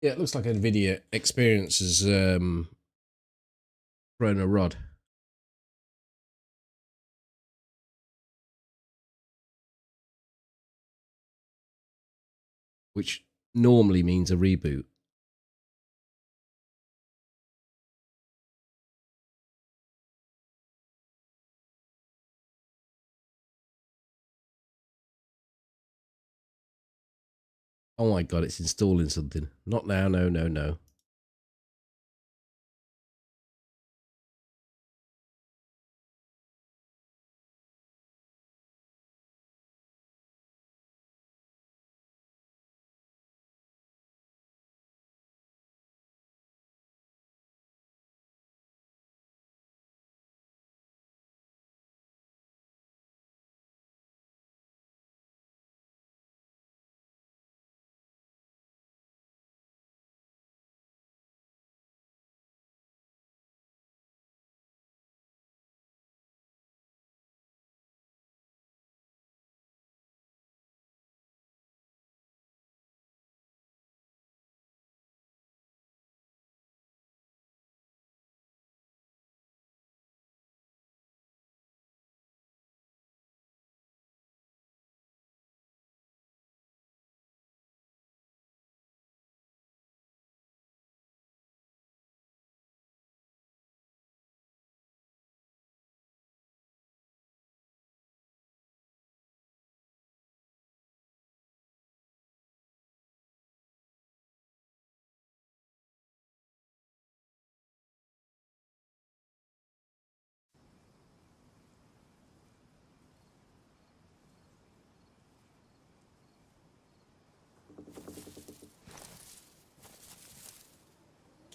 Yeah, it looks like NVIDIA Experience has thrown a rod. Which normally means a reboot. Oh my god, it's installing something. Not now, no, no, no.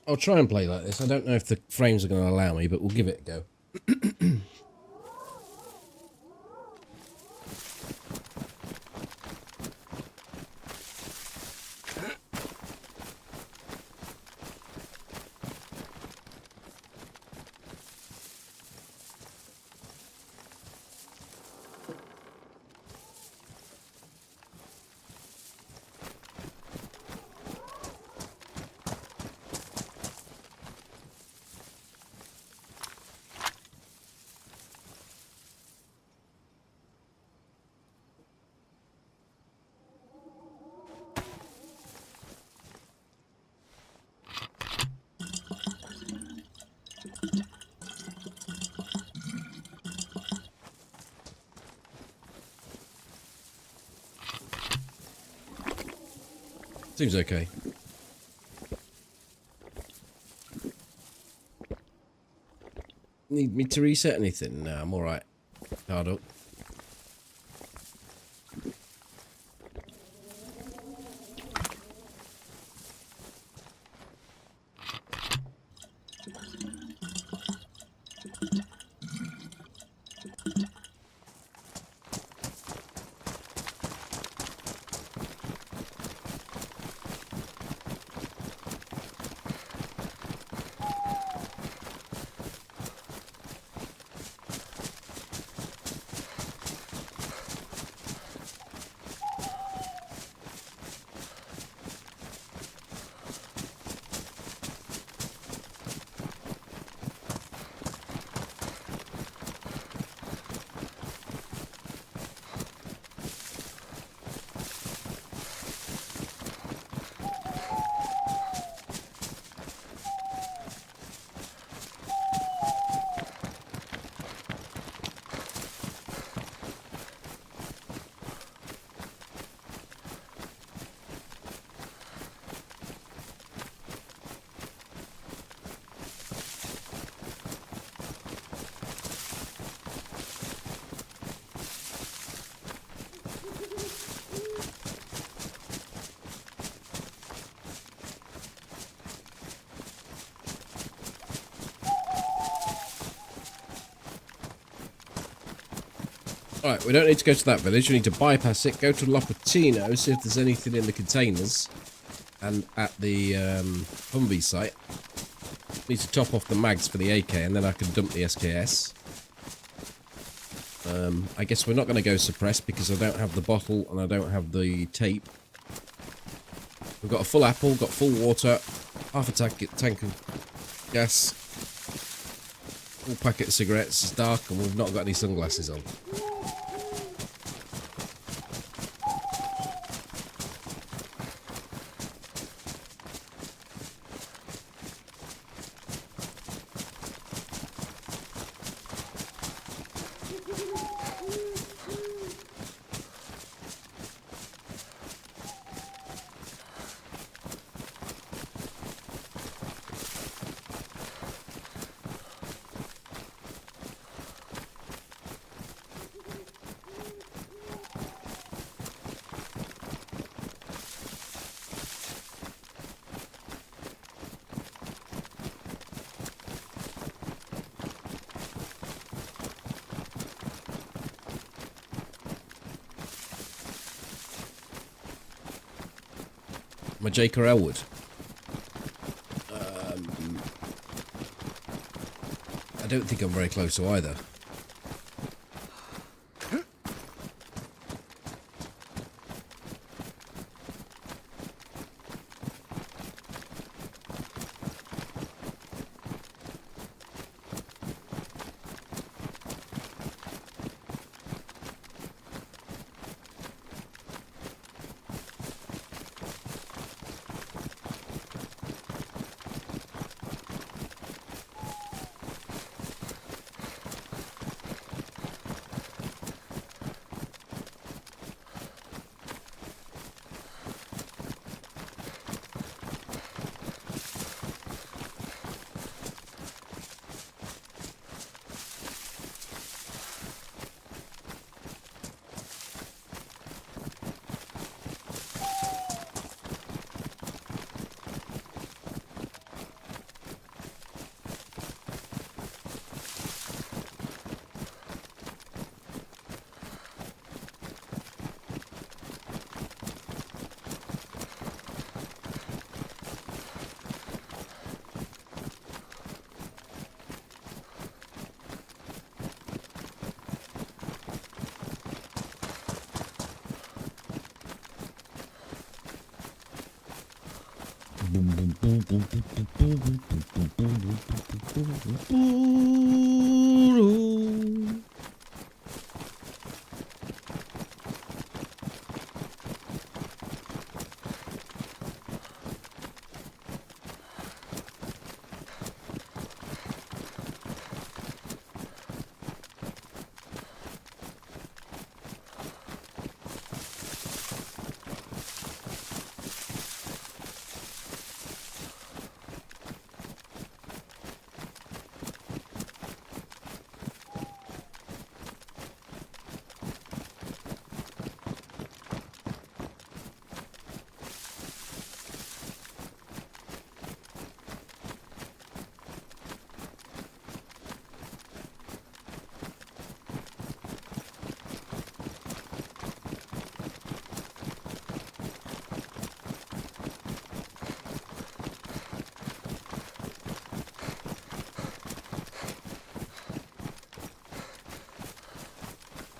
I'll try and play like this. I don't know if the frames are going to allow me, but we'll give it a go. Seems okay. Need me to reset anything? No, I'm alright. Hard up. Alright, we don't need to go to that village. We need to bypass it, go to Lopatino, see if there's anything in the containers. And at the Humvee site. Need to top off the mags for the AK, and then I can dump the SKS. I guess we're not going to go suppressed because I don't have the bottle and I don't have the tape. We've got a full apple, got full water, half a tank of gas, full packet of cigarettes. It's dark and we've not got any sunglasses on. My Jake or Elwood. I don't think I'm very close to either.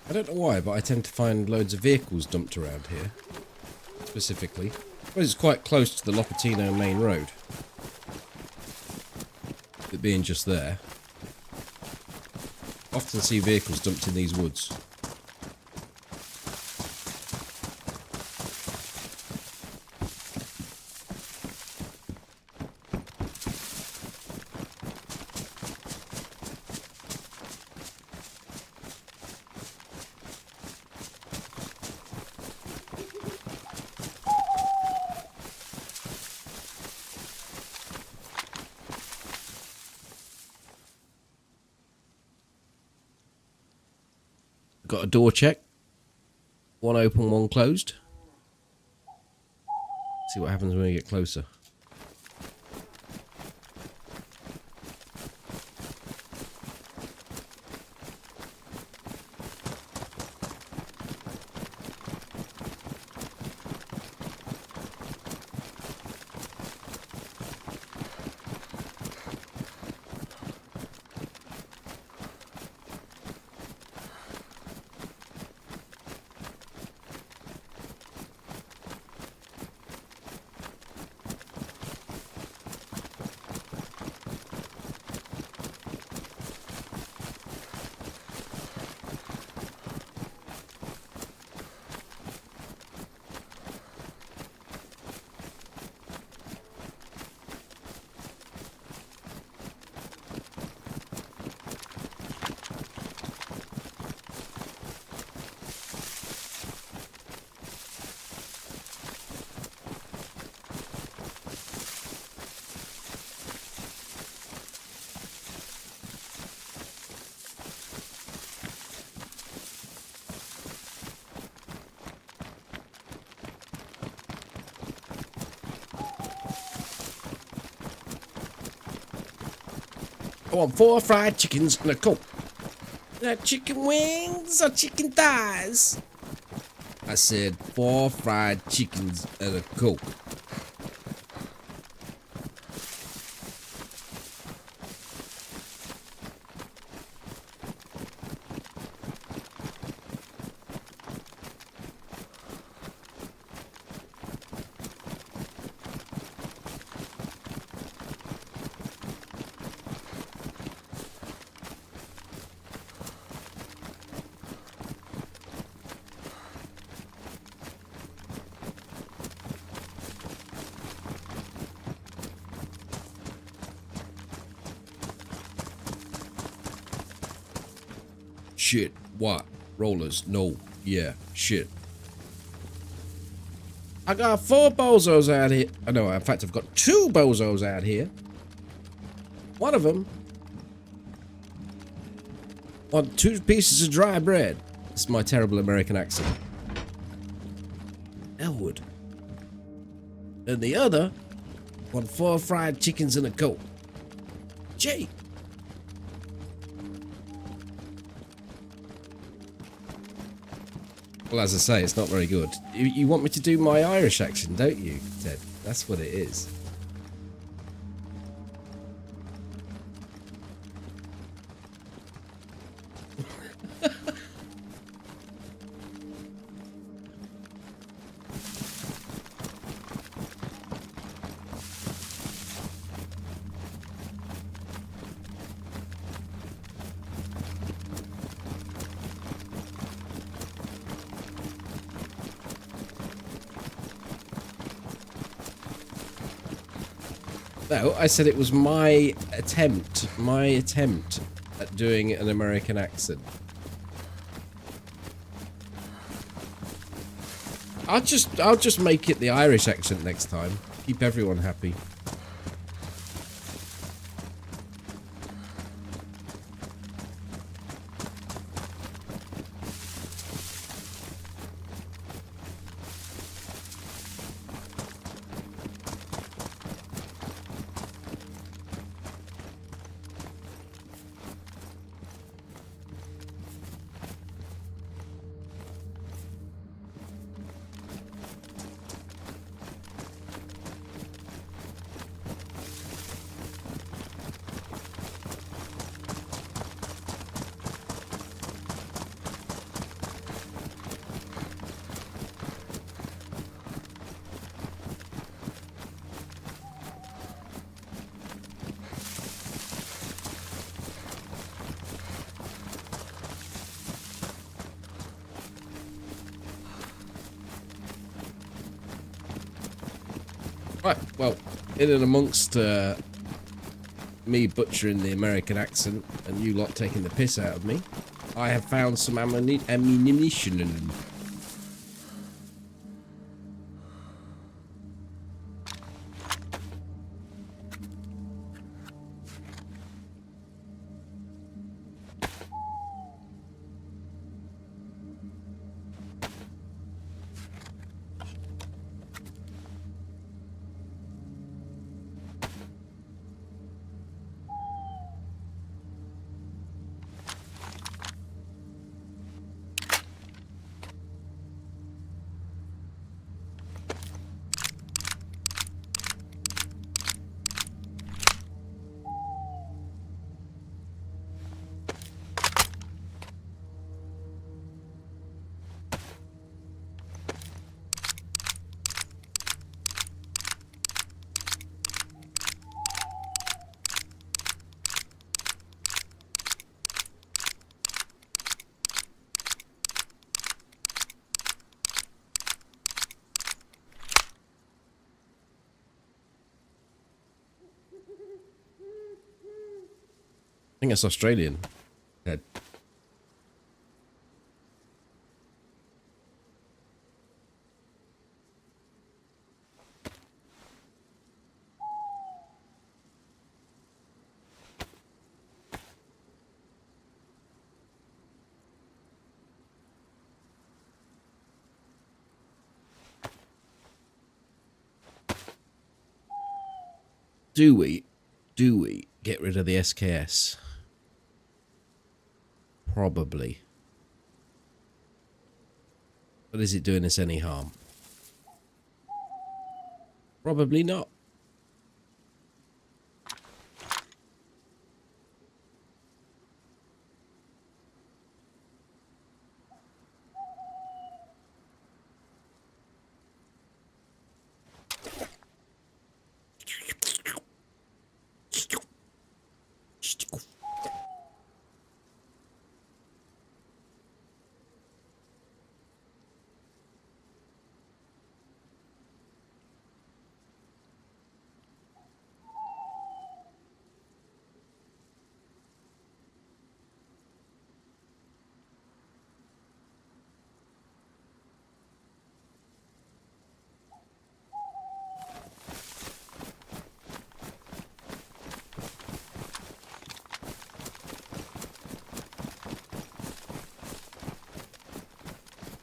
I don't know why, but I tend to find loads of vehicles dumped around here. Specifically. Well, it's quite close to the Lopatino main road. It being just there. Often see vehicles dumped in these woods. Got a door check. One open, one closed. See what happens when we get closer. I want 4 fried chickens and a Coke. Chicken wings or chicken thighs? I said 4 fried chickens and a Coke. Shit. What? Rollers? No. Yeah. Shit. I got 4 bozos out here. I know. In fact, I've got 2 bozos out here. One of them want 2 pieces of dry bread. It's my terrible American accent. Elwood. And the other want 4 fried chickens and a Coke. Gee. Well, as I say, it's not very good. You want me to do my Irish accent, don't you, Ted? That's what it is. No, I said it was my attempt at doing an American accent. I'll just make it the Irish accent next time. Keep everyone happy. Right, well, in and amongst me butchering the American accent and you lot taking the piss out of me, I have found some ammunition. I think it's Australian. Dead. Do we get rid of the SKS? Probably. But is it doing us any harm? Probably not.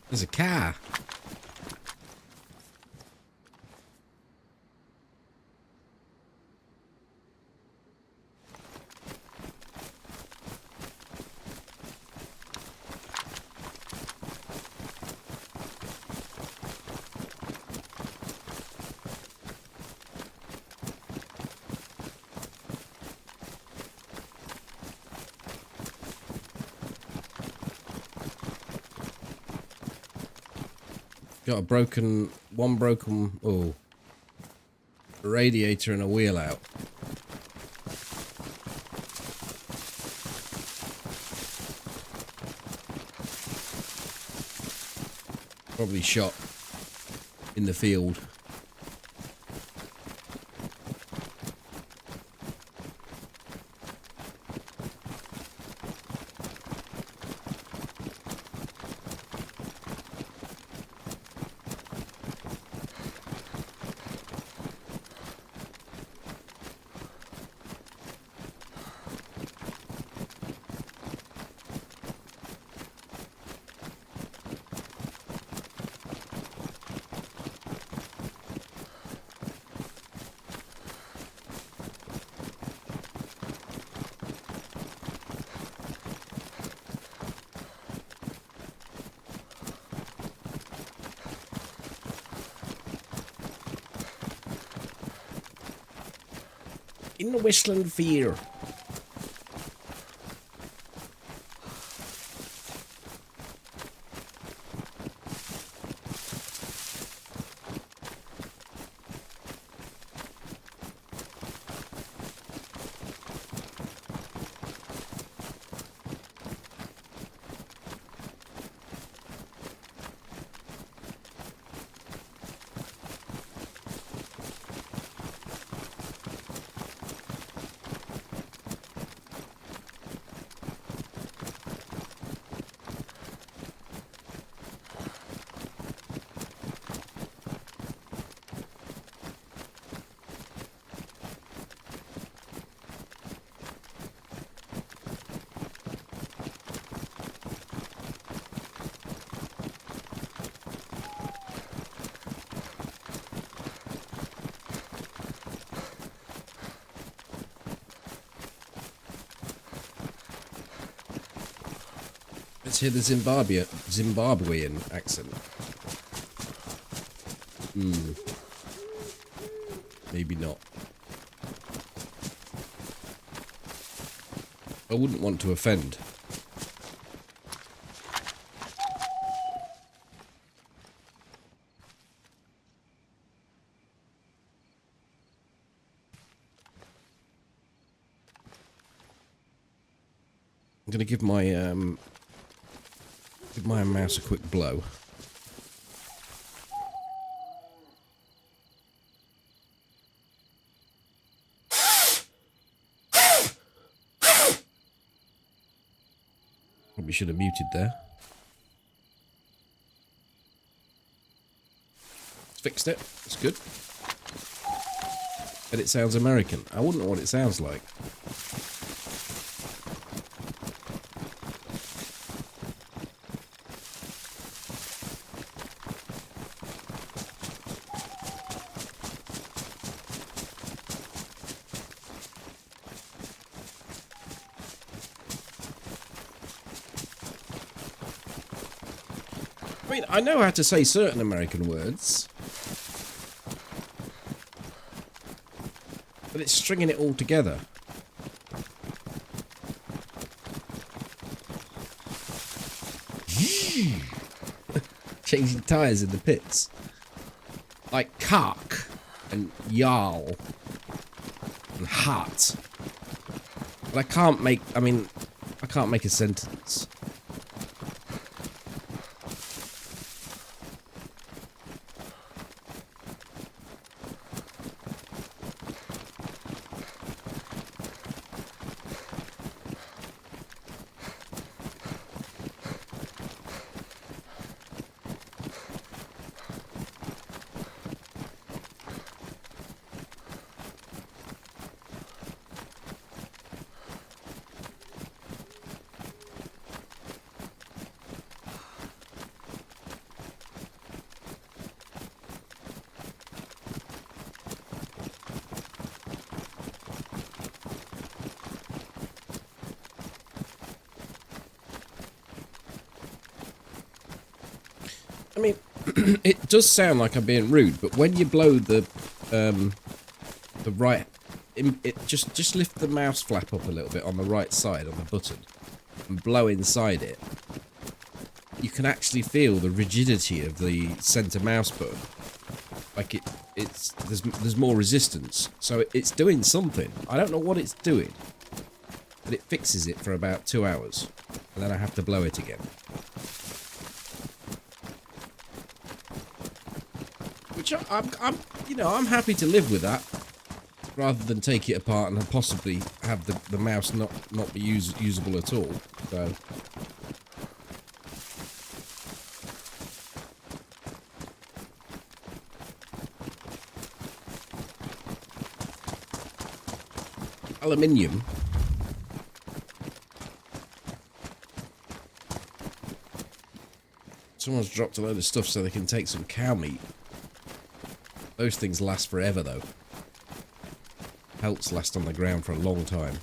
There's a car. Got one broken, a radiator and a wheel out. Probably shot in the field. In the whistling fear. Let's hear the Zimbabwean accent. Maybe not. I wouldn't want to offend. I'm going to give my mouse a quick blow. Probably should have muted there. Fixed it. It's good. But it sounds American. I wouldn't know what it sounds like. mean, I know how to say certain American words. But it's stringing it all together. Changing tyres in the pits. Like cock and yarl and hot. But I can't make a sentence. I mean, it does sound like I'm being rude, but when you blow the right, just lift the mouse flap up a little bit on the right side on the button and blow inside it. You can actually feel the rigidity of the center mouse button. Like there's more resistance, so it's doing something. I don't know what it's doing, but it fixes it for about 2 hours, and then I have to blow it again. Which I'm happy to live with that, rather than take it apart and possibly have the mouse not be usable at all. So aluminium. Someone's dropped a load of stuff so they can take some cow meat. Those things last forever, though. Pelts last on the ground for a long time.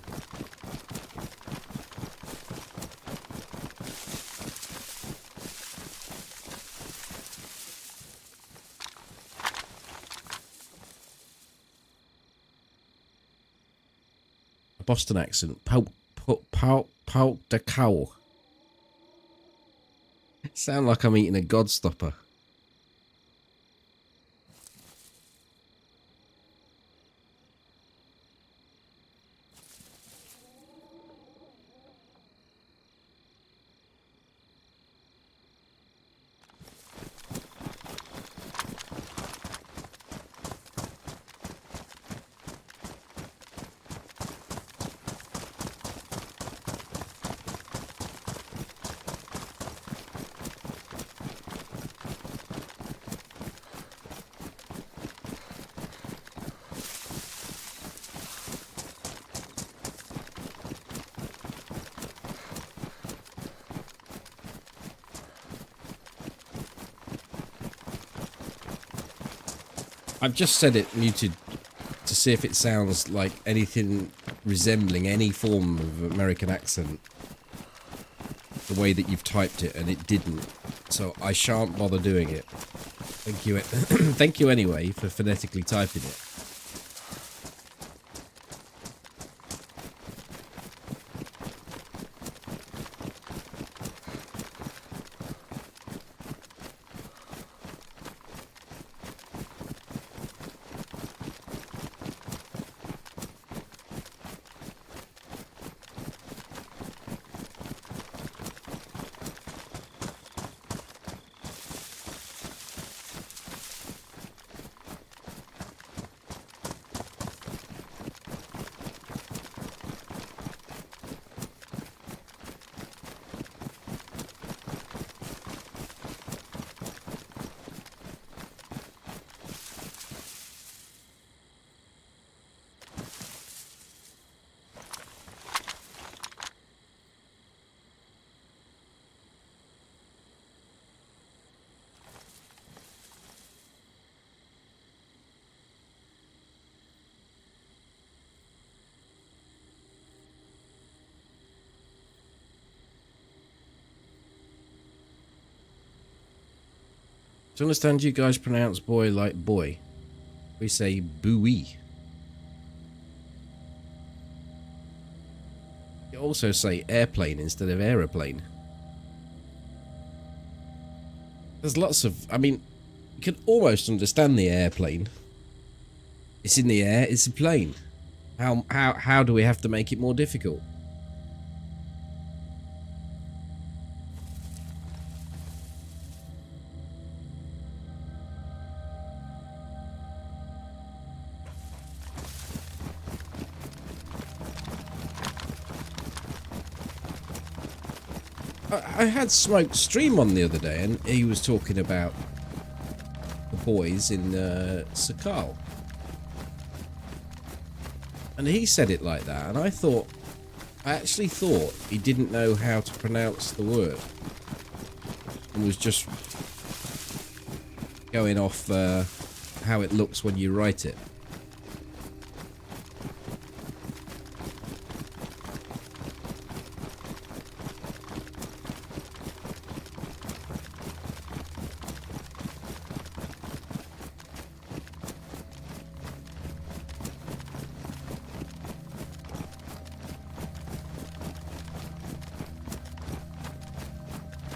A Boston accent. Pout the cow. Sound like I'm eating a Godstopper. I've just said it muted to see if it sounds like anything resembling any form of American accent. The way that you've typed it, and it didn't. So I shan't bother doing it. Thank you. Thank you anyway for phonetically typing it. To understand, you guys pronounce boy like boy. We say buoy. You also say airplane instead of aeroplane. There's lots of... I mean, you can almost understand the airplane. It's in the air, it's a plane. How do we have to make it more difficult? I had Smoke stream on the other day, and he was talking about the boys in Sakal. And he said it like that, and I actually thought he didn't know how to pronounce the word. And was just going off how it looks when you write it.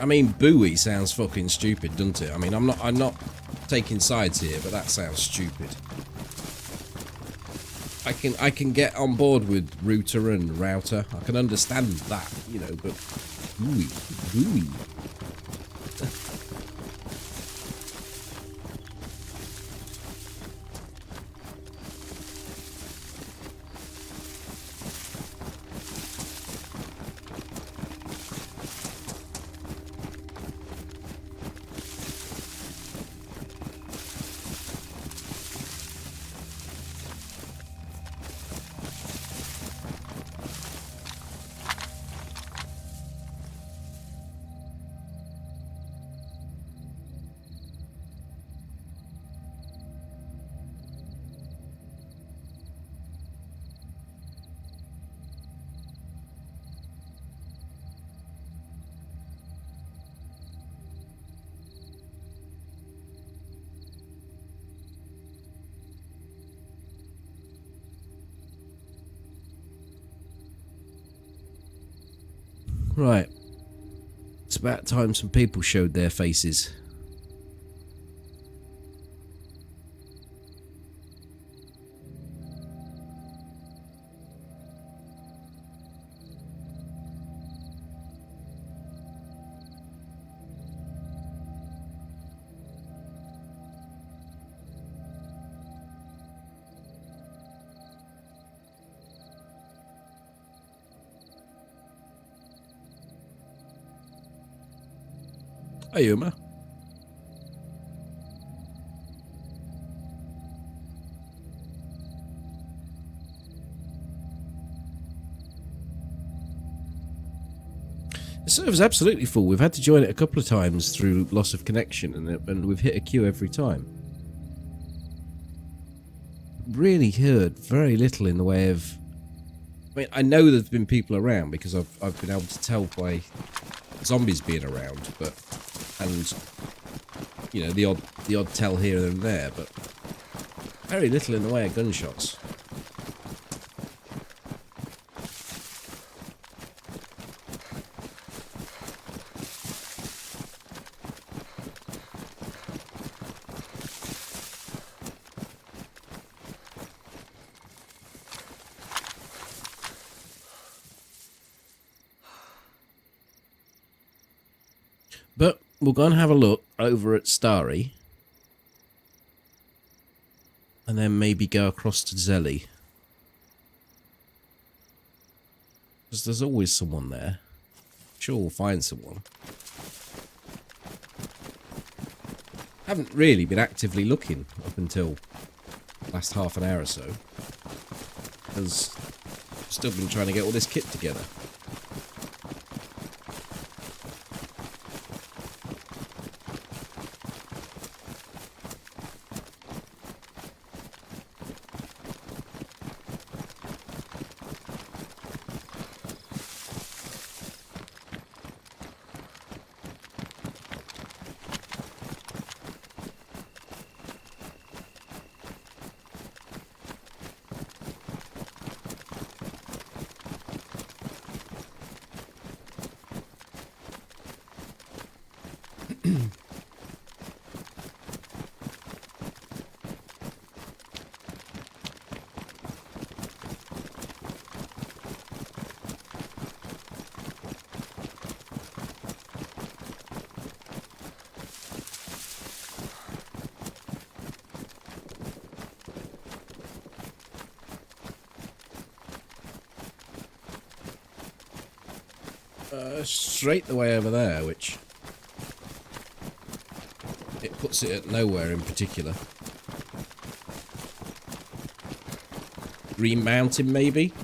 I mean, buoy sounds fucking stupid, doesn't it? I mean, I'm not taking sides here, but that sounds stupid. I can get on board with router and router. I can understand that, you know, but buoy. Right. It's about time some people showed their faces. Hey, Uma. The server's absolutely full. We've had to join it a couple of times through loss of connection, and we've hit a queue every time. Really heard very little in the way of... I mean, I know there's been people around because I've been able to tell by zombies being around, but... and you know, the odd tell here and there, but very little in the way of gunshots. But we'll go and have a look over at Starry. And then maybe go across to Zelly. Because there's always someone there. Sure, we'll find someone. Haven't really been actively looking up until the last half an hour or so. Because I've still been trying to get all this kit together. Straight the way over there, which it puts it at nowhere in particular. Green Mountain, maybe?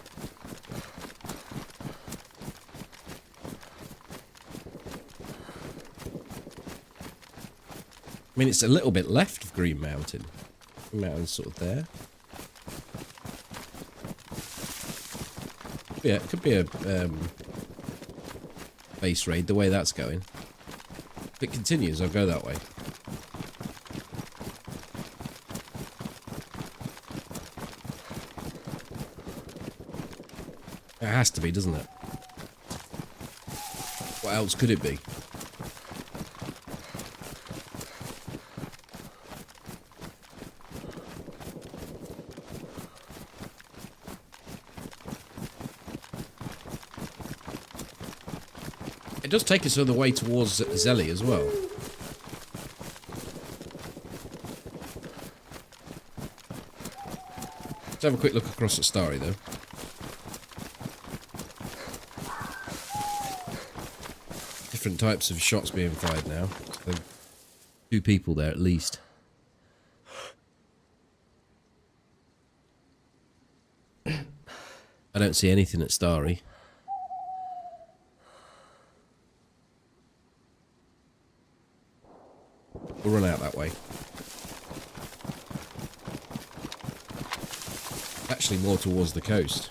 I mean, it's a little bit left of Green Mountain. Green Mountain's sort of there. Yeah, it could be a base raid the way that's going. If it continues, I'll go that way. It has to be, doesn't it? What else could it be? It does take us all the way towards Zelly as well. Let's have a quick look across at Starry, though. Different types of shots being fired now. So 2 people there at least. I don't see anything at Starry. We'll run out that way. Actually more towards the coast.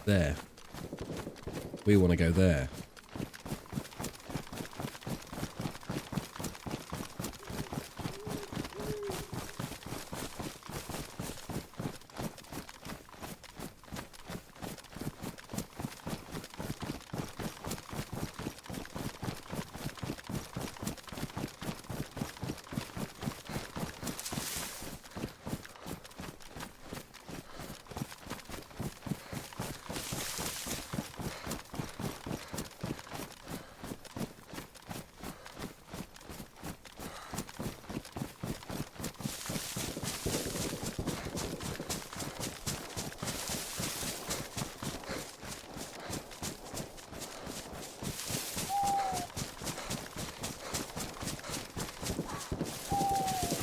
There. We want to go there.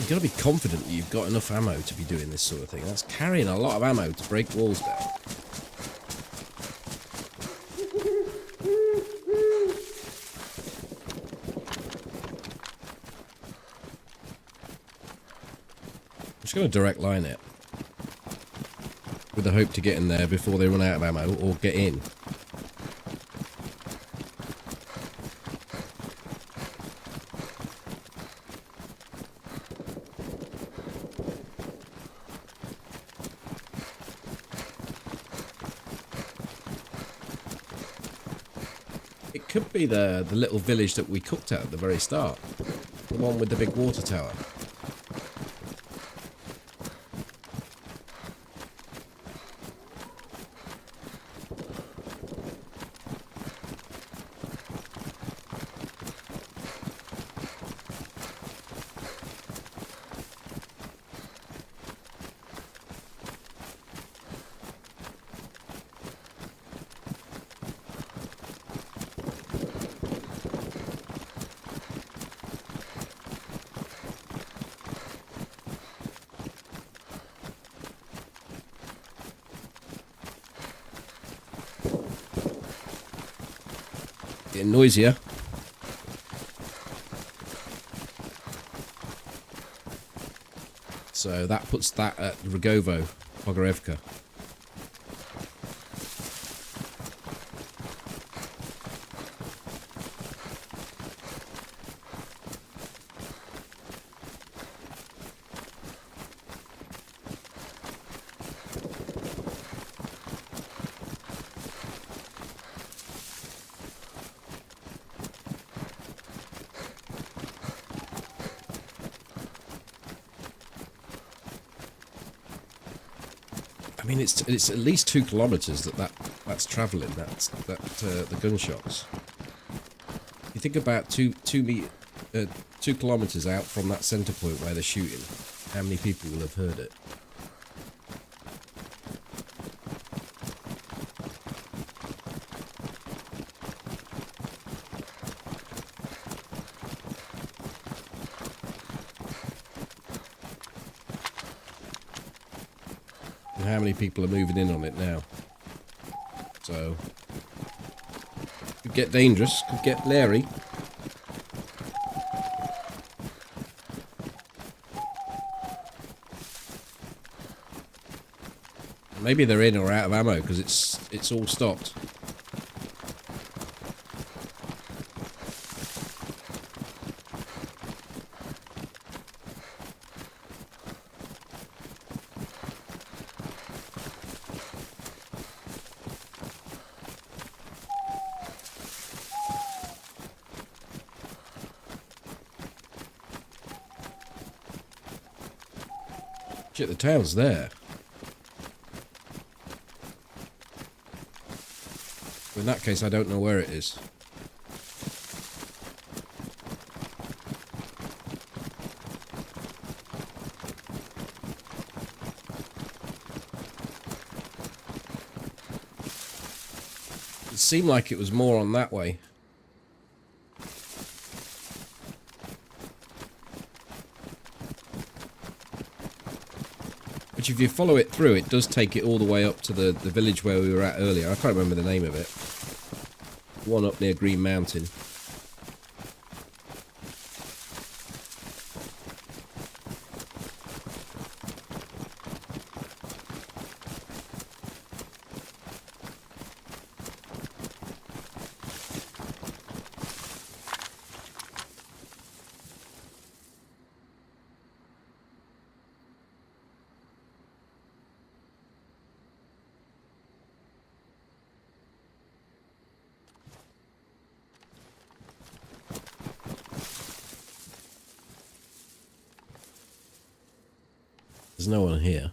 You've got to be confident that you've got enough ammo to be doing this sort of thing. That's carrying a lot of ammo to break walls down. I'm just going to direct line it with the hope to get in there before they run out of ammo or get in. It could be the little village that we cooked at the very start. The one with the big water tower. Getting noisier. So that puts that at Rogovo, Pogorevka. I mean, it's at least 2 kilometers that's traveling. The gunshots. You think about 2 kilometers out from that center point where they're shooting. How many people will have heard it? And how many people are moving in on it now? So, could get dangerous, could get leery. Maybe they're in or out of ammo because it's all stopped. Shit, the town's there. In that case, I don't know where it is. It seemed like it was more on that way. Which, if you follow it through, it does take it all the way up to the village where we were at earlier. I can't remember the name of it. One up near Green Mountain. There's no one here.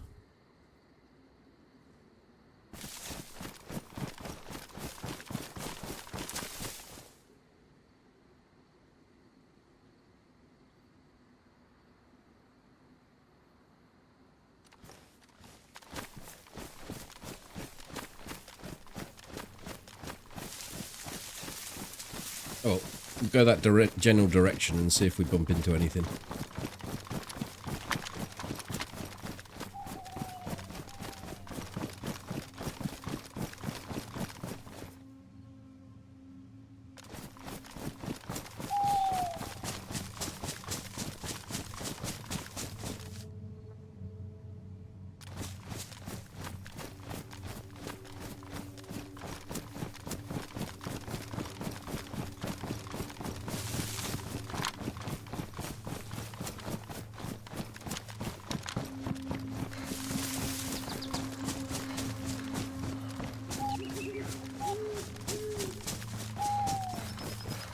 Oh, we'll go that general direction and see if we bump into anything.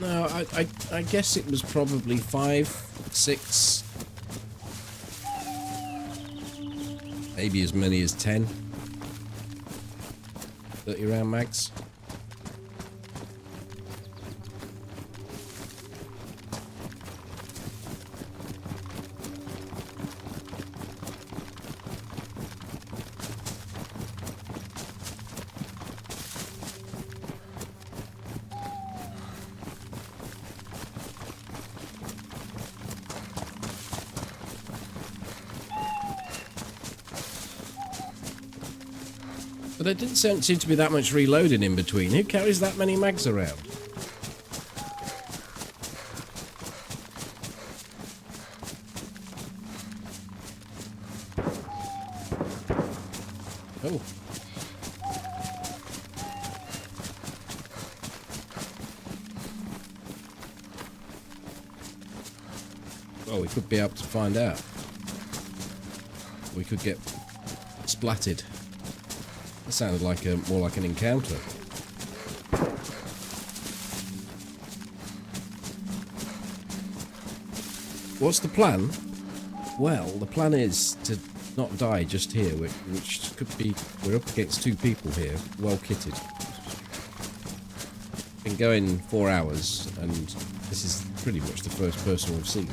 No, I guess it was probably 5, 6, maybe as many as 10 30 round mags. But there didn't seem to be that much reloading in between. Who carries that many mags around? Oh. Well, we could be able to find out. We could get splatted. That sounded like more like an encounter. What's the plan? Well, the plan is to not die just here, which could be... We're up against 2 people here, well kitted. Been going 4 hours, and this is pretty much the first person we've seen.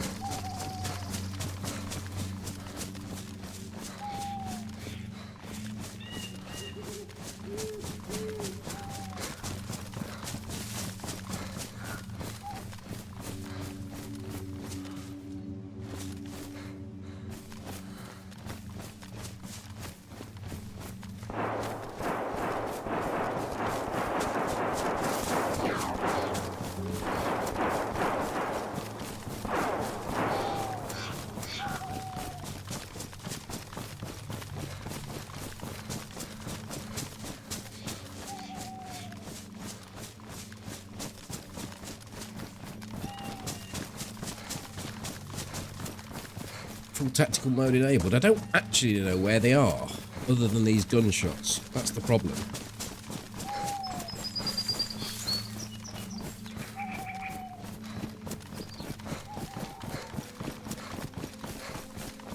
Full tactical mode enabled. I don't actually know where they are, other than these gunshots. That's the problem.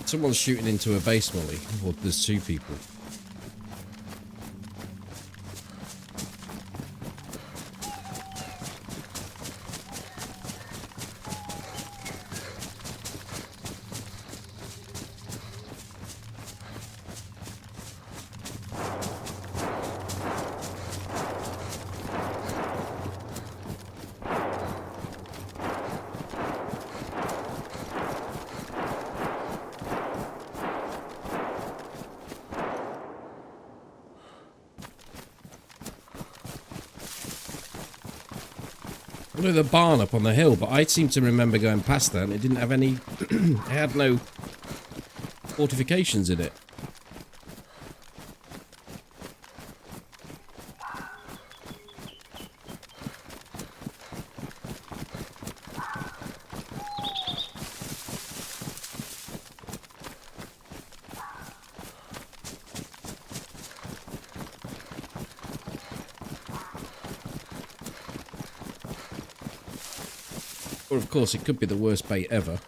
Someone's shooting into a base, Molly. Or there's 2 people. I know the barn up on the hill, but I seem to remember going past that and it didn't have any... it had no fortifications in it. Or of course it could be the worst bait ever.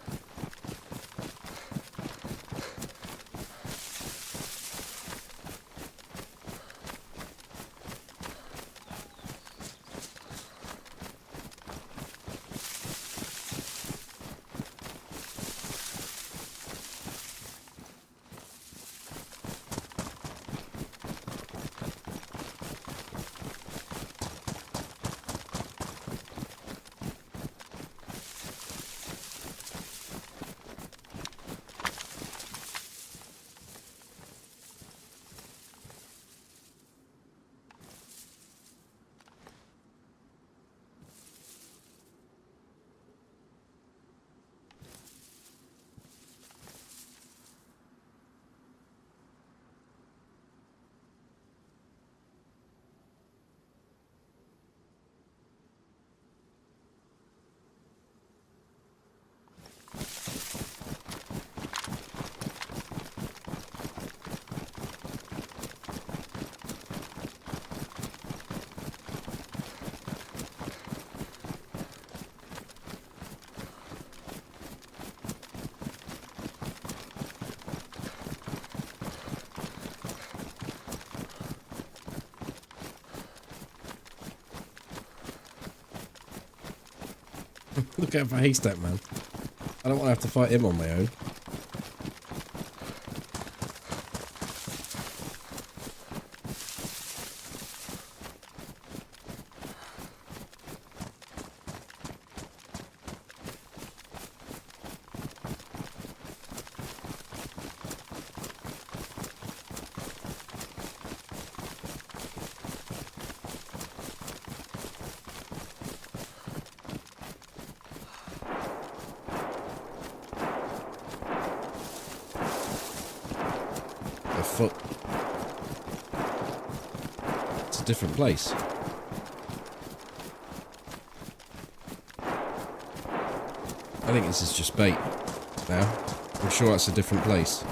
Look out for Haystack, man. I don't want to have to fight him on my own. Foot. It's a different place. I think this is just bait now. I'm sure that's a different place.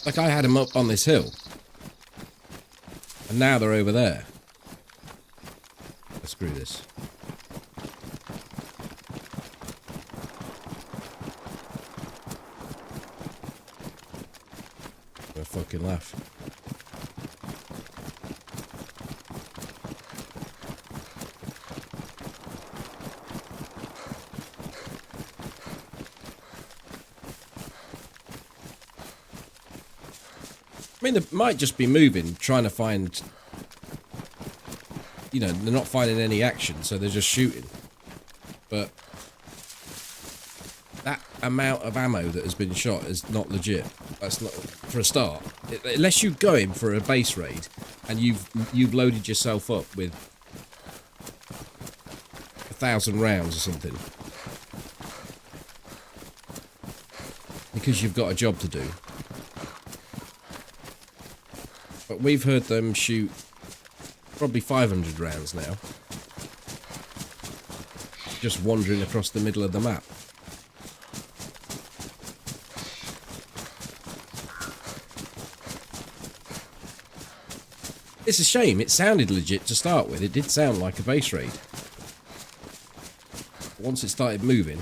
Like, I had them up on this hill. And now they're over there. Let's screw this. I fucking laugh. I mean, they might just be moving, trying to find... You know, they're not finding any action, so they're just shooting. But... that amount of ammo that has been shot is not legit. That's not... For a start. Unless you go in for a base raid, and you've loaded yourself up with... 1,000 rounds or something. Because you've got a job to do. But we've heard them shoot probably 500 rounds now. Just wandering across the middle of the map. It's a shame. It sounded legit to start with. It did sound like a base raid. Once it started moving...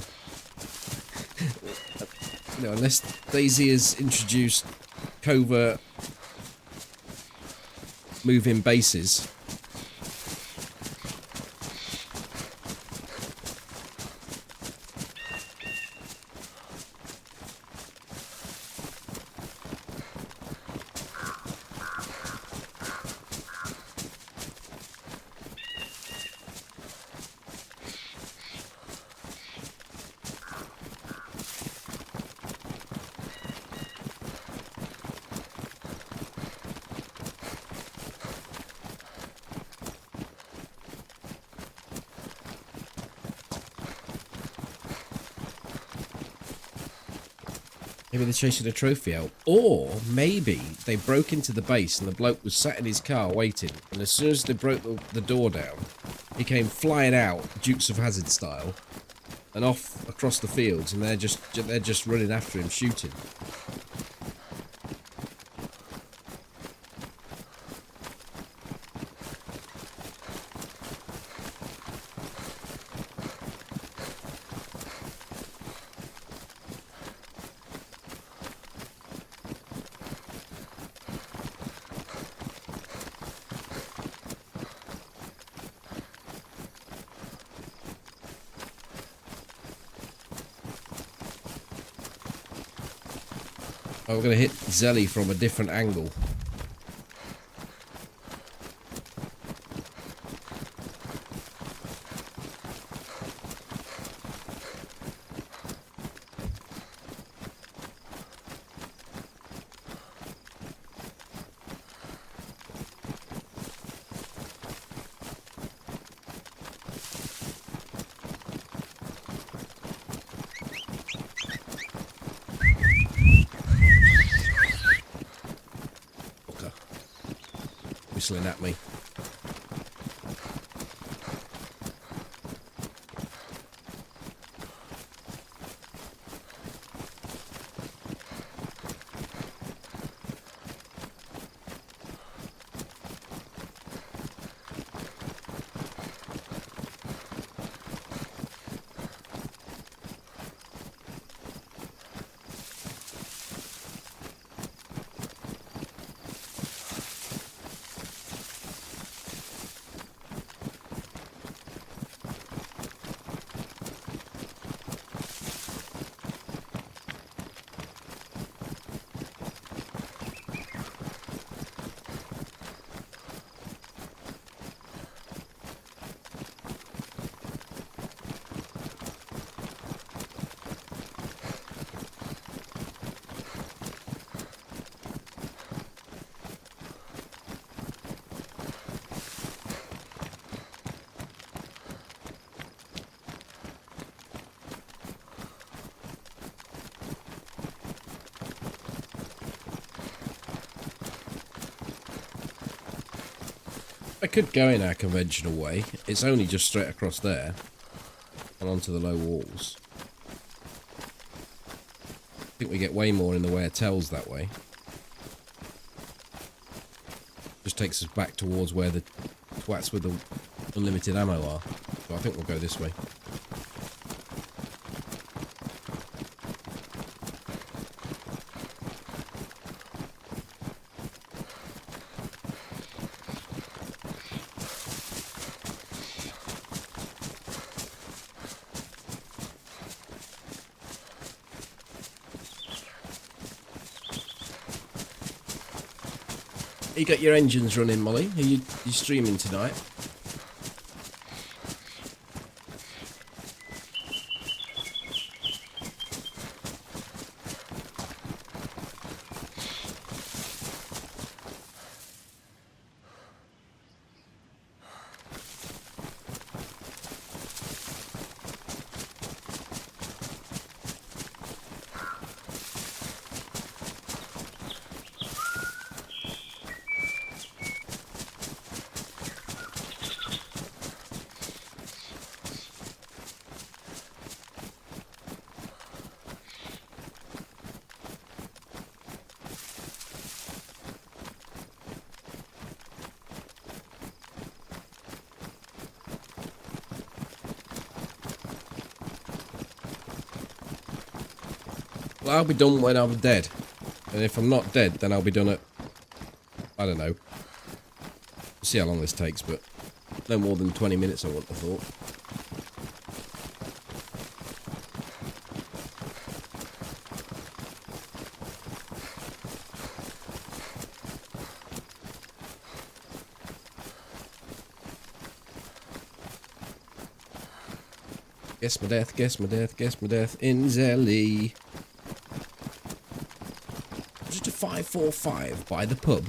you know, unless DayZ has introduced covert... moving bases. Maybe they're chasing a trophy out. Or maybe they broke into the base and the bloke was sat in his car waiting. And as soon as they broke the door down, he came flying out, Dukes of Hazzard style, and off across the fields. And they're just running after him, shooting. Oh, we're going to hit Zelly from a different angle. Whistling at me. I could go in our conventional way. It's only just straight across there and onto the low walls. I think we get way more in the way of tells that way. Just takes us back towards where the twats with the unlimited ammo are. So I think we'll go this way. You got your engines running, Molly? Are you streaming tonight? Well, I'll be done when I'm dead. And if I'm not dead, then I'll be done at... I don't know. We'll see how long this takes, but... no more than 20 minutes, I wouldn't have thought. Guess my death, guess my death, guess my death in Zelly. Just a 545 by the pub.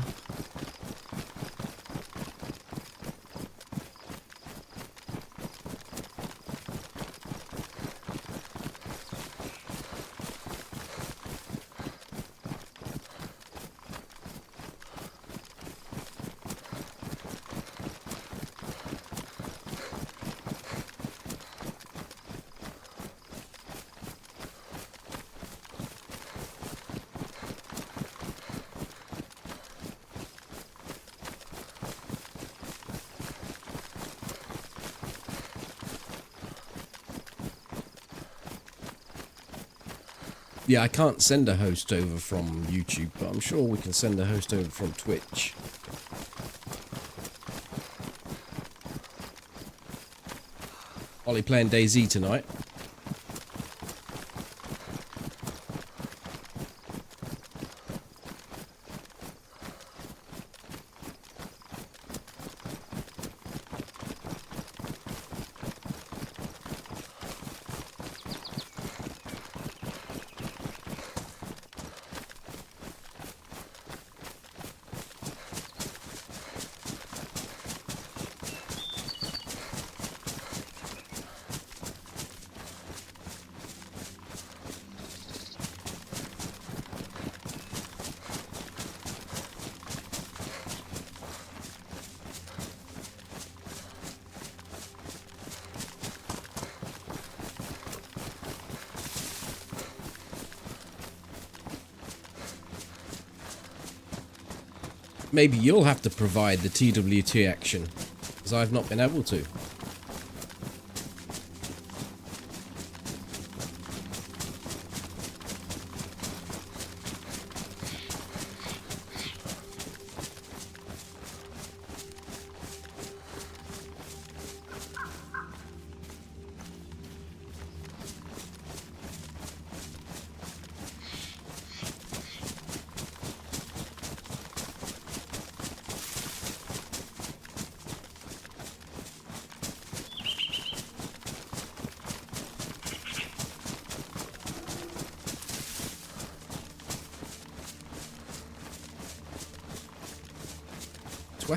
Yeah, I can't send a host over from YouTube, but I'm sure we can send a host over from Twitch. Ollie playing DayZ tonight. Maybe you'll have to provide the TWT action, because I've not been able to.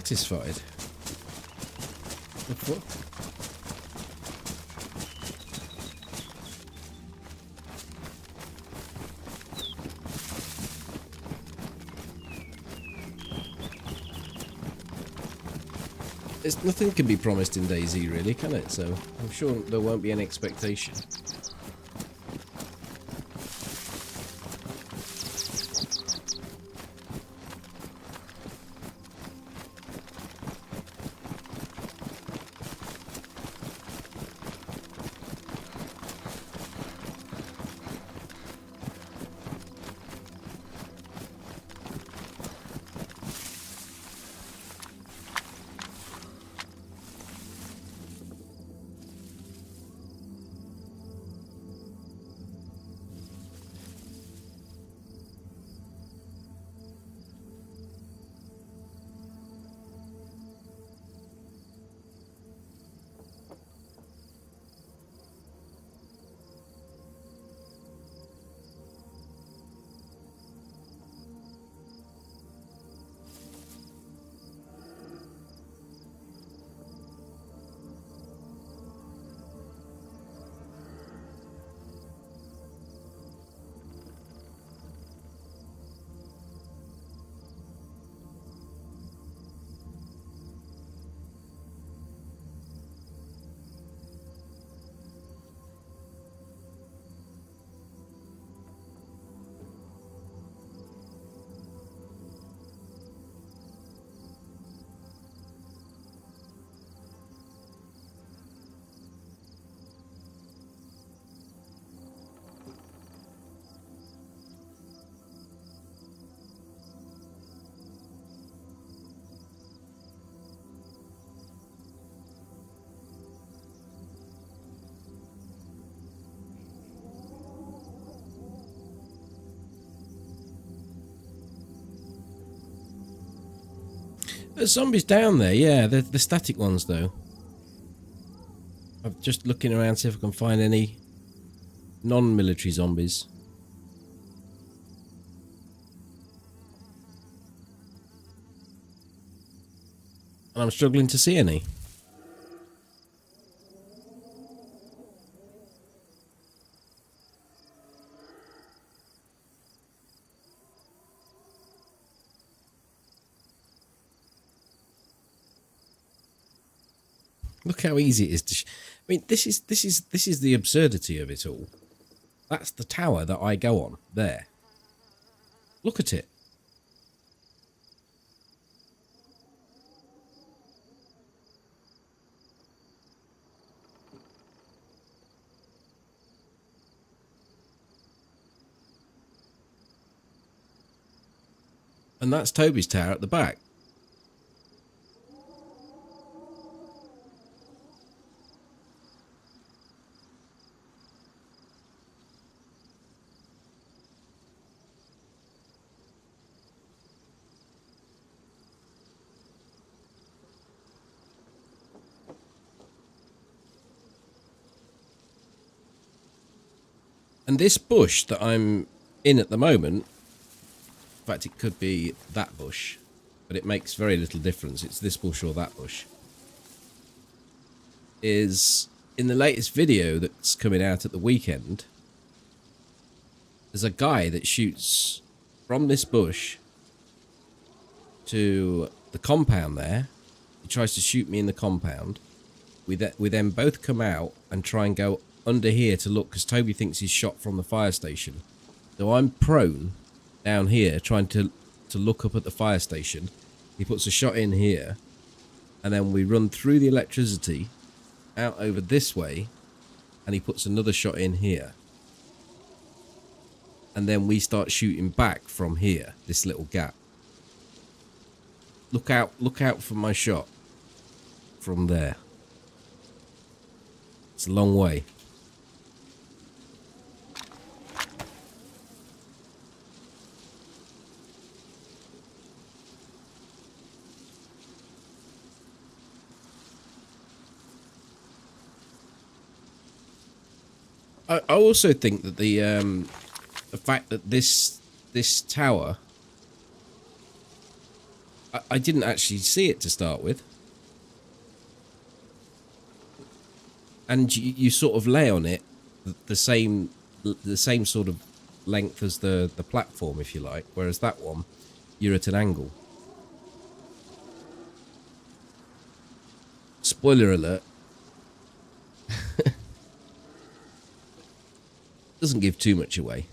Satisfied. What? There's nothing can be promised in DayZ, really, can it? So I'm sure there won't be any expectation. There's zombies down there, yeah. The static ones, though. I'm just looking around to see if I can find any non-military zombies. And I'm struggling to see any. Look how easy it is to. I mean, this is the absurdity of it all. That's the tower that I go on there. Look at it. And that's Toby's tower at the back. And this bush that I'm in at the moment, in fact it could be that bush, but it makes very little difference. It's this bush or that bush. Is in the latest video that's coming out at the weekend, there's a guy that shoots from this bush to the compound there. He tries to shoot me in the compound. We then both come out and try and go under here to look, because Toby thinks he's shot from the fire station. So I'm prone down here trying to look up at the fire station. He puts a shot in here, and then we run through the electricity out over this way, and he puts another shot in here. And then we start shooting back from here, this little gap. Look out for my shot from there. It's a long way. I also think that the fact that this tower, I didn't actually see it to start with, and you sort of lay on it the same sort of length as the platform, if you like, whereas that one you're at an angle. Spoiler alert. Doesn't give too much away.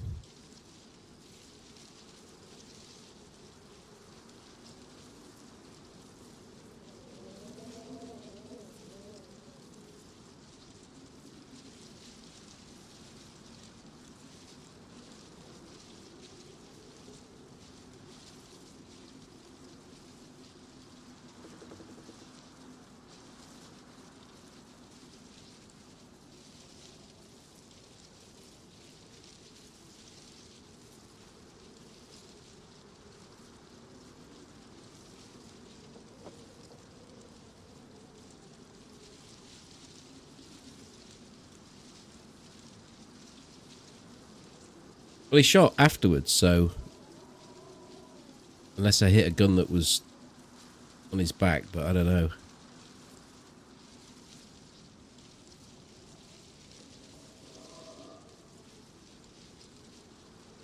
Well, he shot afterwards, so unless I hit a gun that was on his back, but I don't know.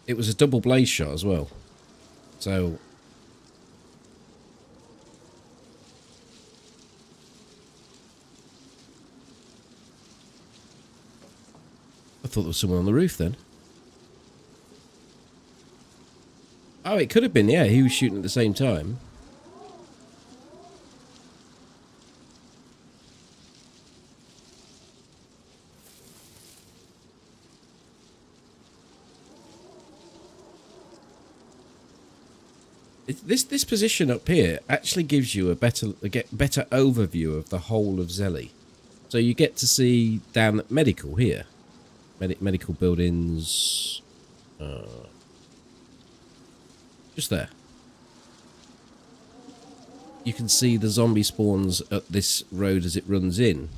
It was a double blaze shot as well, so I thought there was someone on the roof then. Oh, it could have been, yeah. He was shooting at the same time. This position up here actually gives you a better overview of the whole of Zelly. So you get to see down at medical here, medical buildings. Just there. you can see the zombie spawns at this road as it runs in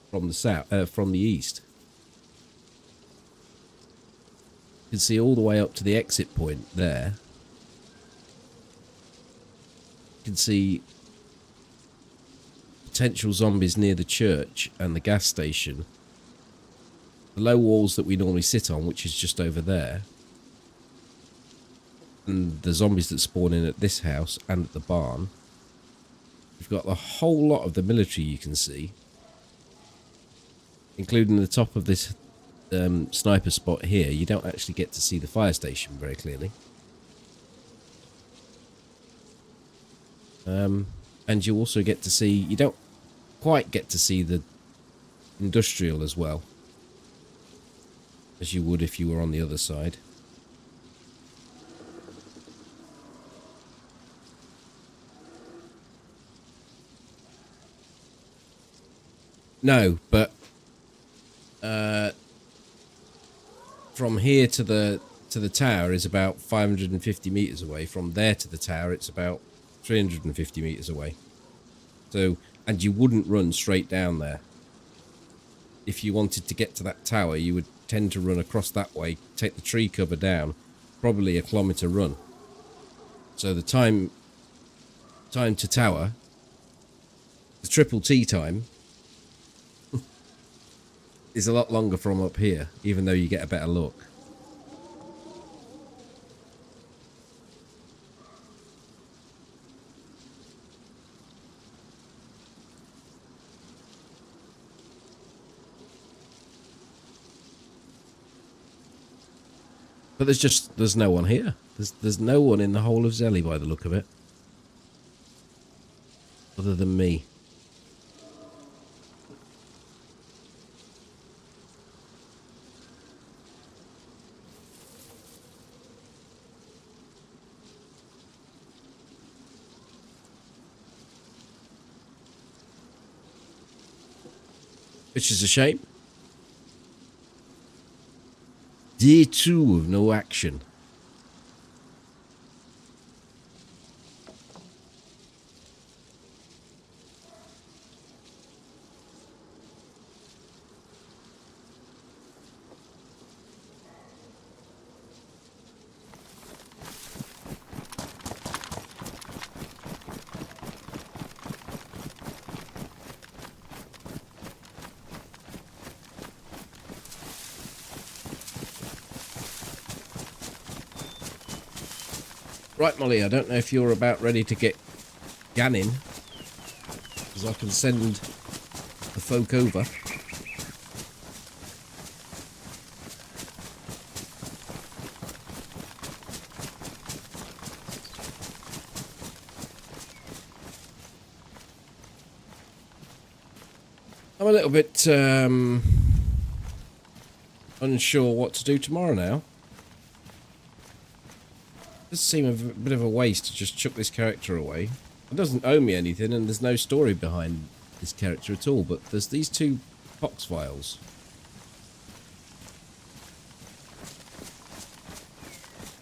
from the south, from the east. You can see all the way up to the exit point there. You can see potential zombies near the church and the gas station. The low walls that we normally sit on, which is just over there. And the zombies that spawn in at this house and at the barn. You've got a whole lot of the military you can see, including the top of this sniper spot here. You don't actually get to see the fire station very clearly. And you also get to see, you don't quite get to see the industrial as well as you would if you were on the other side. No, but from here to the tower is about 550 meters away. From there to the tower, it's about 350 meters away. So, and you wouldn't run straight down there. If you wanted to get to that tower, you would tend to run across that way, take the tree cover down, probably a kilometer run. So the time to tower, the triple T time, is a lot longer from up here, even though you get a better look. But there's no one here. There's no one in the whole of Zelly by the look of it. Other than me. Which is a shame. Day 2 of no action. Right, Molly, I don't know if you're about ready to get ganning, because I can send the folk over. I'm a little bit unsure what to do tomorrow now. It does seem a bit of a waste to just chuck this character away. It doesn't owe me anything, and there's no story behind this character at all, but there's these 2 box files.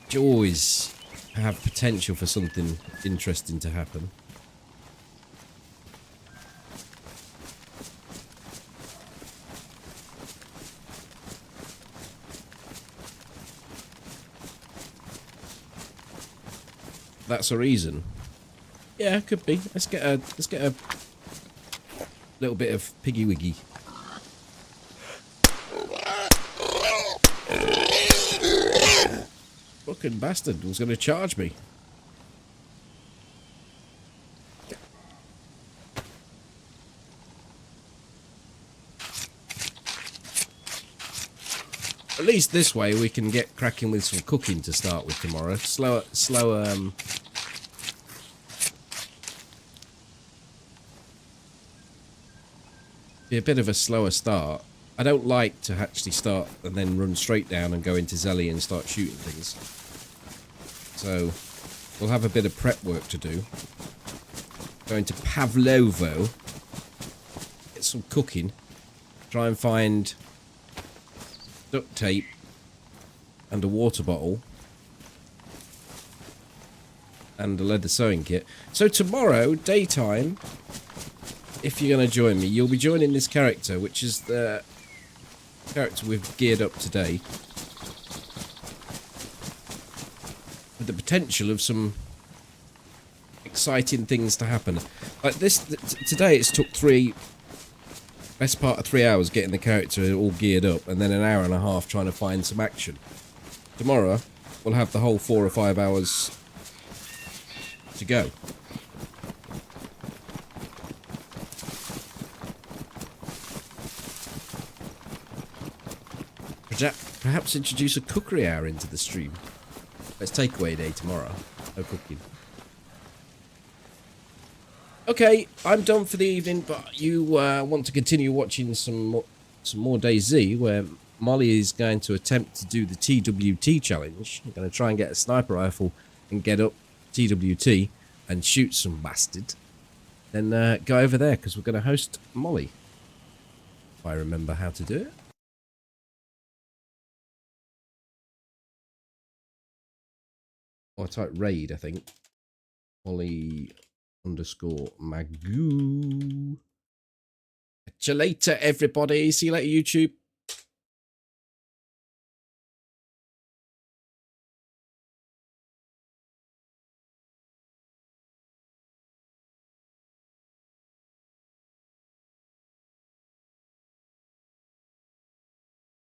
Which always have potential for something interesting to happen. That's a reason. Yeah, could be. Let's get a little bit of piggy wiggy. Fucking bastard was going to charge me. At least this way we can get cracking with some cooking to start with tomorrow. Slower. Be a bit of a slower start. I don't like to actually start and then run straight down and go into Zelly and start shooting things. So we'll have a bit of prep work to do. Going to Pavlovo. Get some cooking. Try and find duct tape and a water bottle. and a leather sewing kit. So tomorrow, daytime, if you're going to join me, you'll be joining this character, which is the character we've geared up today. With the potential of some exciting things to happen. Like this, today it's took best part of 3 hours getting the character all geared up, and then an hour and a half trying to find some action. Tomorrow, we'll have the whole 4 or 5 hours to go. Perhaps introduce a cookery hour into the stream. Let's takeaway day tomorrow. No cooking. Okay, I'm done for the evening, but you want to continue watching some more DayZ, where Molly is going to attempt to do the TWT challenge. I'm going to try and get a sniper rifle and get up TWT and shoot some bastard. Then go over there, because we're going to host Molly. If I remember how to do it. Or type raid, I think. Molly _Magoo. Catch you later, everybody. See you later, YouTube.